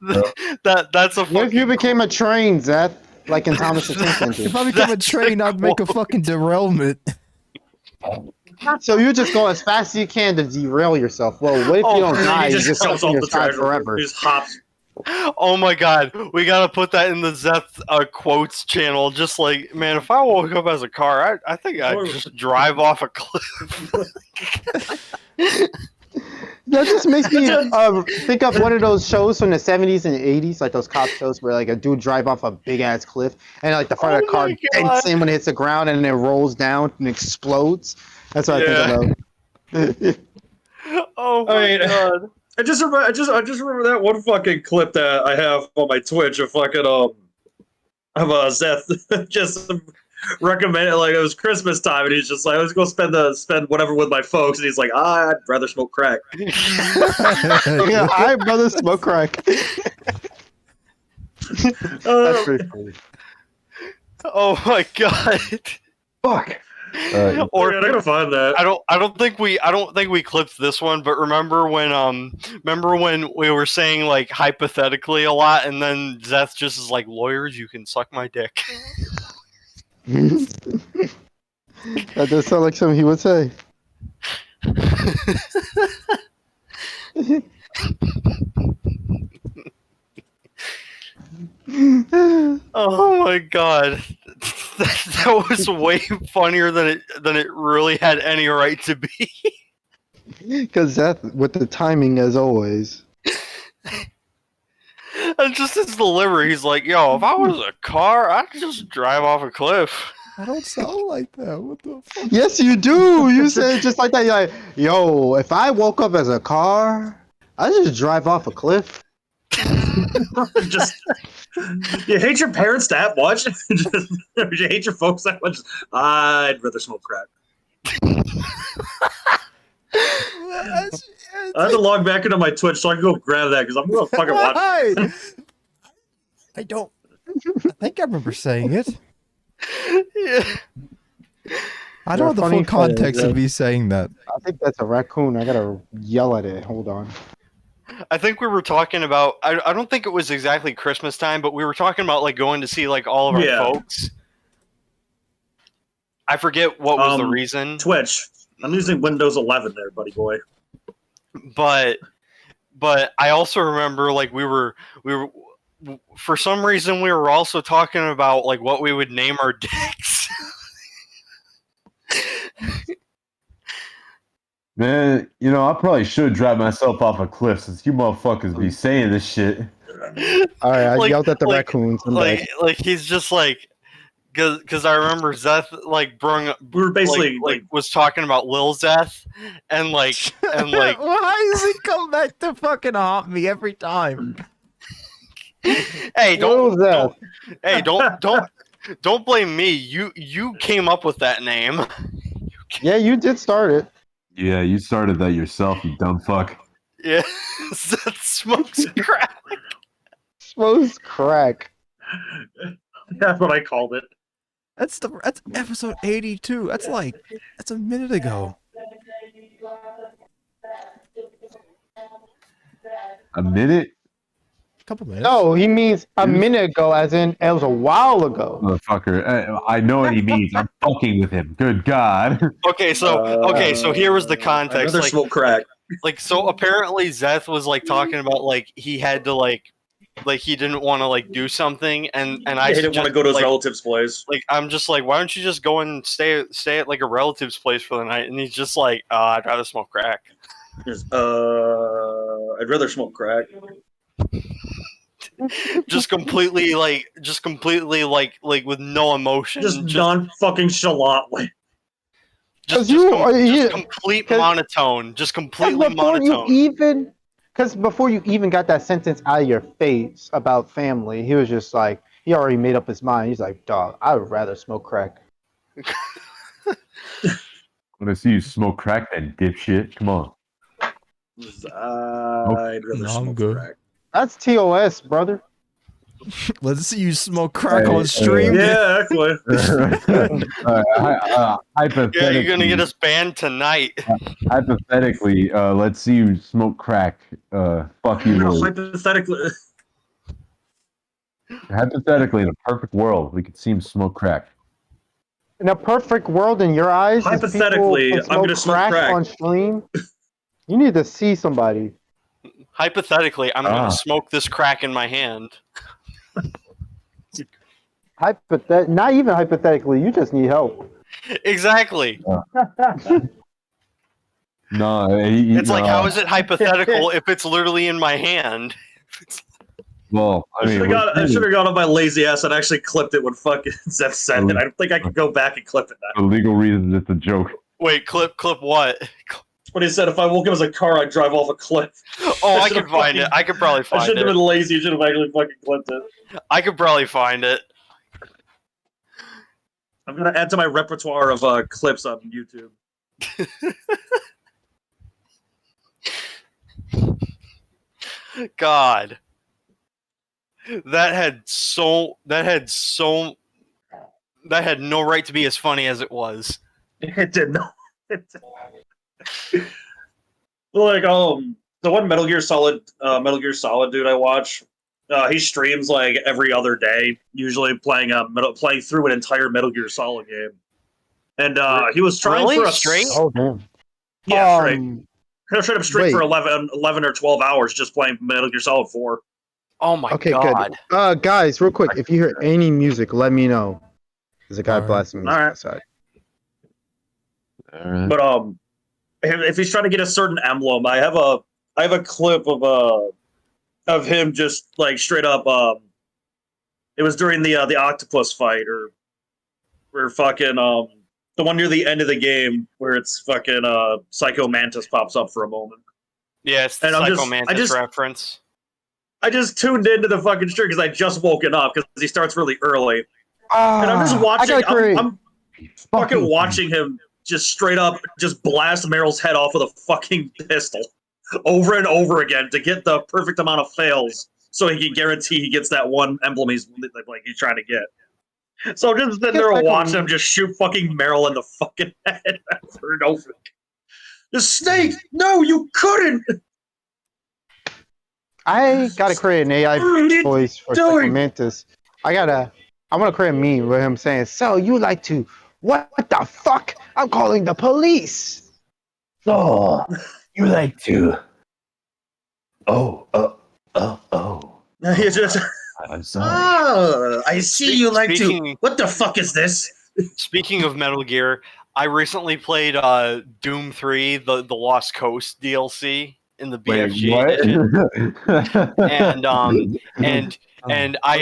bro. That's a. What if you became a train, Zeth? Like in Thomas the Tank Engine. If I became a train, I'd make a fucking derailment. So you just go as fast as you can to derail yourself. Well, what if you don't die? You just jumps stuck in off your the side track forever. He just hops. Oh my God, we gotta put that in the Zeth quotes channel. Just like, man, if I woke up as a car, I think I'd just drive off a cliff. That just makes me think of one of those shows from the 70s and 80s, like those cop shows where like a dude drive off a big ass cliff and like the front of the car dents in when it hits the ground and then it rolls down and explodes. That's what I think about. Oh my God. I just remember that one fucking clip that I have on my Twitch of fucking of Zeth just recommended, like it was Christmas time and he's just like, let's go spend whatever with my folks, and he's like, I'd rather smoke crack. Yeah, I'd rather smoke crack. That's pretty funny. Oh my God. Fuck. Or I gotta find that. I don't think we clipped this one, but remember when we were saying like hypothetically a lot, and then Zeth just is like, lawyers, you can suck my dick. That does sound like something he would say. Oh my God. That was way funnier than it really had any right to be. Because Zeth with the timing as always. And just his delivery, he's like, yo, if I was a car, I'd just drive off a cliff. I don't sound like that. What the fuck? Yes, you do. You said just like that. You're like, yo, if I woke up as a car, I'd just drive off a cliff. Just you hate your parents that much? You hate your folks that much? I'd rather smoke crack. I have to log back into my Twitch so I can go grab that because I'm gonna fucking watch it. I think I remember saying it. Yeah. I don't have the full context of me saying that. I think that's a raccoon. I gotta yell at it. Hold on. I think we were talking about, I don't think it was exactly Christmas time, but we were talking about like going to see like all of our folks. I forget what was the reason. Twitch. I'm using Windows 11 there, buddy boy. But I also remember like we were for some reason we were also talking about like what we would name our dicks. Man, you know, I probably should drive myself off a cliff since you motherfuckers be saying this shit. All right, I yelled at the raccoons. Like he's just like, because I remember Zeth like we were basically like was talking about Lil Zeth and like why does he come back to fucking haunt me every time? Hey, don't Don't blame me. You came up with that name. Yeah, you did start it. Yeah, you started that yourself, you dumb fuck. Yeah, Zeth smokes crack. Smokes crack. That's what I called it. That's episode 82. That's a minute ago. A minute? A couple minutes. No, he means a minute ago, as in it was a while ago. Motherfucker. I know what he means. I'm fucking with him. Good God. Okay, so here was the context. I'd rather smoke crack. So apparently Zeth was talking about he had to he didn't want to do something, and I He didn't want to go to his relative's place. I'm just why don't you just go and stay at a relative's place for the night? And he's just I'd rather smoke crack. I'd rather smoke crack. just completely with no emotion, Just non-fucking chalant. just complete monotone, just completely monotone. Before you even got that sentence out of your face about family, he was just he already made up his mind. He's like, dog, I would rather smoke crack. I'm gonna see you smoke crack, that dipshit. Come on. I'd rather smoke crack. That's TOS, brother. Let's see you smoke crack on stream. Yeah, actually. Hypothetically, Yeah, you're gonna get us banned tonight. Hypothetically, let's see you smoke crack. Fuck you, Lord. Hypothetically, in a perfect world, we could see him smoke crack. In a perfect world, in your eyes, hypothetically, I'm gonna smoke crack on stream. You need to see somebody. Hypothetically, I'm gonna smoke this crack in my hand. Not even hypothetically, you just need help. Exactly. No, it's how is it hypothetical if it's literally in my hand? Well, I mean, I should have gone on my lazy ass and actually clipped it when fucking Zeth said it. I don't think I could go back and clip it now. For legal reasons, it's a joke. Wait, clip what? When he said if I woke up as a car, I'd drive off a cliff. Oh, I could find it. I could probably find it. I shouldn't have been lazy. I should have actually fucking clipped it. I could probably find it. I'm gonna add to my repertoire of clips on YouTube. God, that had no right to be as funny as it was. It did not. The one Metal Gear Solid dude I watch, he streams every other day, usually playing through an entire Metal Gear Solid game. And he was trying for a straight. Oh damn. Yeah, straight. He'll straight up straight for 11 or 12 hours just playing Metal Gear Solid 4. Oh my god. Good. Guys, real quick, if you hear any music, let me know. There's a guy blasting music outside. But if he's trying to get a certain emblem, I have a clip of him just straight up. It was during the octopus fight, or fucking the one near the end of the game where it's fucking Psycho Mantis pops up for a moment. Yeah, it's the Psycho Mantis reference. I just tuned into the fucking stream because I just woken up because he starts really early, and I'm just watching. I'm fucking watching him just straight up just blast Meryl's head off with a fucking pistol over and over again to get the perfect amount of fails so he can guarantee he gets that one emblem he's trying to get. So I'm just sitting there watching him just shoot fucking Meryl in the fucking head over and over. The snake! No, you couldn't! I gotta create an AI voice for Psycho Mantis. I want to create a meme with him saying, "So you like to what the fuck? I'm calling the police." So you like to? Oh. He's just. I'm sorry. Oh, I see you like to. What the fuck is this? Speaking of Metal Gear, I recently played Doom 3, the Lost Coast DLC in the BFG edition. and I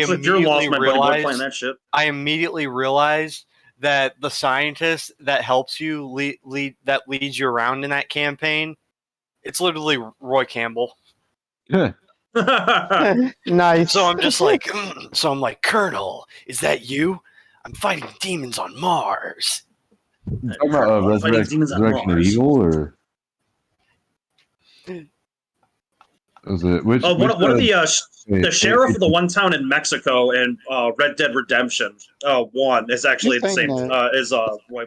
immediately realized that the scientist that helps you leads you around in that campaign, it's literally Roy Campbell. Nice. So I'm just like, Colonel, is that you? I'm fighting demons on Mars. You talking about Fighting demons on Resurrection of Mars. Evil, or was it which? One of the sheriff wait, of the one town in Mexico in Red Dead Redemption 1 is actually the same as Roy.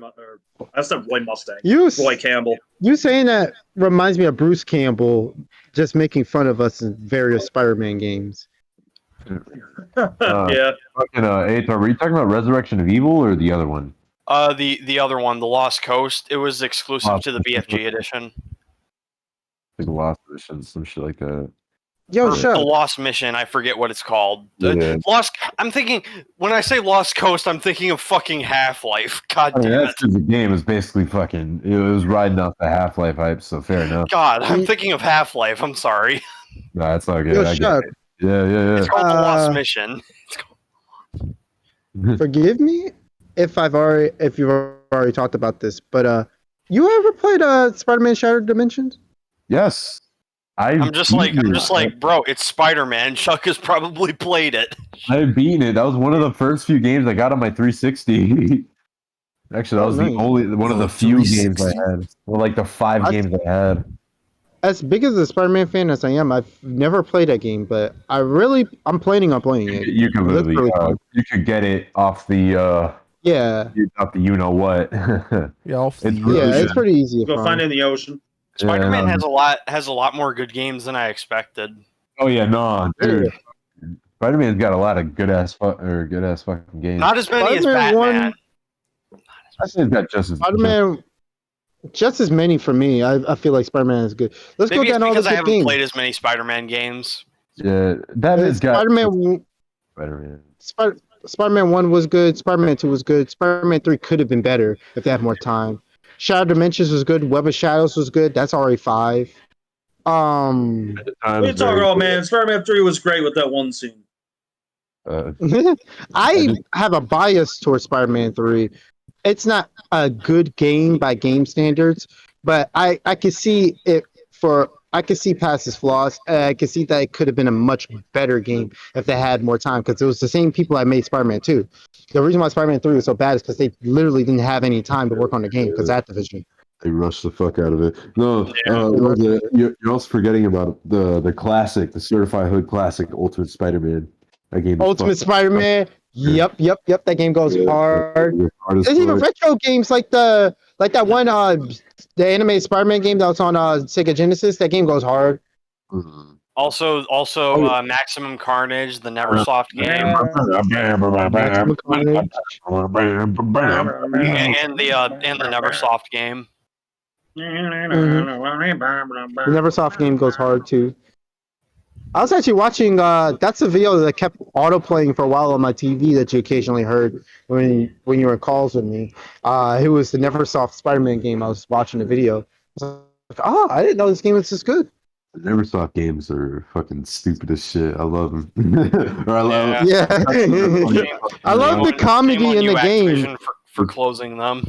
I said Roy Mustang. Roy Campbell. You saying that reminds me of Bruce Campbell just making fun of us in various Spider-Man games. Yeah. Fucking Atar, were you talking about Resurrection of Evil or the other one? The other one, The Lost Coast. It was exclusive to the BFG edition. Like Lost Mission, some shit like that. Yo, The Shuck. Lost Mission. I forget what it's called. Yeah. Lost. I'm thinking when I say Lost Coast, I'm thinking of fucking Half-Life. God I mean, damn that's it. because the game is basically fucking. It was riding off the Half-Life hype, so fair enough. God, I'm thinking of Half-Life. I'm sorry. Nah, it's all good. Yo, I get Shuck. it. Yeah. It's called The Lost Mission. Forgive me if you've already talked about this, but you ever played Spider-Man Shattered Dimensions? Yes. I'm just like, bro, it's Spider-Man. Chuck has probably played it. I've beaten it. That was one of the first few games I got on my 360. Actually, that was the only one of the few games I had. Well, like the 5 games I had. As big as a Spider-Man fan as I am, I've never played that game, but I'm planning on playing it. You can literally, fun. you could get it off the off the you know what. Yeah, it's pretty easy. Go find it in the ocean. Spider-Man has a lot more good games than I expected. Oh yeah, no, dude. Spider-Man's got a lot of good ass fucking games. Not as many as Spider-Man Batman. I think that Spider-Man, just as many for me. I feel like Spider-Man is good. Let's Maybe go down it's all the because I good haven't games. played as many Spider-Man games. Yeah, Batman's got Spider-Man. Spider-Man 1 was good. Spider-Man 2 was good. Spider-Man 3 could have been better if they had more time. Shattered Dimensions was good. Web of Shadows was good. That's already 5. What are you talking about, man? Spider-Man 3 was great with that one scene. I have a bias towards Spider-Man 3. It's not a good game by game standards, but I can see it I can see past its flaws. I can see that it could have been a much better game if they had more time, because it was the same people that made Spider-Man 2. The reason why Spider-Man 3 was so bad is because they literally didn't have any time to work on the game because Activision. They rushed the fuck out of it. No, you're also forgetting about the classic, the certified hood classic, Ultimate Spider-Man. That game. Ultimate Spider-Man. Yep. That game goes hard. There's even retro games like that one the animated Spider-Man game that was on Sega Genesis. That game goes hard. Mm-hmm. Also, Maximum Carnage, the Neversoft game, and the Neversoft game. The Neversoft game goes hard too. I was actually watching. That's a video that kept auto playing for a while on my TV that you occasionally heard when you were in calls with me. It was the Neversoft Spider-Man game. I was watching the video. I was like, I didn't know this game was this good. The Neversoft games are fucking stupid as shit. I love them. I love I love the comedy in the game. For closing them.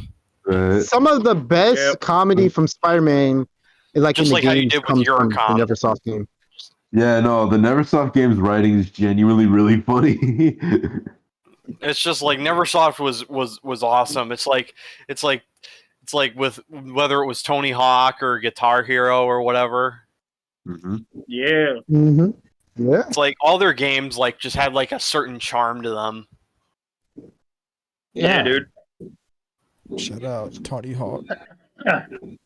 Some of the best comedy from Spider-Man, like just in the like how you did with Eurocom, the Neversoft game. Yeah, no, the Neversoft game's writing is genuinely really funny. It's just like Neversoft was awesome. It's like with whether it was Tony Hawk or Guitar Hero or whatever. Mm-hmm. Yeah. Mm-hmm. Yeah. It's like all their games like just had like a certain charm to them. Yeah, dude. Shout out Tony Hawk. Tony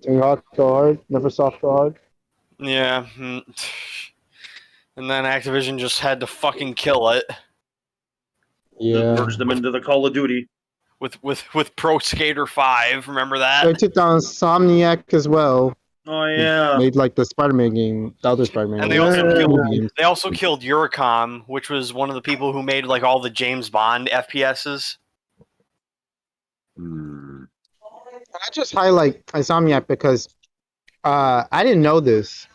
Hawk go hard. Neversoft go hard. Yeah. And then Activision just had to fucking kill it. Yeah. Merge them into the Call of Duty. With Pro Skater 5, remember that? They took down Insomniac as well. Oh yeah. Made like the Spider-Man game, the other Spider-Man. And they also killed Eurocom, which was one of the people who made like all the James Bond FPSs. I just highlight Insomniac because I didn't know this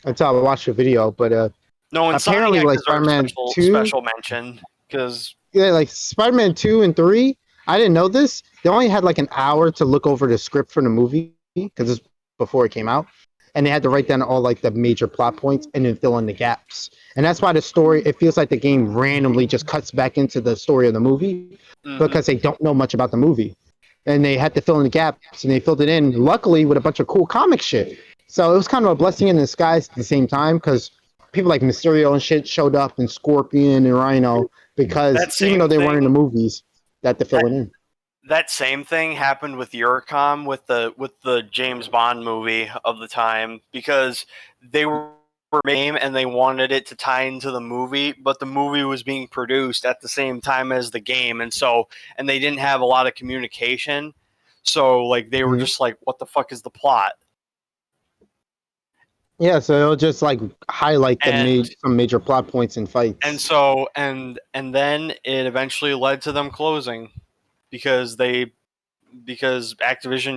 until I watched the video, but no, apparently like Spider-Man 2 special mention because like Spider-Man 2 and 3, I didn't know this. They only had like an hour to look over the script for the movie because it's before it came out. and they had to write down all like the major plot points and then fill in the gaps. And that's why the story, it feels like the game randomly just cuts back into the story of the movie because they don't know much about the movie. And they had to fill in the gaps, and they filled it in, luckily, with a bunch of cool comic shit. So it was kind of a blessing in disguise at the same time, because people like Mysterio and shit showed up, and Scorpion and Rhino, because even though they weren't in the movies, they had to fill it in. That same thing happened with Eurocom with the James Bond movie of the time, because they were game and they wanted it to tie into the movie, but the movie was being produced at the same time as the game, and they didn't have a lot of communication, so like they were just like, what the fuck is the plot? Yeah, so it'll just like highlight some major plot points and fights. And so and then it eventually led to them closing because Activision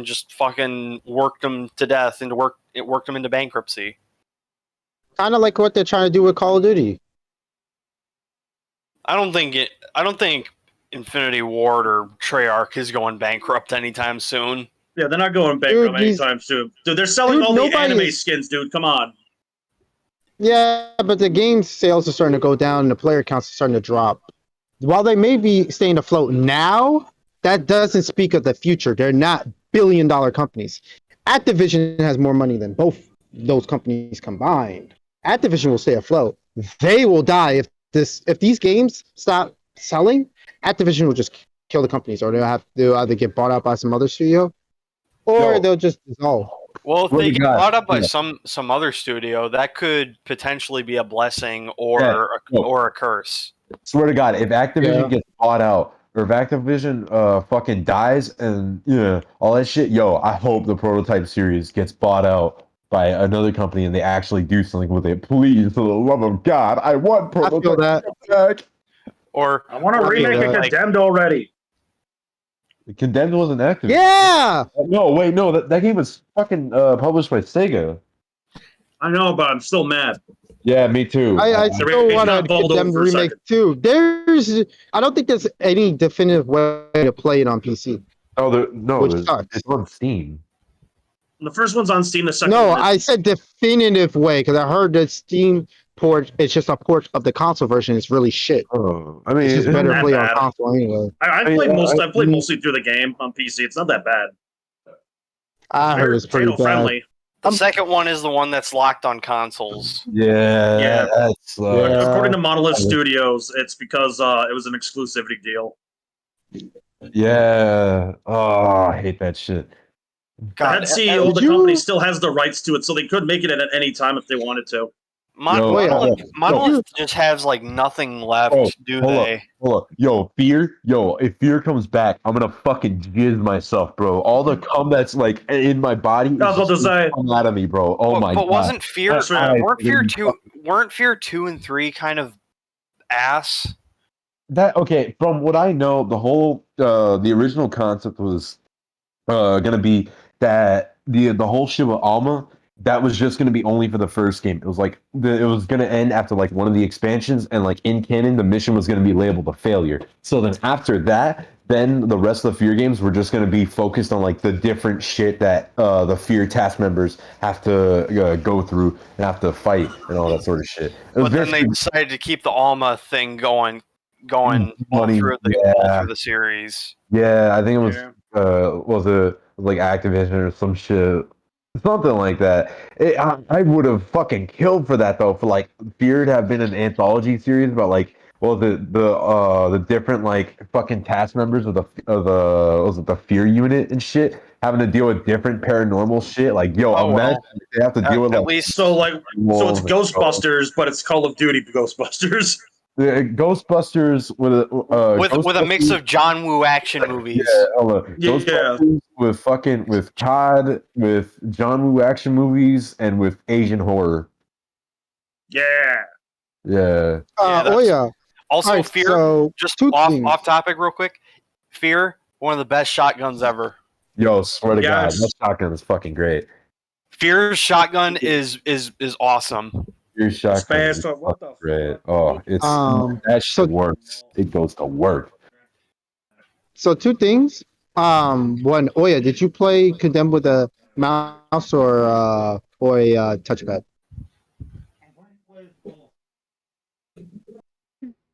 just fucking worked them to death and it worked them into bankruptcy. Kind of like what they're trying to do with Call of Duty. I don't think Infinity Ward or Treyarch is going bankrupt anytime soon. Yeah, they're not going bankrupt anytime soon. Dude, they're selling all the anime skins, dude. Come on. Yeah, but the game sales are starting to go down and the player counts are starting to drop. While they may be staying afloat now, that doesn't speak of the future. They're not billion-dollar companies. Activision has more money than both those companies combined. Activision will stay afloat. They will die if these games stop selling. Activision will just kill the companies, or they'll either get bought out by some other studio, or they'll just dissolve. Well, if they get bought up by some other studio, that could potentially be a blessing or a curse. Swear to God, if Activision gets bought out, or if Activision fucking dies and all that shit, I hope the Prototype series gets bought out by another company and they actually do something with it. Please, for the love of God, I want Prototype back. Or I want to remake it Condemned already. Condemned wasn't Activision. Yeah. No, wait, no. That game was fucking published by Sega. I know, but I'm still mad. Yeah, me too. I still want to Condemned remake too. I don't think there's any definitive way to play it on PC. It's on Steam. The first one's on Steam. The second one. No, I said definitive way because I heard that Steam port. It's just a port of the console version. It's really shit. Oh, I mean, it's just better to play on console anyway. I played mostly through the game on PC. It's not that bad. I heard it's pretty bad. Friendly. The second one is the one that's locked on consoles. Yeah. According to Monolith Studios, it's because it was an exclusivity deal. Yeah. Oh, I hate that shit. God, the head CEO of the company still has the rights to it, so they could make it at any time if they wanted to. Monolith just has like nothing left, do they? Hold up. Fear. If Fear comes back, I'm gonna fucking jizz myself, bro. All the cum that's like in my body is come out of me, bro. Oh my god. But wasn't Fear? Weren't Fear 2 and 3 kind of ass? From what I know, the whole the original concept was gonna be that the whole shit with Alma, that was just going to be only for the first game. It was like it was going to end after like one of the expansions, and like in canon, the mission was going to be labeled a failure. So then after that, then the rest of the Fear games were just going to be focused on like the different shit that the Fear task members have to go through and have to fight and all that sort of shit. But then they decided to keep the Alma thing going all through the series. Yeah, I think it was it like Activision or some shit. Something like that. I would have fucking killed for that though. For like Fear to have been an anthology series about like the different like fucking task members of the Fear unit and shit having to deal with different paranormal shit. Like imagine they have to deal with at least so it's Ghostbusters, but it's Call of Duty Ghostbusters. Ghostbusters with a mix of John Woo action movies. Ghostbusters with COD, with John Woo action movies, and with Asian horror. Yeah. Also, right, Fear. So just off topic, real quick. Fear, one of the best shotguns ever. Swear to God, that shotgun is fucking great. Fear's shotgun is awesome. Your shotgun is great. Oh, that shit works. It goes to work. So two things. One, Oya, did you play Condemned with a mouse or touchpad?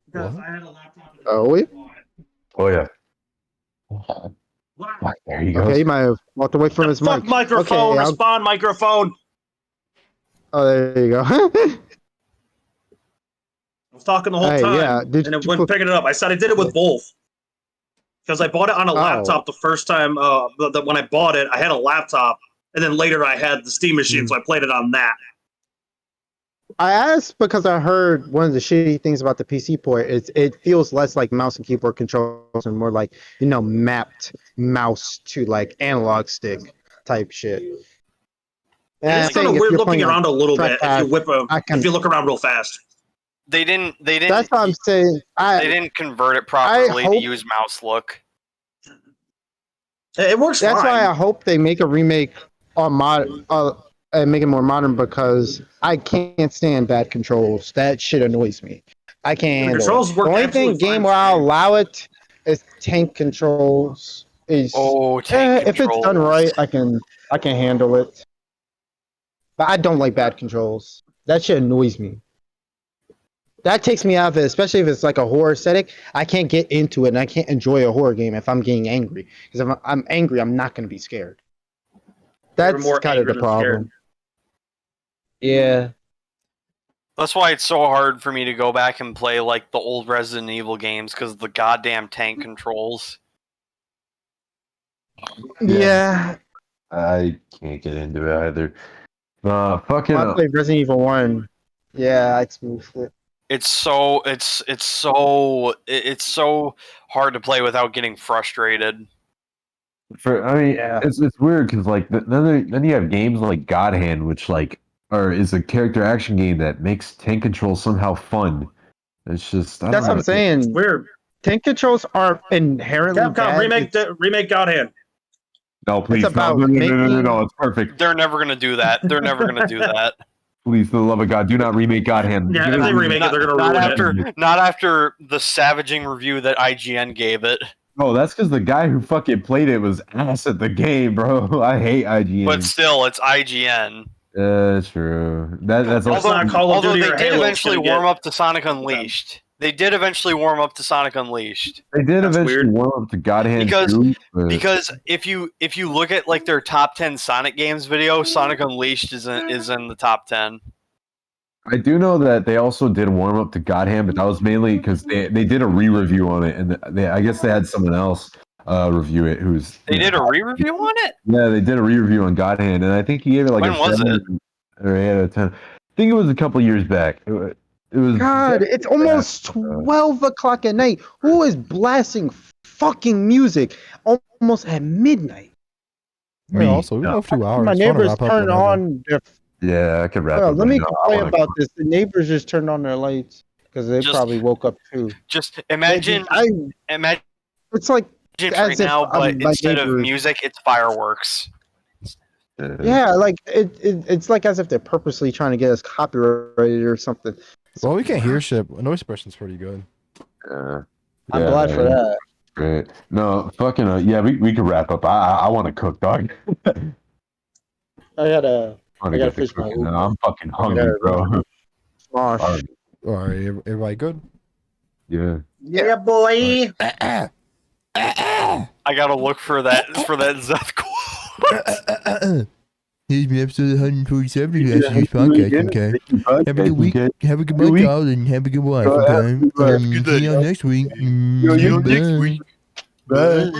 Because I had a laptop. Oh, we? Oh yeah. There you go. Okay, he might have walked away from his Fuck mic. microphone, Okay, respond microphone. oh, there you go. I was talking the whole Hey, time, yeah, and it wouldn't pick it up. I said I did it with both. Because I bought it on a laptop the first time. When I bought it, I had a laptop, and then later I had the Steam machine, so I played it on that. I asked because I heard one of the shitty things about the PC port is it feels less like mouse and keyboard controls and more like, mapped mouse to like analog stick type shit. And It's kind of weird looking around a little bit if you if you look around real fast. They didn't. That's what I'm saying. They didn't convert it properly to use mouse look. It works. That's fine. why I hope they make a remake on and make it more modern because I can't stand bad controls. That shit annoys me. I can't handle controls it. work The only thing game where I'll allow it is tank controls. If it's done right, I can handle it. But I don't like bad controls. That shit annoys me. That takes me out of it, especially if it's like a horror setting. I can't get into it and I can't enjoy a horror game if I'm getting angry. Because if I'm angry, I'm not going to be scared. That's kind of the problem. Yeah. That's why it's so hard for me to go back and play like the old Resident Evil games because of the goddamn tank controls. Yeah. I can't get into it either. Fucking. I played Resident Evil 1. Yeah, I smoothed it. It's so hard to play without getting frustrated. It's weird because like then you have games like God Hand, which is a character action game that makes tank control somehow fun. It's just that's what I'm saying. It's weird. Tank controls are inherently Capcom bad. remake God Hand. No, please, it's about no, it's perfect. They're never gonna do that. They're never gonna do that. Please, for the love of God, do not remake God Hand. Yeah, if they remake it, they're gonna ruin it. Not after the savaging review that IGN gave it. Oh, that's because the guy who fucking played it was ass at the game, bro. I hate IGN. But still, it's IGN. True. That's although they did eventually warm up to Sonic Unleashed. They did eventually warm up to Sonic Unleashed. They did eventually warm up to God Hand because if you look at like their top 10 Sonic games video, Sonic Unleashed is in the top 10. I do know that they also did warm up to God Hand, but that was mainly because they did a re-review on it, and I guess they had someone else review it. They did a re-review on it? Yeah, they did a re-review on God Hand, and I think he gave it like when was it? Or 8 out of 10. I think it was a couple years back. It was. God, it's almost 12 o'clock at night. Who is blasting fucking music almost at midnight? Me. Also, we have 2 hours. My neighbors turn on their. Yeah, I could wrap up. Let me complain about this. The neighbors just turned on their lights because they probably woke up too. Just imagine. Imagine. It's like right now, but instead of music, it's fireworks. Yeah, like it's like as if they're purposely trying to get us copyrighted or something. Well, we can't hear shit. Noise suppression's pretty good. I'm glad for that. Great. No, fucking yeah, we could wrap up. I want to cook, dog. I gotta fish my no, I'm fucking hungry, bro. All right, everybody good? Yeah. Yeah, boy. I gotta look for that Zeth quote. Here's me episode 147 of Yesterday's podcast, okay? Have a good week. Have a good month, y'all, and have a good life, okay? See y'all next week. Next week. Bye.